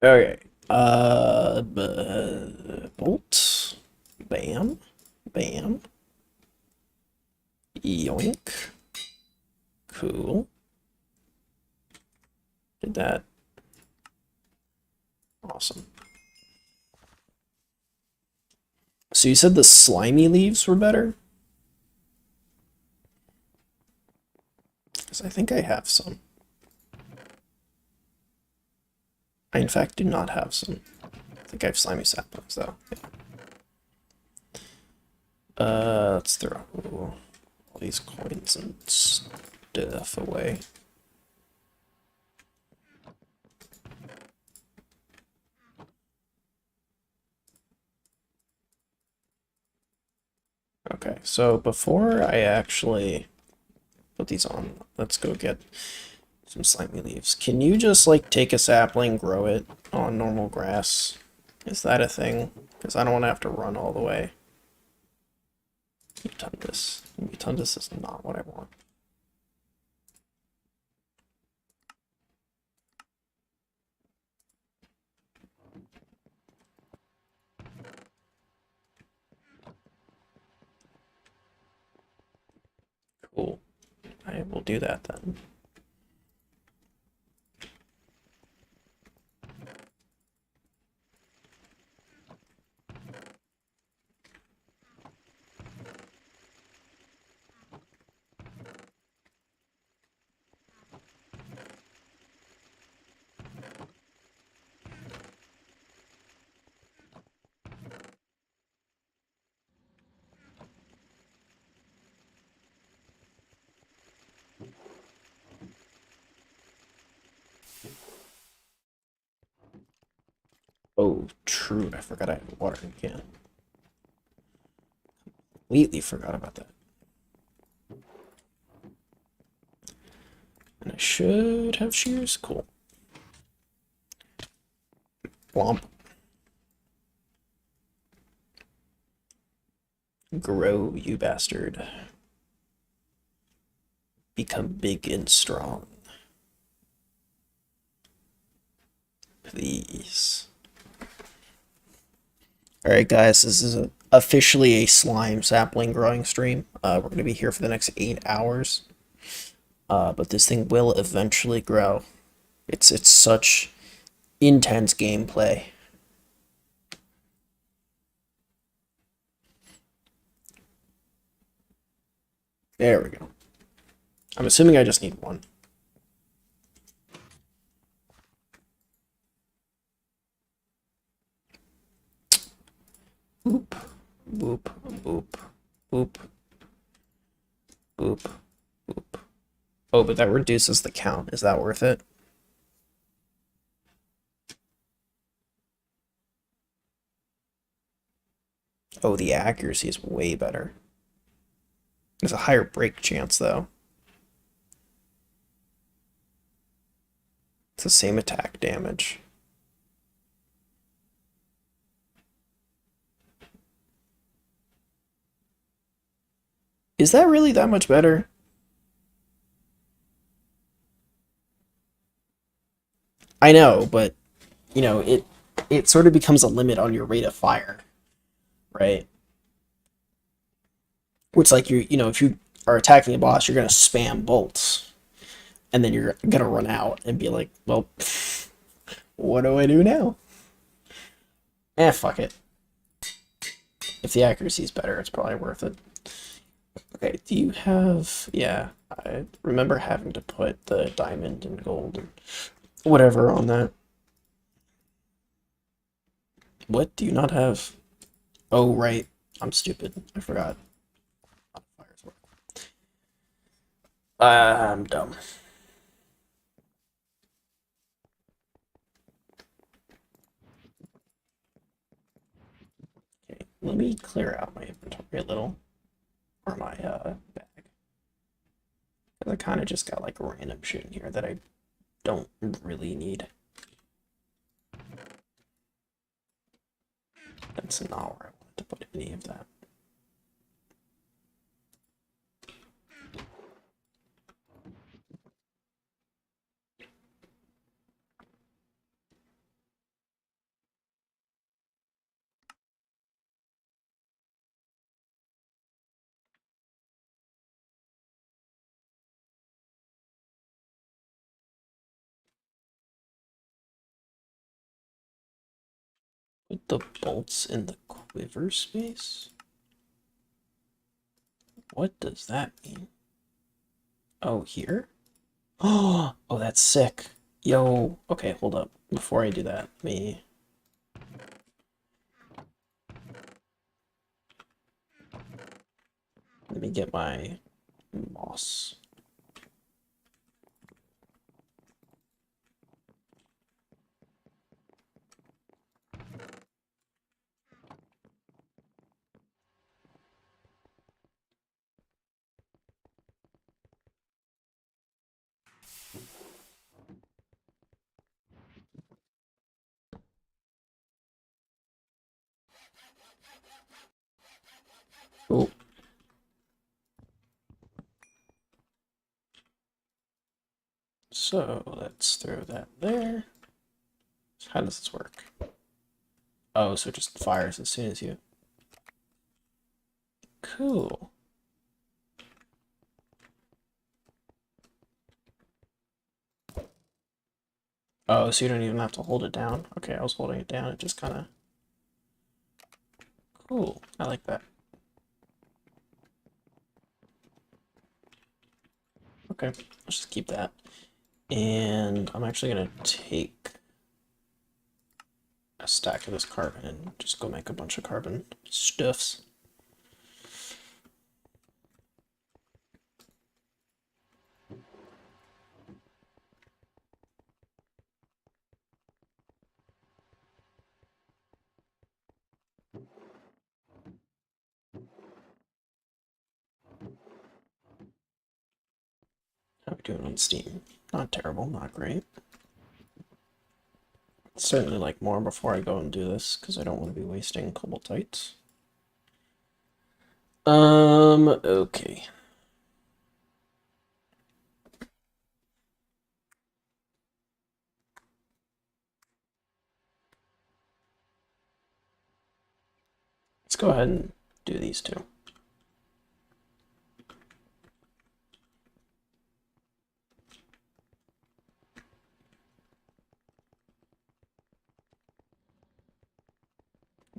Speaker 1: Okay. Bolt. Bam. Bam. Yoink. Cool. Did that. Awesome. So you said the slimy leaves were better? Because I think I have some. I, in fact, do not have some. I think I have slimy saplings, though. Yeah. Let's throw all these coins and stuff away. Okay, so before I actually put these on, let's go get some slimy leaves. Can you just, like, take a sapling, grow it on normal grass? Is that a thing? Because I don't want to have to run all the way. Mutundus. Mutundus is not what I want. Cool. I will do that then. Oh, true. I forgot I had a watering can. Completely forgot about that. And I should have shears. Cool. Womp. Grow, you bastard. Become big and strong. Please. Alright guys, this is officially a slime sapling growing stream. We're going to be here for the next 8 hours. But this thing will eventually grow. It's such intense gameplay. There we go. I'm assuming I just need one. Boop, boop, boop, boop, boop, boop. Oh, but that reduces the count. Is that worth it? Oh, the accuracy is way better. There's a higher break chance, though. It's the same attack damage. Is that really that much better? I know, but, you know, it sort of becomes a limit on your rate of fire, right? Which, like, you know, if you are attacking a boss, you're going to spam bolts. And then you're going to run out and be like, well, what do I do now? Fuck it. If the accuracy is better, it's probably worth it. Okay, do you have... Yeah, I remember having to put the diamond and gold and whatever on that. What do you not have? Oh, right. I'm stupid. I forgot. Modifiers work. I'm dumb. Okay, let me clear out my inventory a little. Or my bag. Because I kind of just got like random shit in here that I don't really need. That's not where I wanted to put any of that. Put the bolts in the quiver space? What does that mean? Oh, here? Oh, that's sick. Yo, okay, hold up. Before I do that, let me get my moss. Oh, so let's throw that there. How does this work? Oh, so it just fires as soon as you... Cool. Oh, so you don't even have to hold it down. Okay, I was holding it down. It just kind of... Cool. I like that. Okay, let's just keep that. And I'm actually going to take a stack of this carbon and just go make a bunch of carbon stuffs. How are we doing on Steam? Not terrible, not great. Certainly like more before I go and do this, because I don't want to be wasting cobaltites. Okay. Let's go ahead and do these two.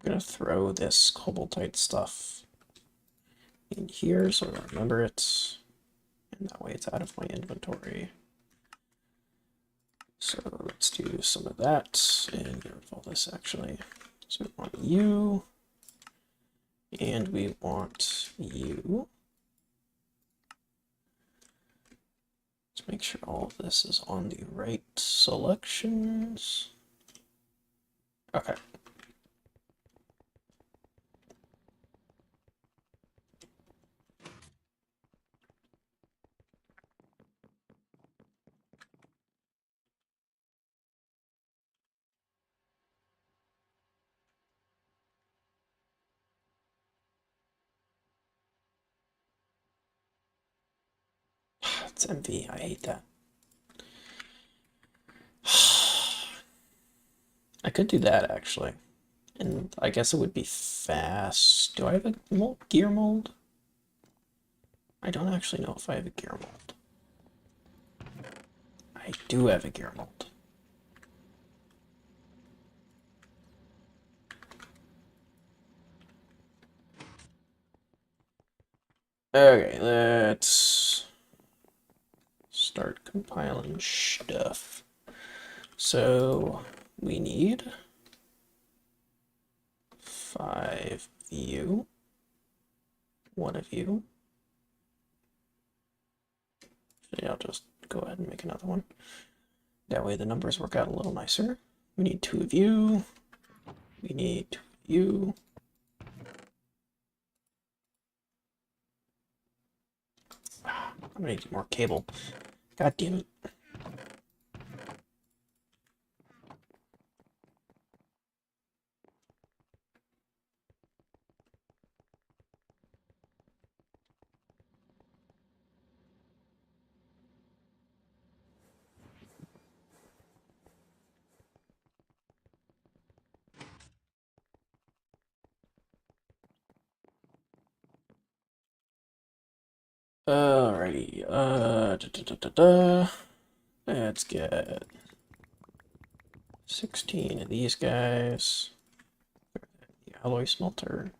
Speaker 1: I'm gonna throw this cobaltite stuff in here so I remember it, and that way it's out of my inventory. So let's do some of that and get rid of all this actually. So we want you, and we want you. Let's make sure all of this is on the right selections. Okay. It's MV. I hate that. I could do that actually. And I guess it would be fast. Do I have a gear mold? I don't actually know if I have a gear mold. I do have a gear mold. Okay, let's start compiling stuff. So we need 5 of you. 1 of you. Actually, I'll just go ahead and make another one. That way the numbers work out a little nicer. We need 2 of you. We need 2 of you. I'm gonna need more cable. God damn it. Alrighty, let's get 16 of these guys. The alloy smelter.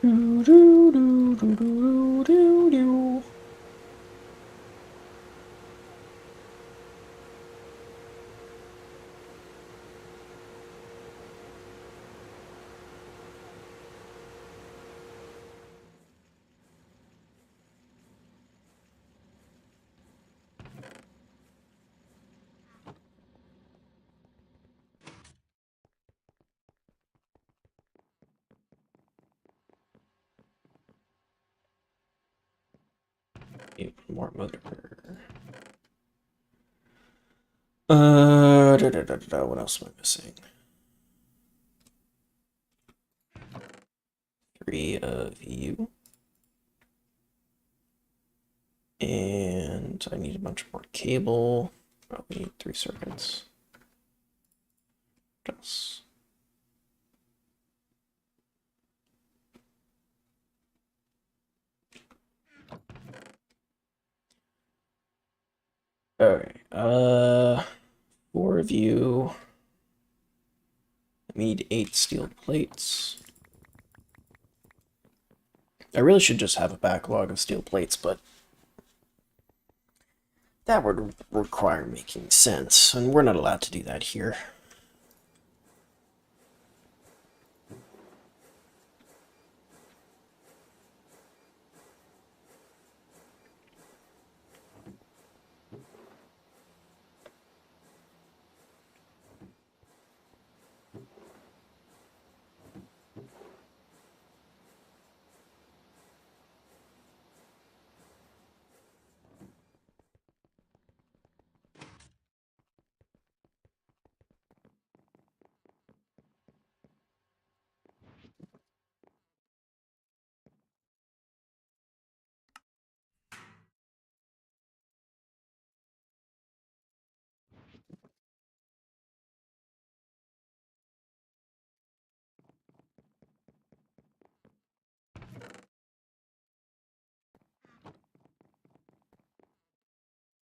Speaker 1: Do, do, do, do, do, do, do. Need more motor. What else am I missing? 3 of you. And I need a bunch more cable. Oh, we need 3 circuits. Yes. Okay, 4 of you. I need 8 steel plates. I really should just have a backlog of steel plates, but that would require making sense, and we're not allowed to do that here.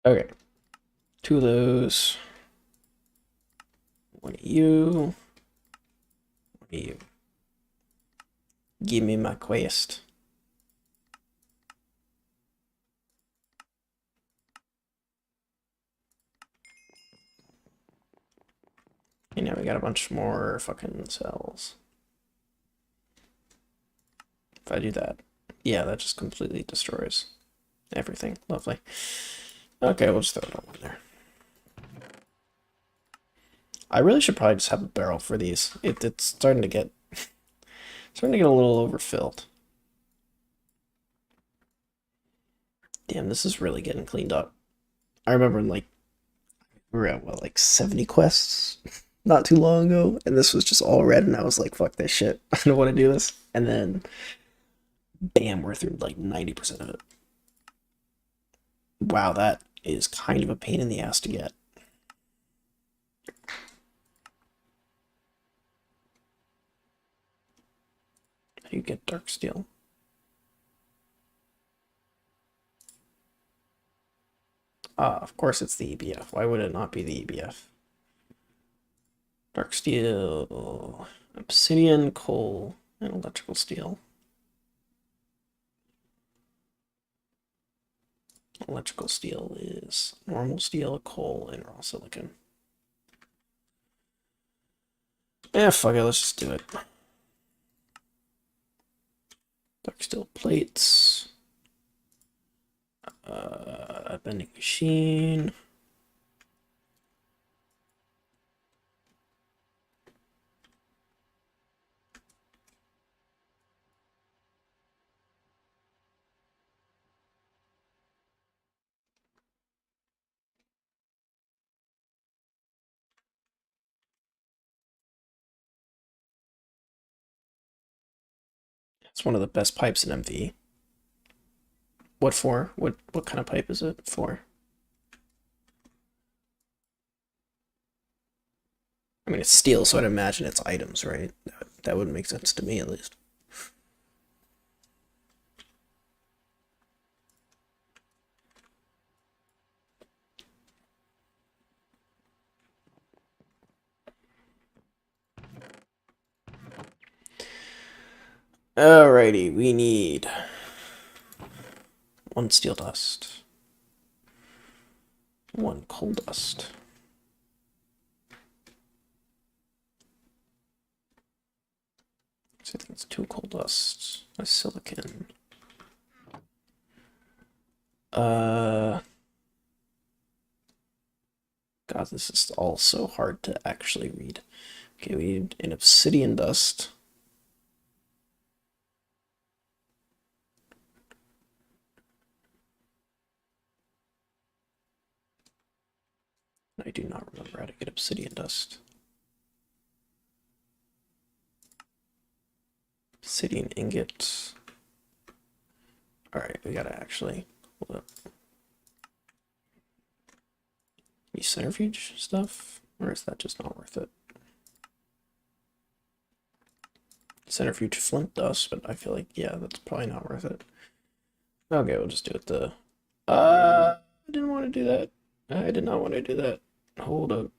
Speaker 1: Okay, 2 of those. 1 of you. 1 of you. Give me my quest. And now we got a bunch more fucking cells. If I do that, yeah, that just completely destroys everything. Lovely. Okay, we'll just throw it all in there. I really should probably just have a barrel for these. It's starting to get a little overfilled. Damn, this is really getting cleaned up. I remember like we were at what, like 70 quests? not too long ago, and this was just all red, and I was like, fuck this shit. I don't want to do this. And then, bam, we're through like 90% of it. Wow, that is kind of a pain in the ass to get. How do you get dark steel? Ah, of course it's the EBF. Why would it not be the EBF? Dark steel, obsidian, coal, and electrical steel. Electrical steel is normal steel, coal, and raw silicon. Fuck it, let's just do it. Dark steel plates. Bending machine. It's one of the best pipes in MV. What for? What kind of pipe is it for? I mean, it's steel, so I'd imagine it's items, right? That would make sense to me, at least. Alrighty, we need one steel dust, one coal dust. So I think it's two coal dusts, a silicon. God, this is all so hard to actually read. Okay, we need an obsidian dust. I do not remember how to get obsidian dust. Obsidian ingot. Alright, we gotta actually hold up. Any centrifuge stuff? Or is that just not worth it? Centrifuge flint dust, but I feel like, yeah, that's probably not worth it. Okay, we'll just do it the... I didn't want to do that. I did not want to do that. Hold up.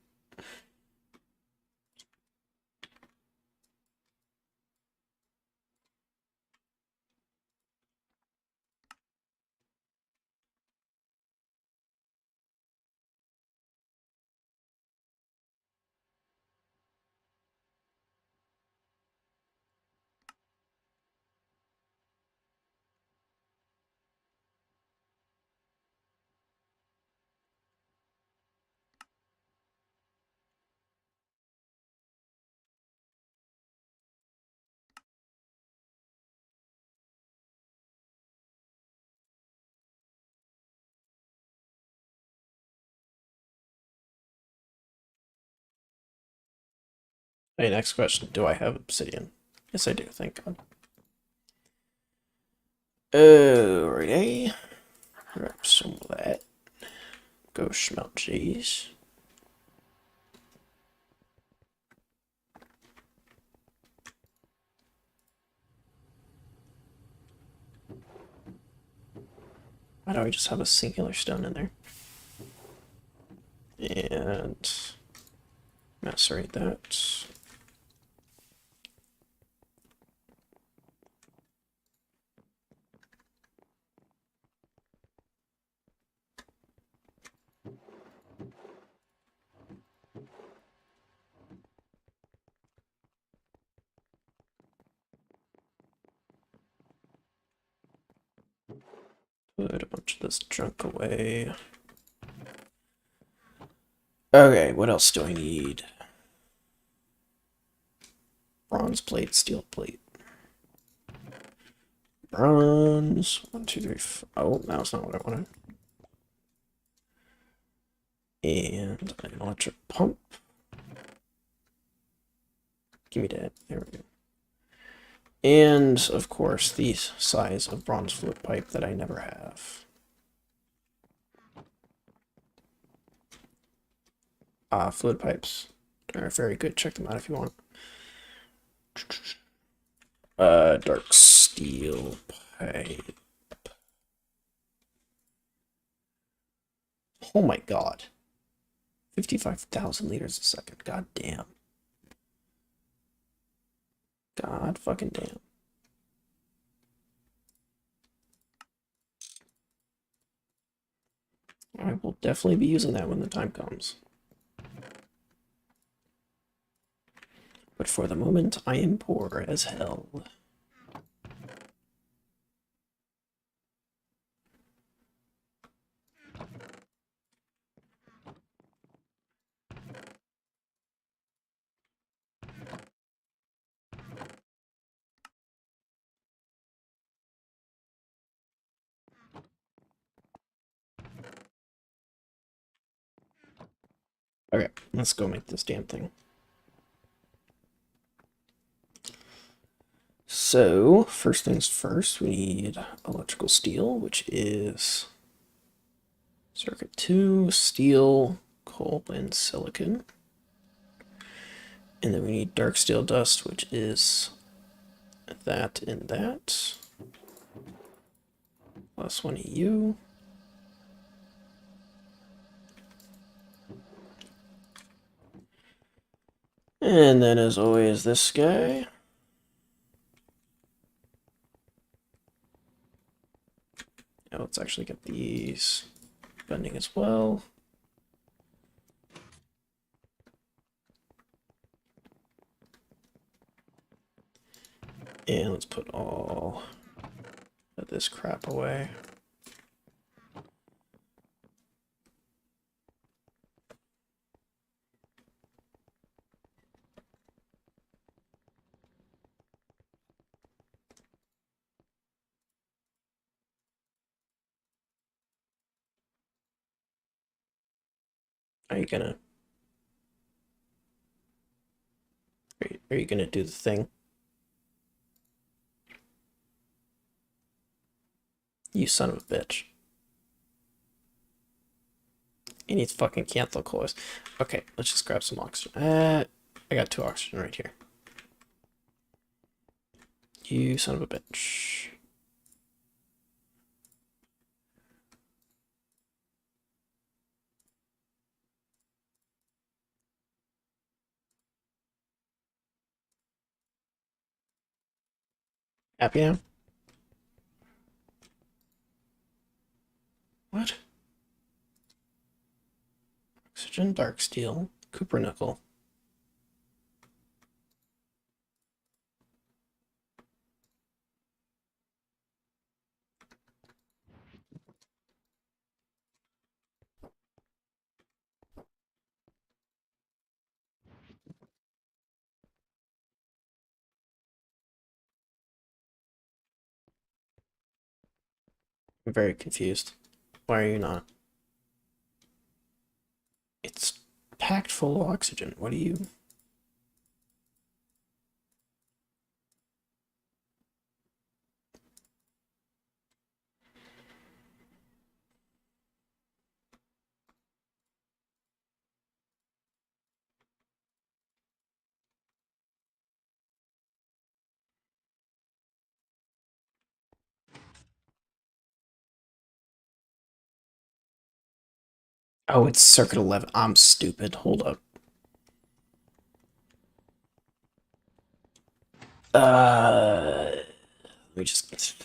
Speaker 1: Hey, next question. Do I have obsidian? Yes, I do. Thank God. Alrighty. Grab some of that. Go smelt cheese. Why do I just have a singular stone in there? And macerate that. Put a bunch of this junk away. Okay, what else do I need? Bronze plate, steel plate. Bronze. 1, 2, 3. Oh, that's not what I wanted. And an electric pump. Give me that. There we go. And, of course, the size of bronze fluid pipe that I never have. Fluid pipes are very good. Check them out if you want. Dark steel pipe. Oh my god. 55,000 liters a second. God damn. God fucking damn. I will definitely be using that when the time comes. But for the moment, I am poor as hell. Okay, let's go make this damn thing. So, first things first, we need electrical steel, which is circuit 2, steel, coal, and silicon. And then we need dark steel dust, which is that and that. Plus 1 EU. And then, as always, this guy. Now let's actually get these bending as well. And let's put all of this crap away. Are you gonna do the thing? You son of a bitch. He needs fucking canthal coils. Okay, let's just grab some oxygen. I got 2 oxygen right here. You son of a bitch. Happy now? What? Oxygen, dark steel, copper nickel. I'm very confused. Why are you not? It's packed full of oxygen. What do you... Oh, it's circuit 11. I'm stupid. Hold up. Let me just...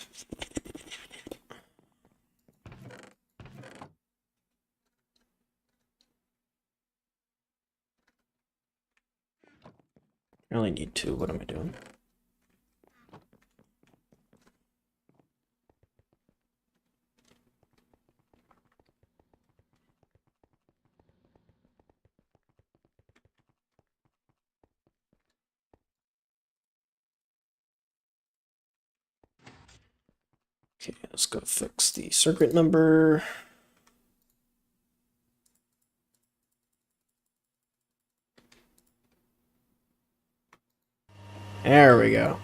Speaker 1: I only need 2. What am I doing? Okay, let's go fix the circuit number. There we go.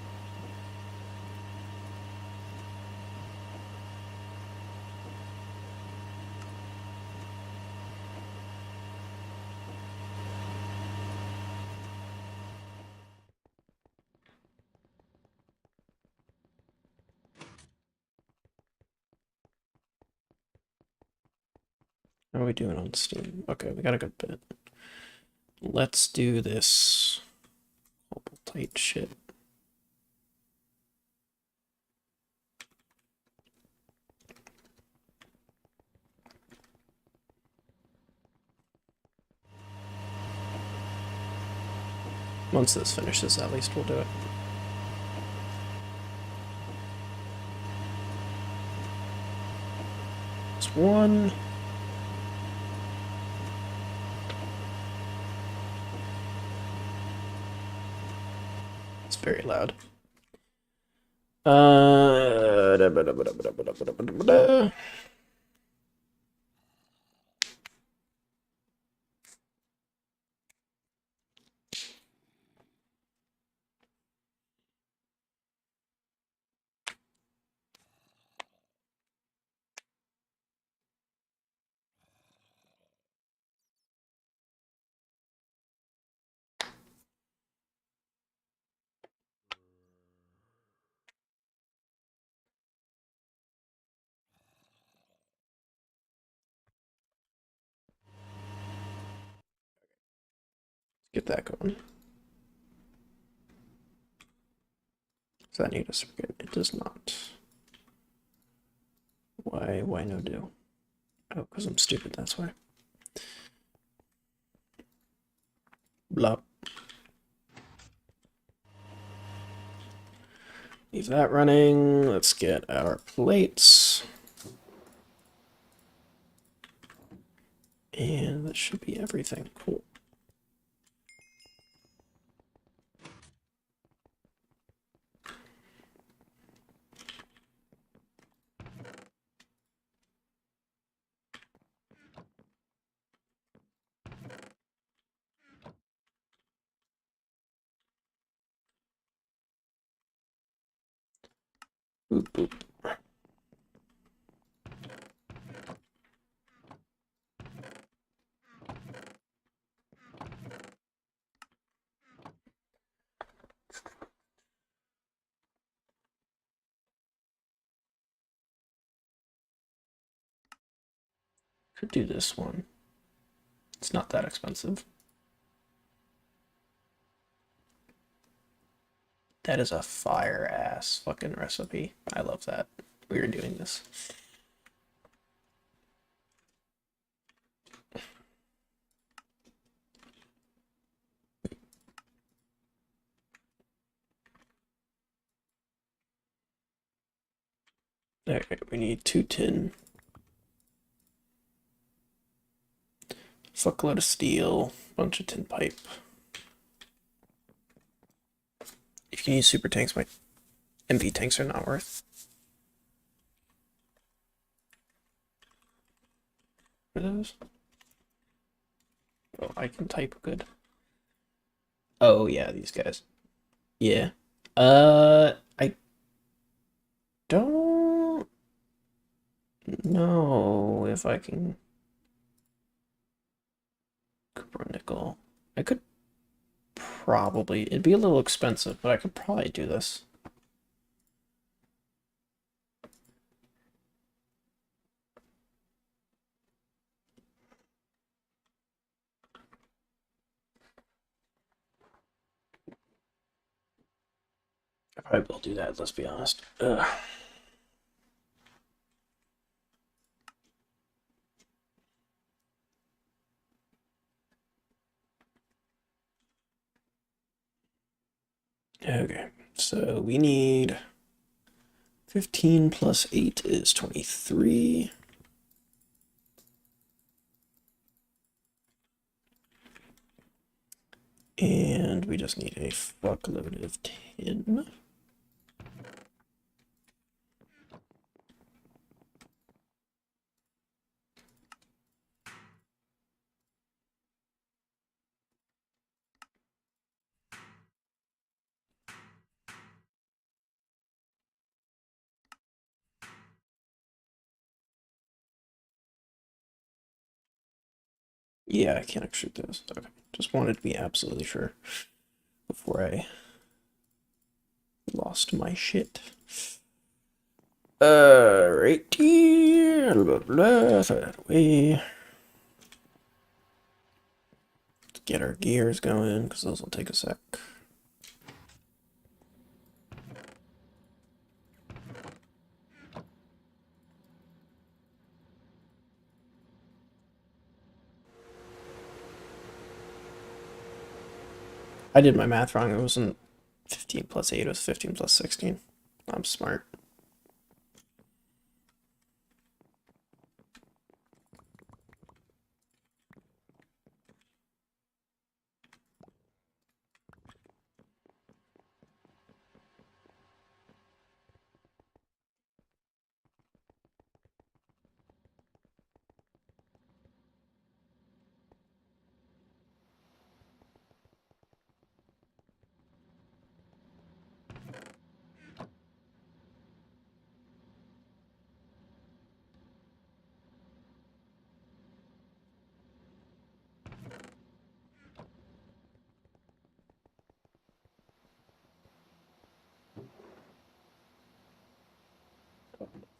Speaker 1: How are we doing on Steam? Okay, we got a good bit. Let's do this mobile tight shit. Once this finishes, at least we'll do it. It's one. It's very loud. Get that going. Does that need a circuit? It does not. Why no do? Oh, because I'm stupid, that's why. Blah. Leave that running. Let's get our plates. And that should be everything. Cool. Boop, boop. Could do this one. It's not that expensive. That is a fire ass fucking recipe. I love that. We are doing this. Alright, we need 2 tin. Fuckload of steel. Bunch of tin pipe. If you can use super tanks, my MP tanks are not worth. What are those? Oh, I can type good. Oh yeah, these guys. Yeah. I don't know if I can copper nickel. I could probably, it'd be a little expensive, but I could probably do this. I probably will do that, let's be honest. Ugh. Okay, so we need 15 plus 8 is 23. And we just need a fuckload of tin. Yeah, I can't extrude those. Okay. Just wanted to be absolutely sure before I lost my shit. Right here. Blah, blah, throw that away. Let's get our gears going, because those will take a sec. I did my math wrong. It wasn't 15 plus 8, it was 15 plus 16. I'm smart.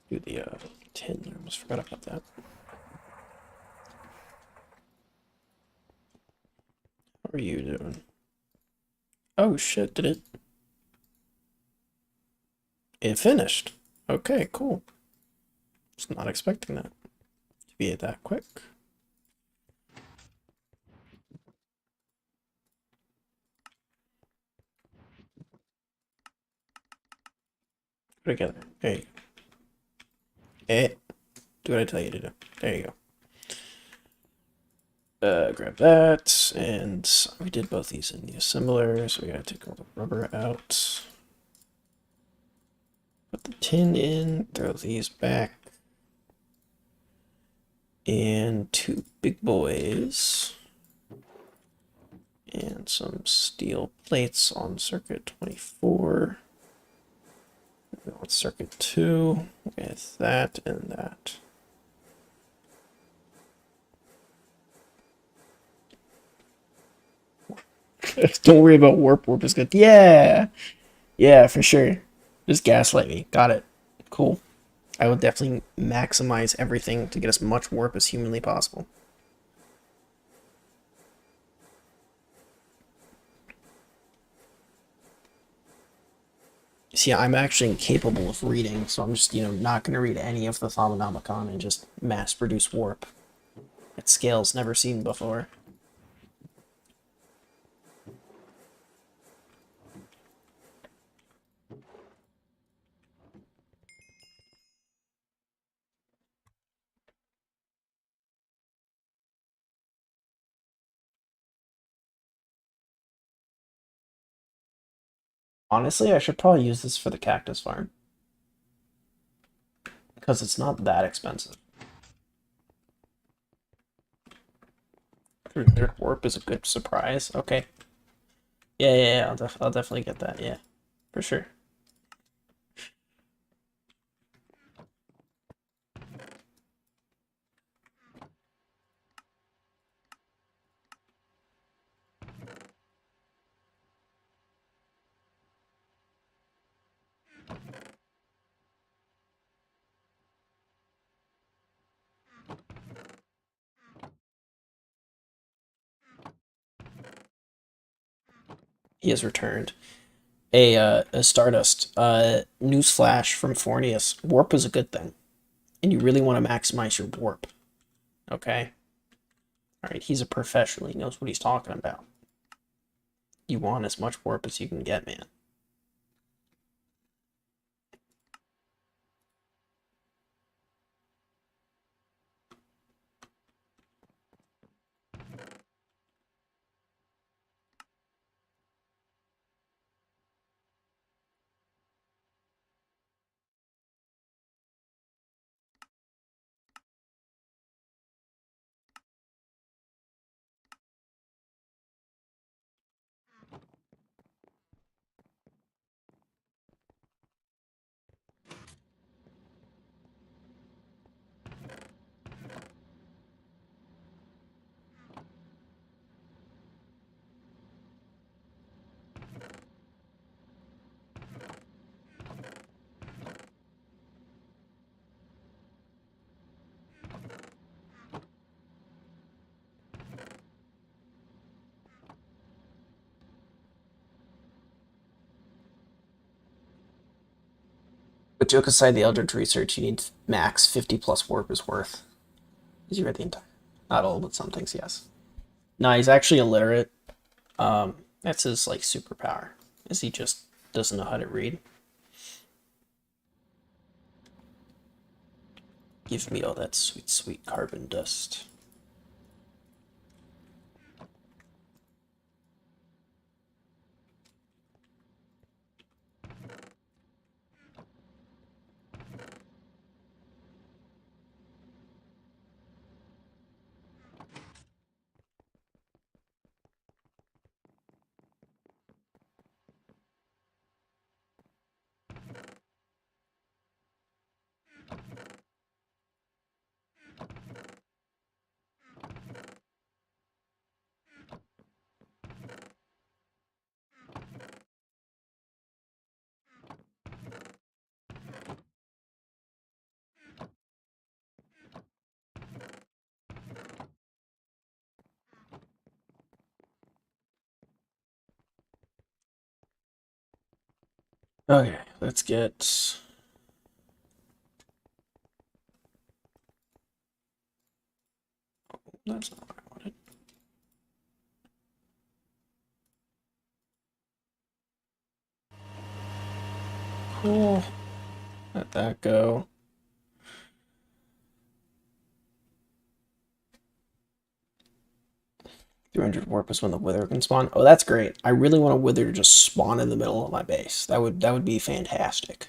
Speaker 1: Do the tin. I almost forgot about that. How are you doing? Oh shit, did it? It finished. Okay, cool. Was not expecting that to be that quick. Together. Hey. Hey. Do what I tell you to do. There you go. Grab that, and we did both these in the assembler, so we gotta take all the rubber out. Put the tin in, throw these back. And 2 big boys. And some steel plates on circuit 24. Go with circuit 2 with that and that. Don't worry about warp. Warp is good. Yeah. Yeah, for sure. Just gaslight me. Got it. Cool. I will definitely maximize everything to get as much warp as humanly possible. See, I'm actually incapable of reading, so I'm just, not going to read any of the Thaumanomicon and just mass produce warp at scales never seen before. Honestly, I should probably use this for the cactus farm. Because it's not that expensive. 300 warp is a good surprise. Okay. Yeah, I'll definitely get that. Yeah, for sure. He has returned. A Stardust. Newsflash from Fornius. Warp is a good thing. And you really want to maximize your warp. Okay? Alright, he's a professional. He knows what he's talking about. You want as much warp as you can get, man. But joke aside, the Eldritch Research, you need max 50 plus warp is worth. Because you read the entire. Not all, but some things, yes. No, he's actually illiterate. That's his like superpower. Is he just doesn't know how to read. Give me all that sweet, sweet carbon dust. Okay, let's get. That's not what I wanted. Cool. Let that go. $300 warp is when the wither can spawn. Oh, that's great. I really want a wither to just spawn in the middle of my base. That would be fantastic.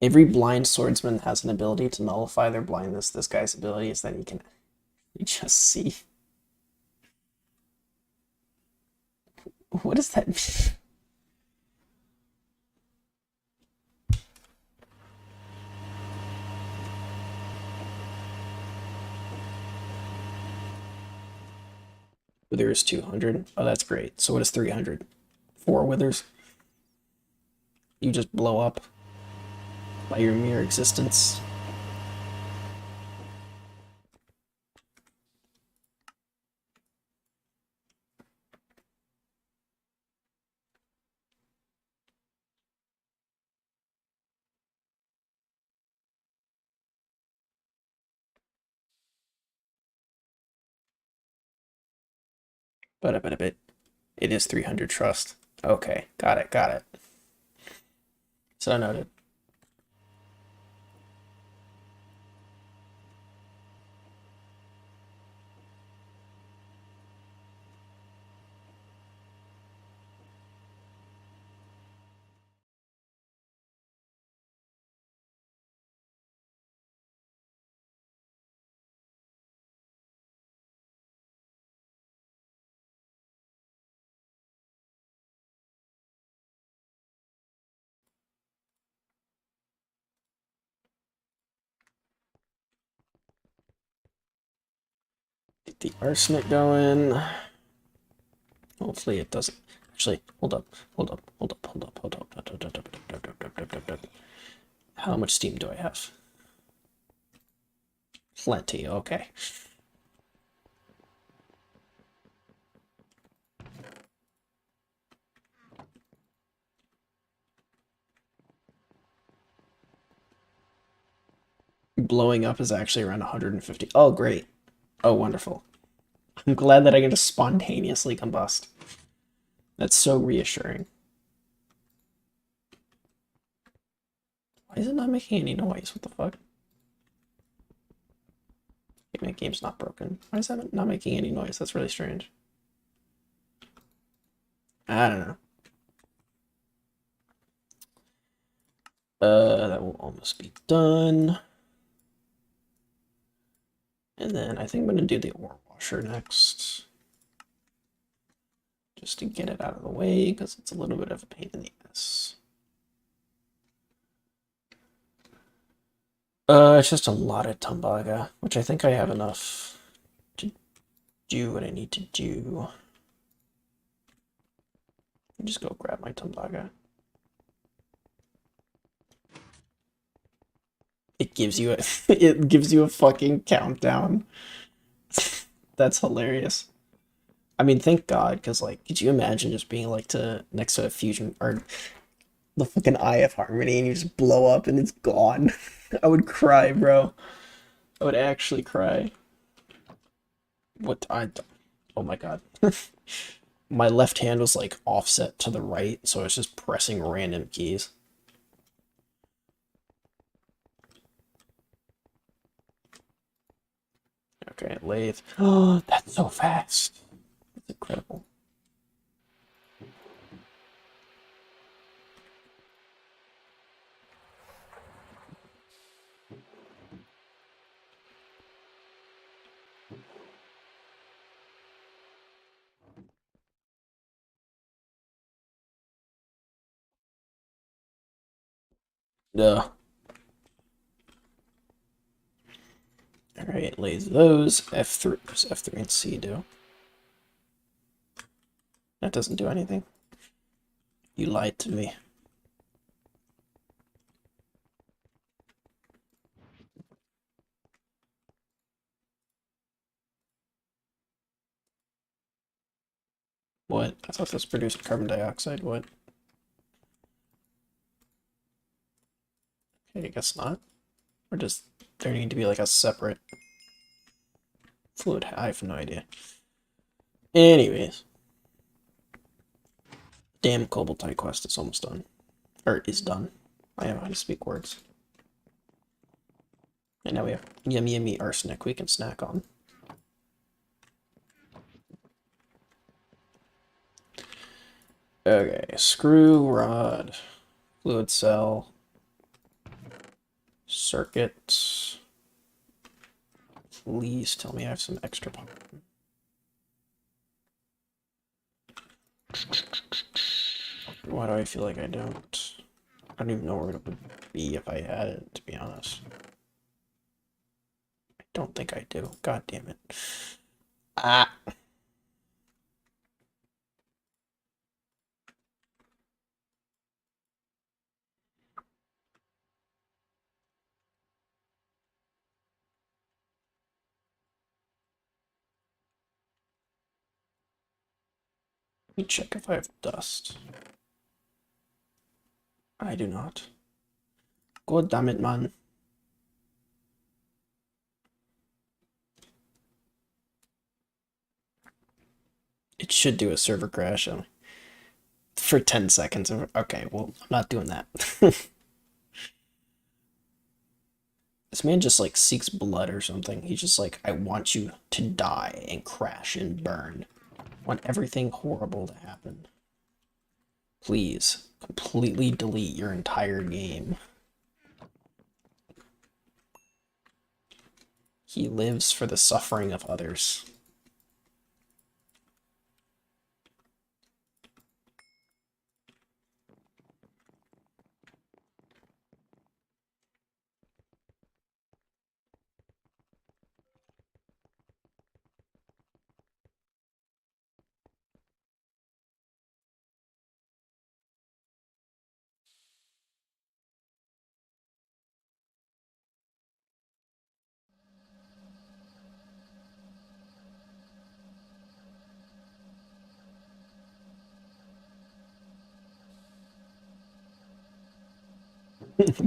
Speaker 1: Every blind swordsman has an ability to nullify their blindness. This guy's ability is that he can just see. What does that mean? Wither is 200. Oh, that's great. So what is 300? 4 withers. You just blow up by your mere existence. But a bit. It is 300 trust. Okay, got it, got it. So noted. Get the arsenic going. Hopefully it doesn't. Actually, hold up. How much steam do I have? Plenty, okay. Blowing up is actually around 150. Oh, great. Oh, wonderful. I'm glad that I can just spontaneously combust. That's so reassuring. Why is it not making any noise? What the fuck? Okay, my game's not broken. Why is that not making any noise? That's really strange. I don't know. That will almost be done. And then I think I'm going to do the ore washer next. Just to get it out of the way, because it's a little bit of a pain in the ass. It's just a lot of Tumbaga, which I think I have enough to do what I need to do. Just go grab my Tumbaga. It gives you a it gives you a fucking countdown. That's hilarious. I mean, thank God, because like, could you imagine just being like to next to a fusion or the fucking Eye of Harmony and you just blow up and it's gone? I would cry, bro. I would actually cry. What I? Oh my God. My left hand was like offset to the right, so I was just pressing random keys. Okay, lathe. Oh, that's so fast. That's incredible. Duh. Alright, lathe those. F3. Just F3 and C do. That doesn't do anything. You lied to me. What? I thought this produced carbon dioxide. What? Okay, I guess not. Or does there need to be like a separate fluid? I have no idea. Anyways. Damn Cobaltite quest is almost done. Or is done. I know how to speak words. And now we have yummy yummy arsenic we can snack on. Okay, screw rod, fluid cell, circuits. Please tell me I have some extra power. Why do I feel like I don't? I don't even know where it would be if I had it, to be honest. I don't think I do. God damn it. Ah! Let me check if I have dust. I do not. God damn it, man. It should do a server crash for 10 seconds. Okay, well, I'm not doing that. This man just like seeks blood or something. He's just like, I want you to die and crash and burn. I want everything horrible to happen. Please, completely delete your entire game. He lives for the suffering of others.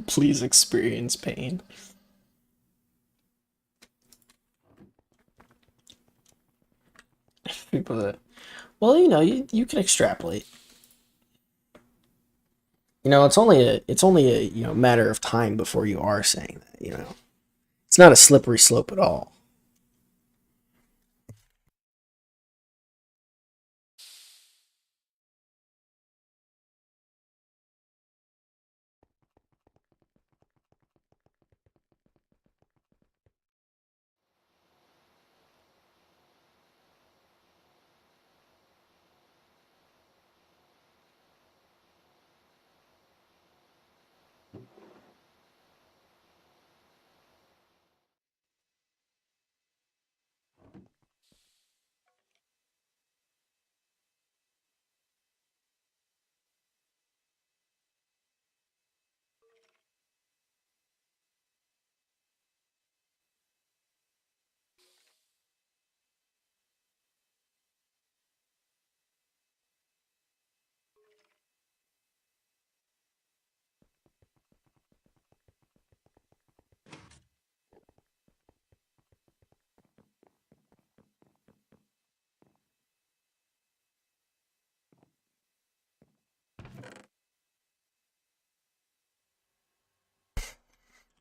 Speaker 1: Please experience pain. People that, well, you can extrapolate. It's only a matter of time before you are saying that. It's not a slippery slope at all.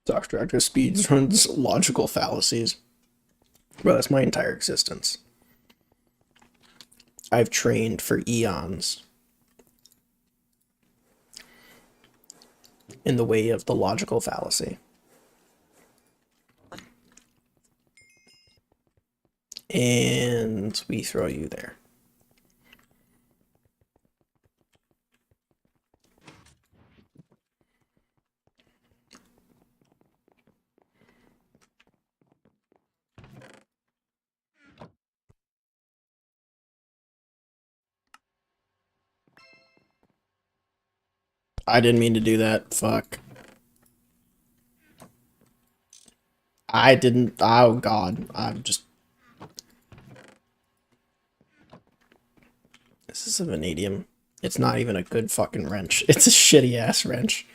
Speaker 1: Dr. Active speeds runs logical fallacies. Bro, that's my entire existence. I've trained for eons in the way of the logical fallacy. And we throw you there. I didn't mean to do that. Fuck. I didn't. Oh, God. I'm just. This is a vanadium. It's not even a good fucking wrench. It's a shitty ass wrench.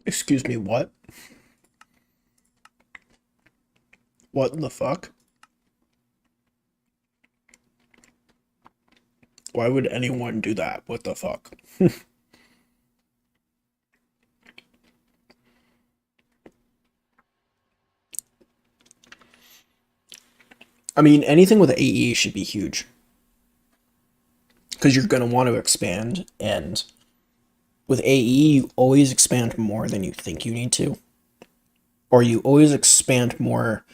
Speaker 1: Excuse me, what? What the fuck? Why would anyone do that? What the fuck? I mean, anything with AE should be huge. Because you're going to want to expand, and with AE, you always expand more than you think you need to. Or you always expand more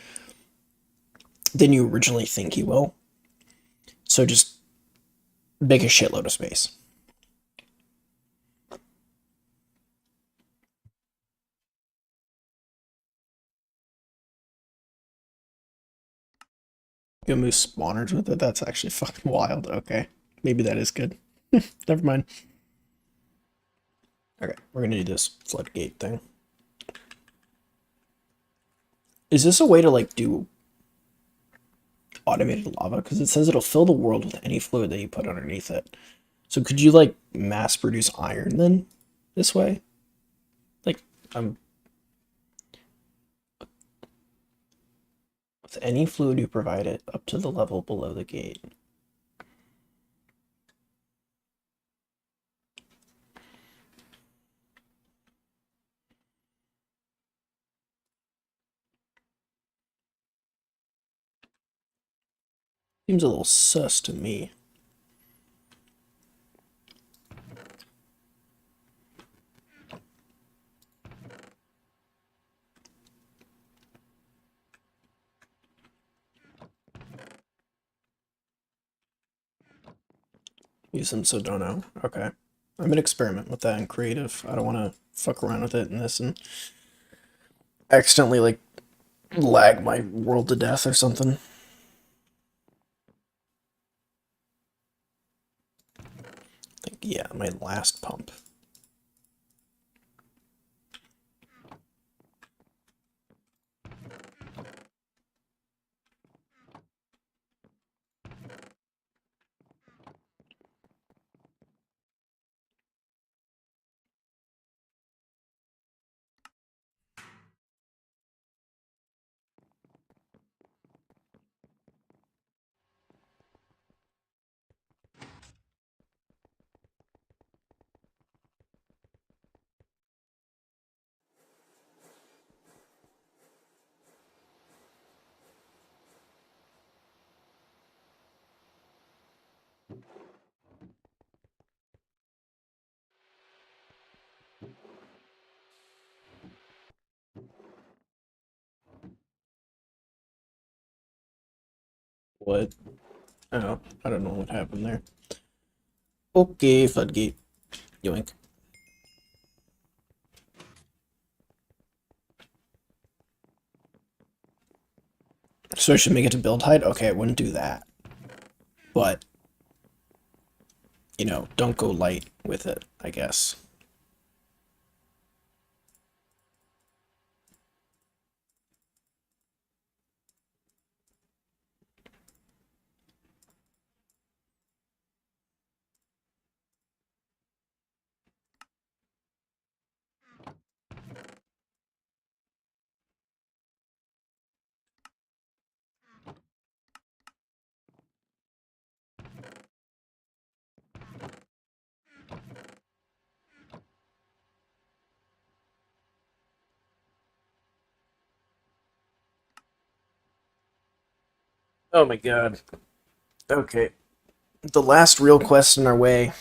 Speaker 1: than you originally think you will. So just make a shitload of space. You move spawners with it? That's actually fucking wild. Okay. Maybe that is good. Never mind. Okay, we're gonna do this floodgate thing. Is this a way to, like, do automated lava? Because it says it'll fill the world with any fluid that you put underneath it. So could you, like, mass produce iron then this way? Like, with any fluid you provide it up to the level below the gate. Seems a little sus to me. Use some Sodono. Okay. I'm gonna experiment with that in creative. I don't want to fuck around with it in this and accidentally, like, lag my world to death or something. I think, yeah, my last pump. What? Oh, I don't know what happened there. Okay, floodgate. Yoink. So I should make it to build height? Okay, I wouldn't do that. But, you know, don't go light with it, I guess. Oh my god. Okay. The last real quest in our way.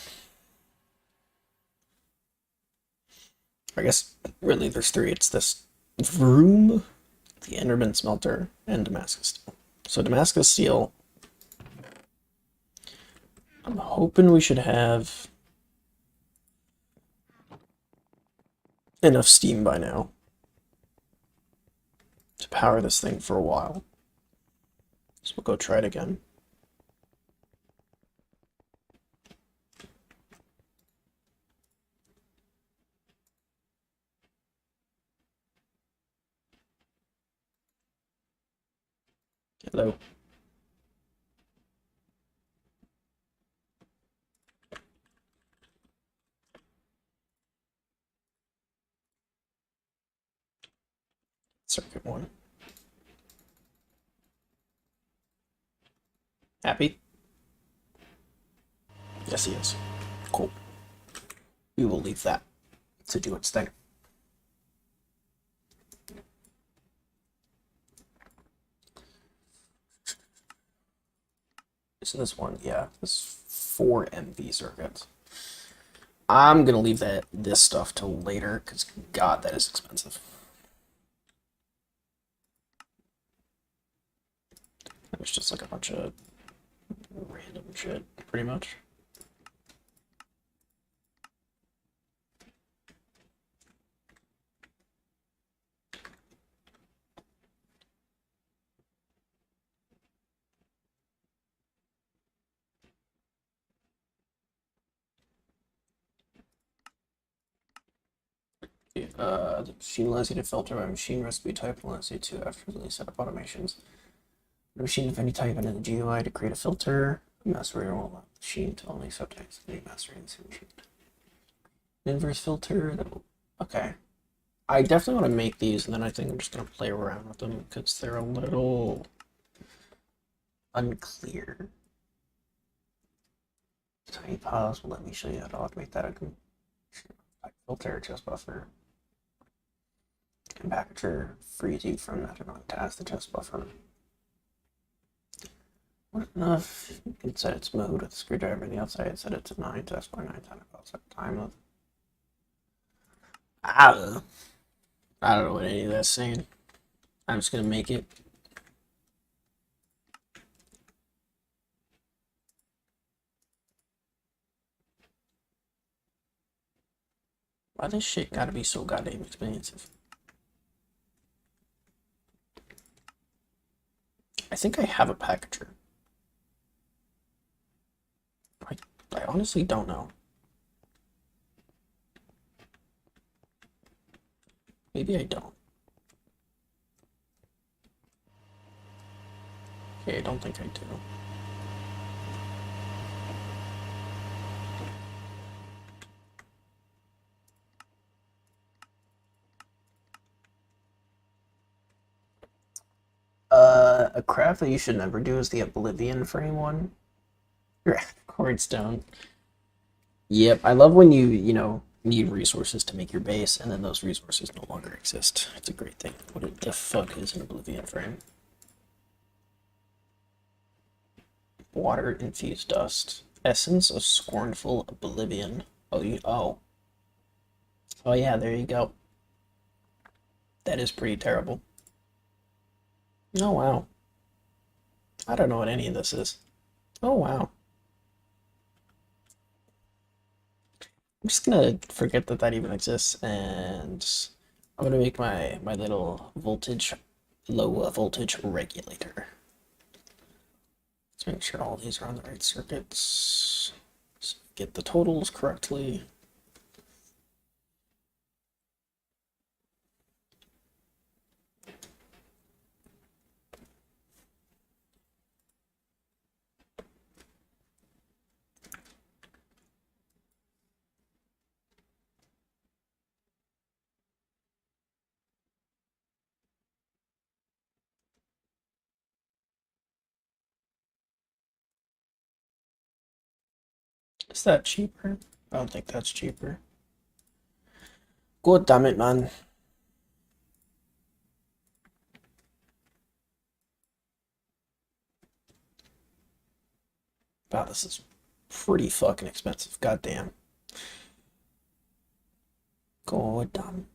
Speaker 1: I guess really there's three. It's this Vroom, the Enderman Smelter, and Damascus Steel. So Damascus Steel, I'm hoping we should have enough steam by now to power this thing for a while. So we'll go try it again. Hello. Circuit one. Happy? Yes, he is. Cool. We will leave that to do its thing. So this one, yeah, this 4 MV circuits. I'm gonna leave this stuff till later, because god, that is expensive. It's just like a bunch of random shit, pretty much. The machine allows you to filter by machine recipe type, allows you to effortlessly set up automations. The machine of any type into the GUI to create a filter. A master will allow the machine to only accept any master in the same machine. An inverse filter. Okay. I definitely want to make these, and then I think I'm just going to play around with them because they're a little unclear. Tiny pause will let me show you how to automate that. I can filter, chest buffer, and packager frees you from that annoying task, the chest buffer. What enough? You can set its mode with the screwdriver on the outside, set it to 9 to X by 9 time of. I don't know. I don't know what any of that's saying. I'm just gonna make it. Why this shit gotta be so goddamn expensive? I think I have a packager. I honestly don't know. Maybe I don't. Okay, I don't think I do. A craft that you should never do is the Oblivion frame one. Cordstone. Yep, I love when you know, need resources to make your base, and then those resources no longer exist. It's a great thing. What the fuck is an Oblivion frame? Water infused dust. Essence of scornful oblivion. Oh yeah, there you go. That is pretty terrible. Oh wow. I don't know what any of this is. Oh, wow. I'm just gonna forget that that even exists, and I'm gonna make my little voltage, low voltage regulator. Let's make sure all these are on the right circuits. So get the totals correctly. Is that cheaper? I don't think that's cheaper. God damn it, man. Wow, this is pretty fucking expensive. God damn. God damn.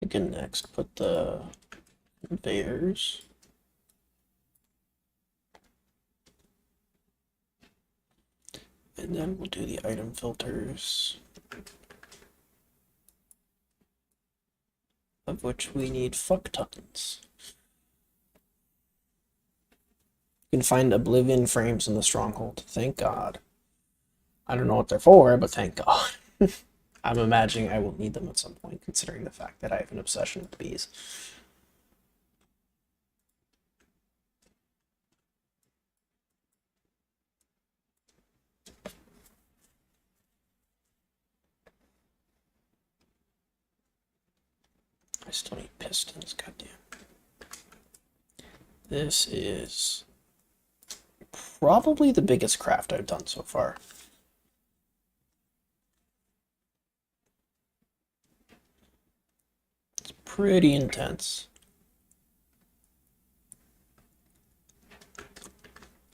Speaker 1: We can next put the conveyors. And then we'll do the item filters, of which we need fuck tons. You can find Oblivion frames in the Stronghold. Thank God. I don't know what they're for, but thank God. I'm imagining I will need them at some point, considering the fact that I have an obsession with bees. I still need pistons, goddamn. This is probably the biggest craft I've done so far. It's pretty intense.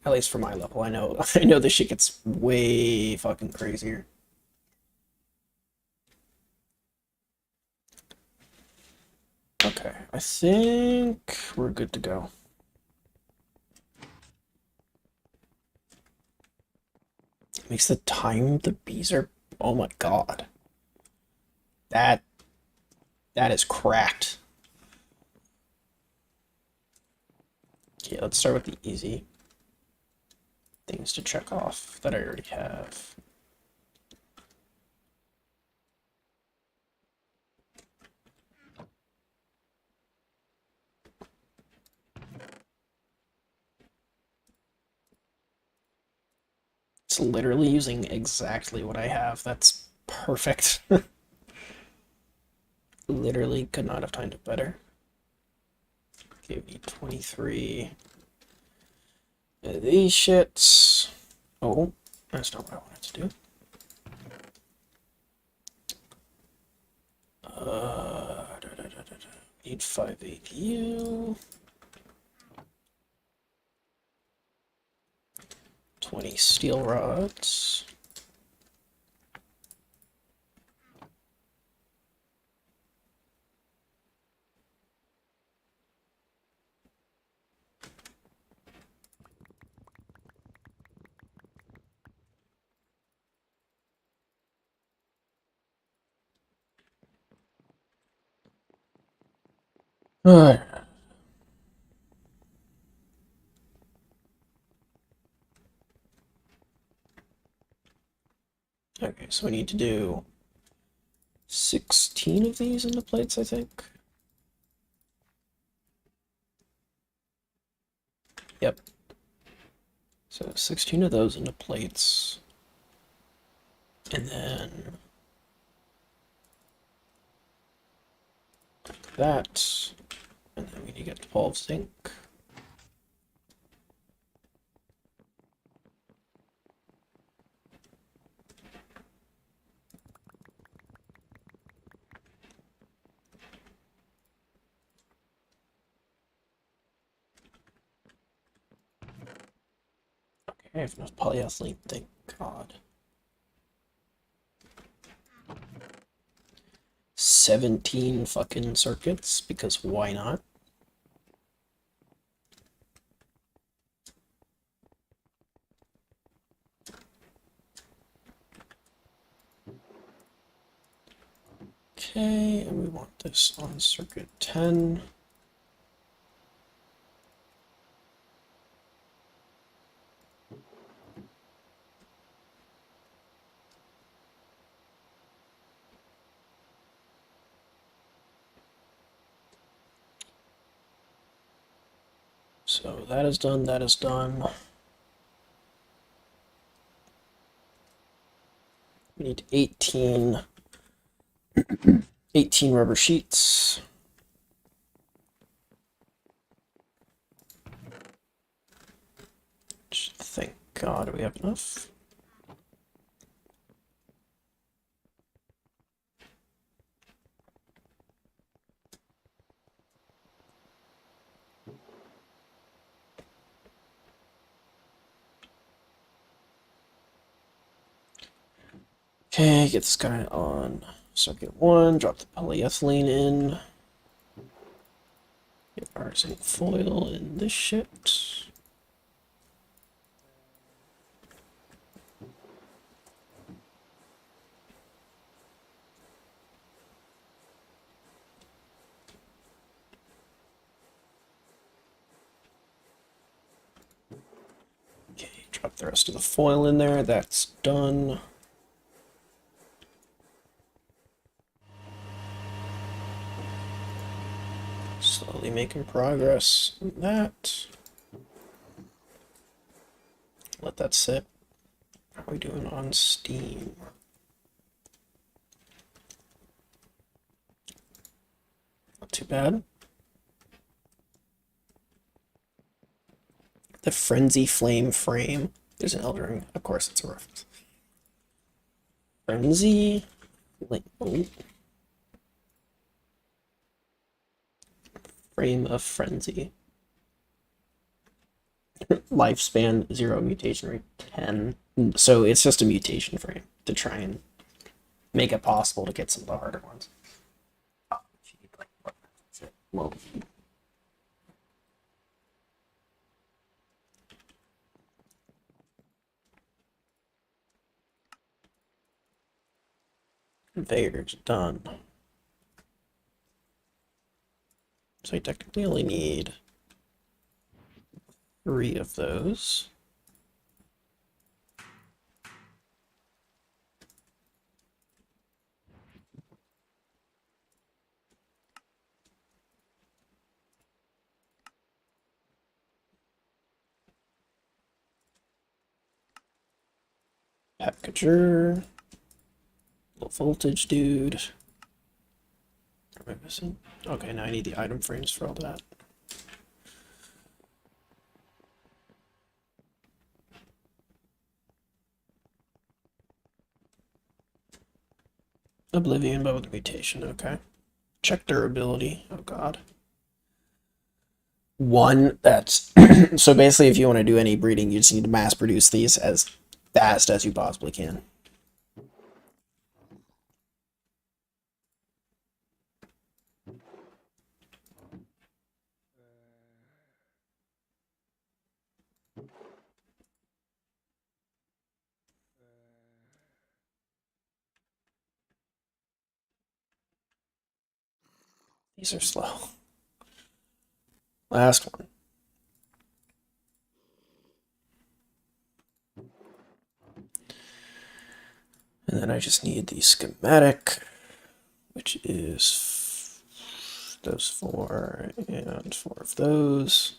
Speaker 1: At least for my level, I know I know this shit gets way fucking crazier. Okay, I think we're good to go. Makes the time the bees are, oh my god. That is cracked. Okay, let's start with the easy things to check off that I already have. It's literally using exactly what I have. That's perfect. Literally could not have timed it better. Give me 23. These shits. Oh, that's not what I wanted to do. Need 5 APU. 20 steel rods. Alright. Okay, so we need to do 16 of these into plates, I think. Yep. So 16 of those into plates. And then that. And then we need to get the ball of zinc. Okay, I have enough polyethylene, thank God. 17 fucking circuits, because why not? Okay, and we want this on circuit 10. So that is done, that is done. We need 18 rubber sheets. Thank God we have enough. Okay, get this guy on circuit 1, drop the polyethylene in. Get our zinc foil in this shit. Okay, drop the rest of the foil in there. That's done. Slowly making progress on that. Let that sit. How are we doing on Steam? Not too bad. The Frenzy Flame frame. There's an Elden Ring. Of course, it's a reference. Frenzy. Like, oh. Frame of Frenzy. Lifespan 0, mutation rate 10. So it's just a mutation frame to try and make it possible to get some of the harder ones. Oh, well, conveyor's done. So I technically only need 3 of those. Packager. Low voltage dude. What am I missing? Okay, now I need the item frames for all that. Oblivion, but with mutation, okay. Check durability. Oh god. 1, that's so basically if you want to do any breeding, you just need to mass produce these as fast as you possibly can. These are slow. Last one. And then I just need the schematic, which is those 4 and 4 of those.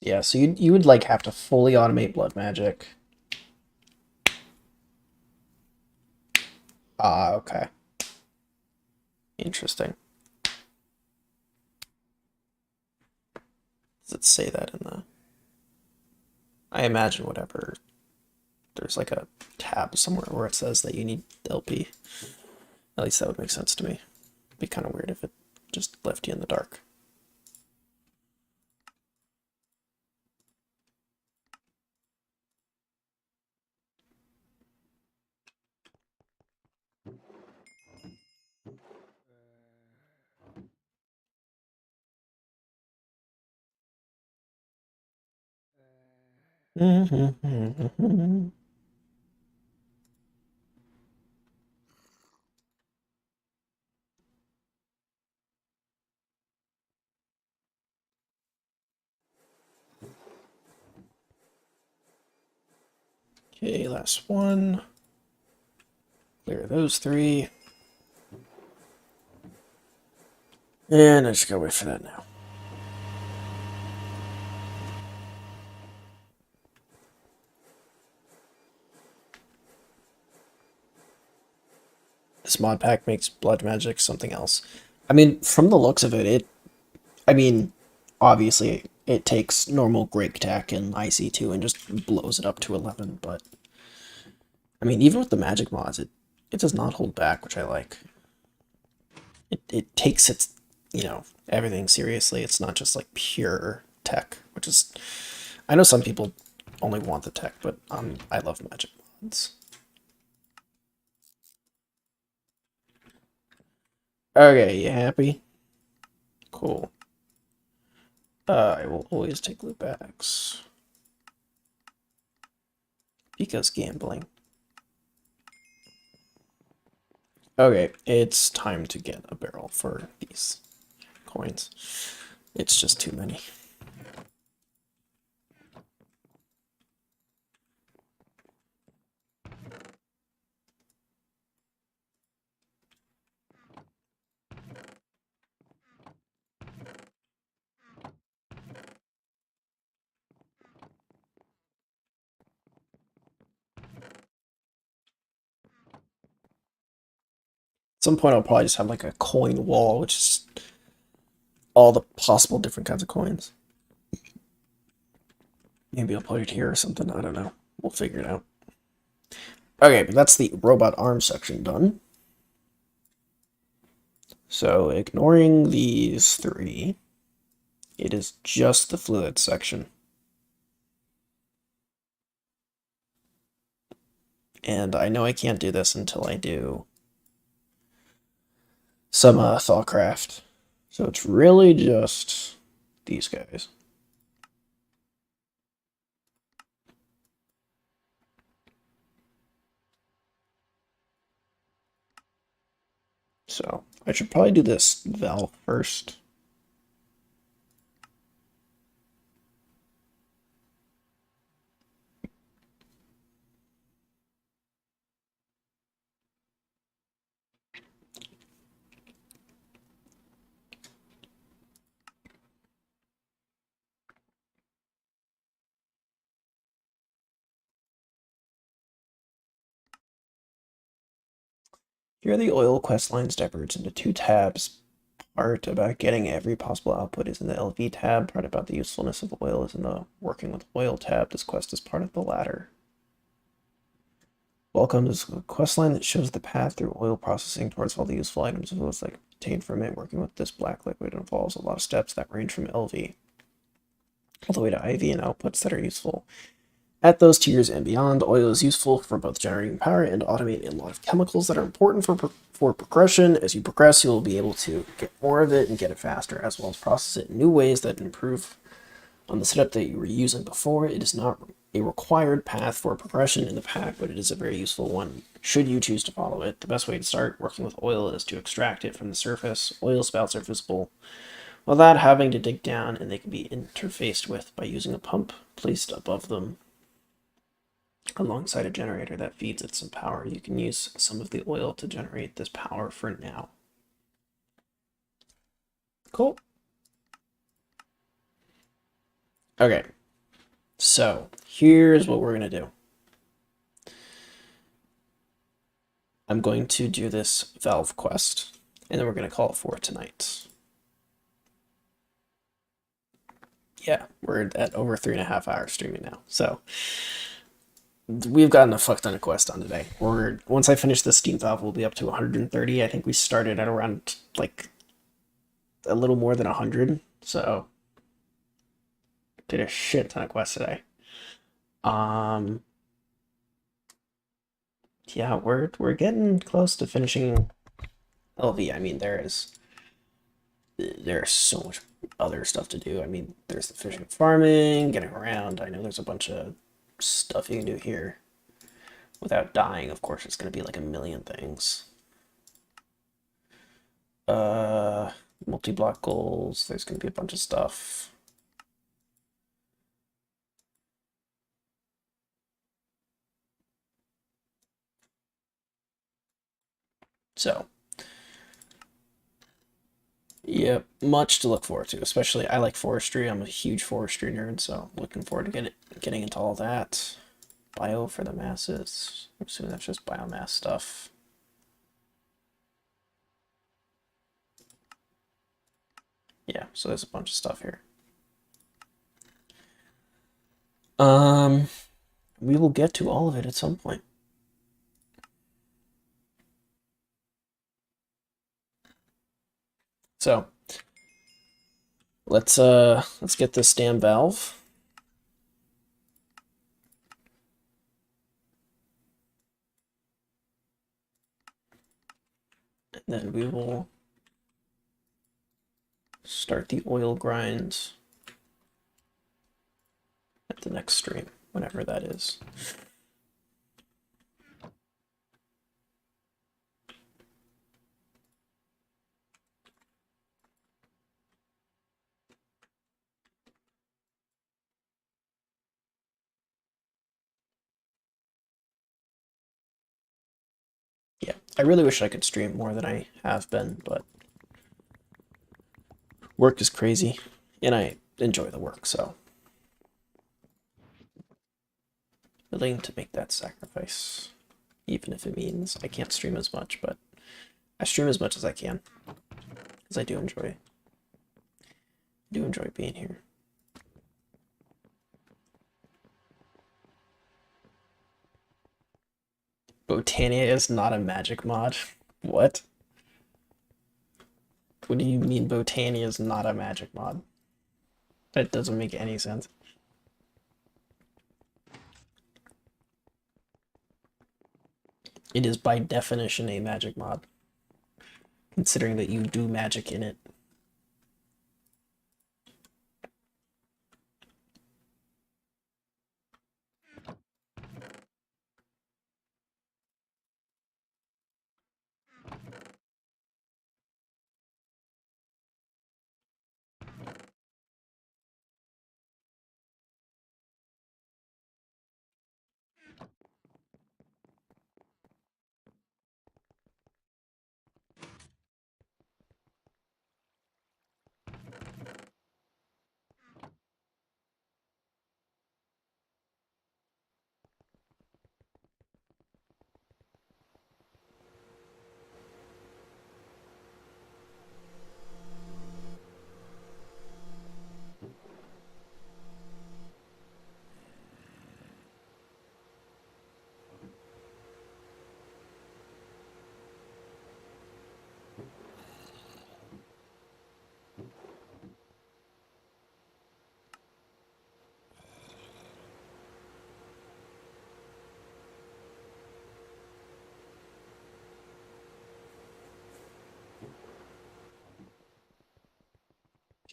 Speaker 1: Yeah, so you would like have to fully automate blood magic. Ah, okay. Interesting. Does it say that in the... I imagine whatever. There's like a tab somewhere where it says that you need LP. At least that would make sense to me. It'd be kind of weird if it just left you in the dark. Okay, last one. Clear those three. And I just gotta wait for that now. This mod pack makes blood magic something else. I mean, from the looks of it, I mean, obviously it takes normal Greg Tech and IC2 and just blows it up to 11, but I mean, even with the magic mods, it does not hold back, which I like. It takes its, everything seriously. It's not just like pure tech, which is, I know some people only want the tech, but I love magic mods. Okay, you happy? Cool. I will always take loot bags. Because gambling. Okay, it's time to get a barrel for these coins. It's just too many. At some point, I'll probably just have like a coin wall, which is all the possible different kinds of coins. Maybe I'll put it here or something. I don't know. We'll figure it out. Okay, but that's the robot arm section done. So ignoring these three, it is just the fluid section. And I know I can't do this until I do some Thawcraft. So it's really just these guys. So I should probably do this valve first. Here are the oil quest lines diverged into two tabs. Part about getting every possible output is in the LV tab. Part about the usefulness of oil is in the working with oil tab. This quest is part of the latter. Welcome to a quest line that shows the path through oil processing towards all the useful items of like obtained from it. Working with this black liquid involves a lot of steps that range from LV all the way to IV and outputs that are useful. At those tiers and beyond, oil is useful for both generating power and automating a lot of chemicals that are important for progression. As you progress, you'll be able to get more of it and get it faster, as well as process it in new ways that improve on the setup that you were using before. It is not a required path for progression in the pack, but it is a very useful one should you choose to follow it. The best way to start working with oil is to extract it from the surface. Oil spouts are visible without having to dig down, and they can be interfaced with by using a pump placed above them alongside a generator that feeds it some power. You can use some of the oil to generate this power for now. Cool. Okay, so here's what we're gonna do. I'm going to do this valve quest, and then we're going to call it for tonight. Yeah, we're at over 3.5 hours streaming now. So we've gotten a fuck ton of quests on today. Once I finish the Steam valve, we'll be up to 130. I think we started at around like a little more than 100. So did a shit ton of quests today. Yeah, we're getting close to finishing LV. I mean, there's so much other stuff to do. I mean, there's the fishing, farming, getting around. I know there's a bunch of stuff you can do here without dying. Of course, it's gonna be like a million things. Multi-block goals. There's gonna be a bunch of stuff. So, yep, much to look forward to. Especially, I like forestry. I'm a huge forestry nerd, so looking forward to getting into all that. Bio for the masses. I'm assuming that's just biomass stuff. Yeah, so there's a bunch of stuff here. We will get to all of it at some point. So let's get this damn valve. And then we will start the oil grind at the next stream, whenever that is. Yeah, I really wish I could stream more than I have been, but work is crazy, and I enjoy the work, so willing to make that sacrifice, even if it means I can't stream as much, but I stream as much as I can, because I do enjoy being here. Botania is not a magic mod. What? What do you mean Botania is not a magic mod? That doesn't make any sense. It is by definition a magic mod, considering that you do magic in it.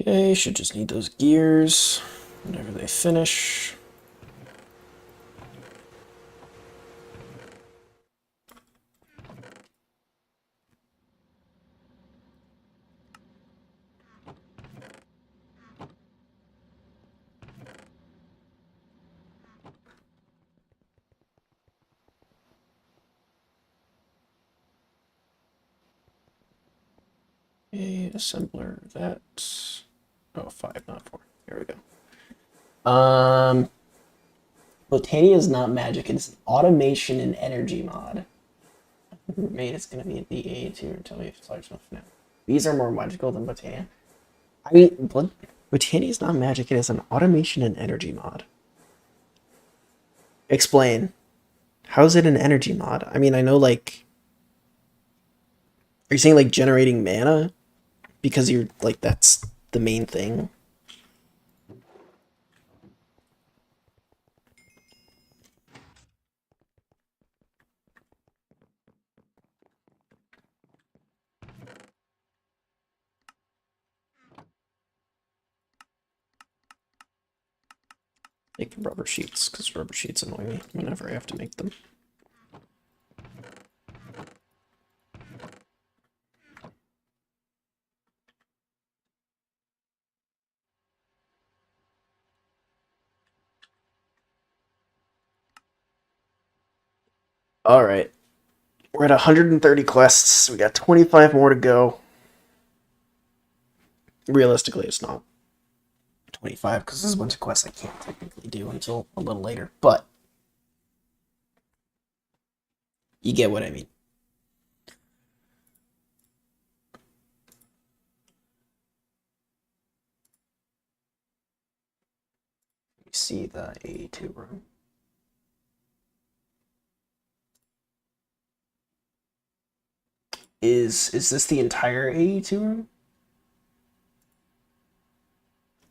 Speaker 1: Okay, should just need those gears whenever they finish. Okay, assembler that. Oh, 5, not 4. Here we go. Botania is not magic. It's an automation and energy mod. Mate, it's gonna be the A2. Tell me if it's large enough now. These are more magical than Botania. I mean, Botania is not magic. It is an automation and energy mod. Explain. How is it an energy mod? I mean, I know, like, are you saying like generating mana? Because you're like that's the main thing. Make rubber sheets, because rubber sheets annoy me whenever I have to make them. Alright. We're at 130 quests. We got 25 more to go. Realistically, it's not 25, because there's a bunch of quests I can't technically do until a little later. But you get what I mean. You see the A2 room. Is this the entire A2 room?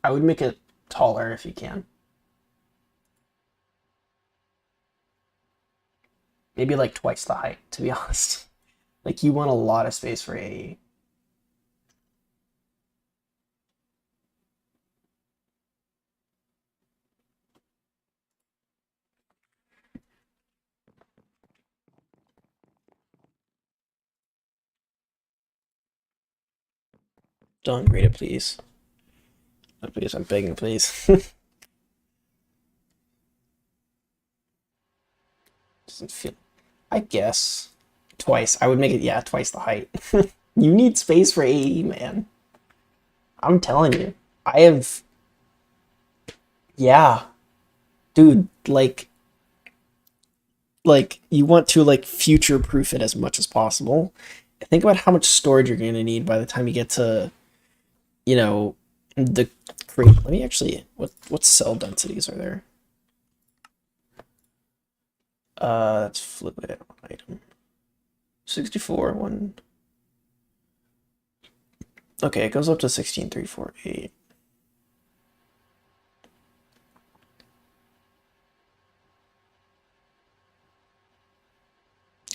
Speaker 1: I would make it taller if you can. Maybe like twice the height, to be honest. Like, you want a lot of space for AE. Don't grade it, please. Oh, please, I'm begging, please. Doesn't feel. I guess twice. I would make it, yeah, twice the height. You need space for AE, man. I'm telling you. I have. Yeah. Dude, like you want to like future proof it as much as possible. Think about how much storage you're going to need by the time you get to, you know, the crate. Let me actually, what cell densities are there? That's fluid item. 64, 1. Okay, it goes up to 16,348.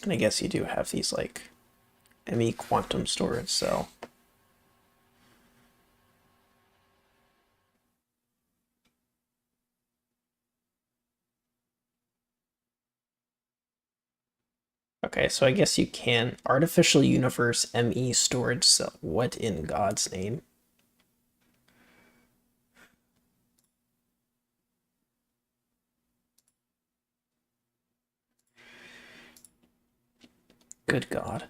Speaker 1: And I guess you do have these like ME quantum storage cell. Okay, so I guess you can artificial universe ME storage cell. What in God's name? Good God.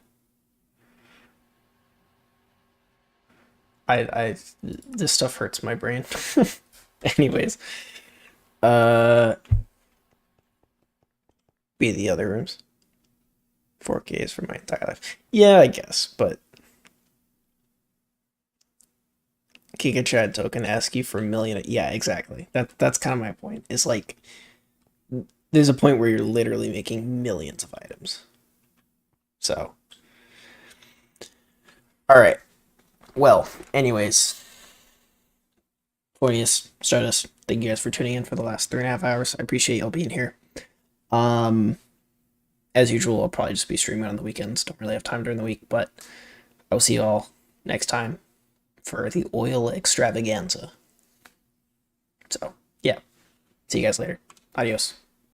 Speaker 1: This stuff hurts my brain. Anyways, be the other rooms. 4K is for my entire life. Yeah, I guess, but Giga Chad token ask you for a million. Yeah, exactly. That's kind of my point. It's like there's a point where you're literally making millions of items. So, all right. Well, anyways, Fortius, Stratus, thank you guys for tuning in for the last 3.5 hours. I appreciate y'all being here. As usual, I'll probably just be streaming on the weekends. Don't really have time during the week, but I will see y'all next time for the oil extravaganza. So, yeah. See you guys later. Adios.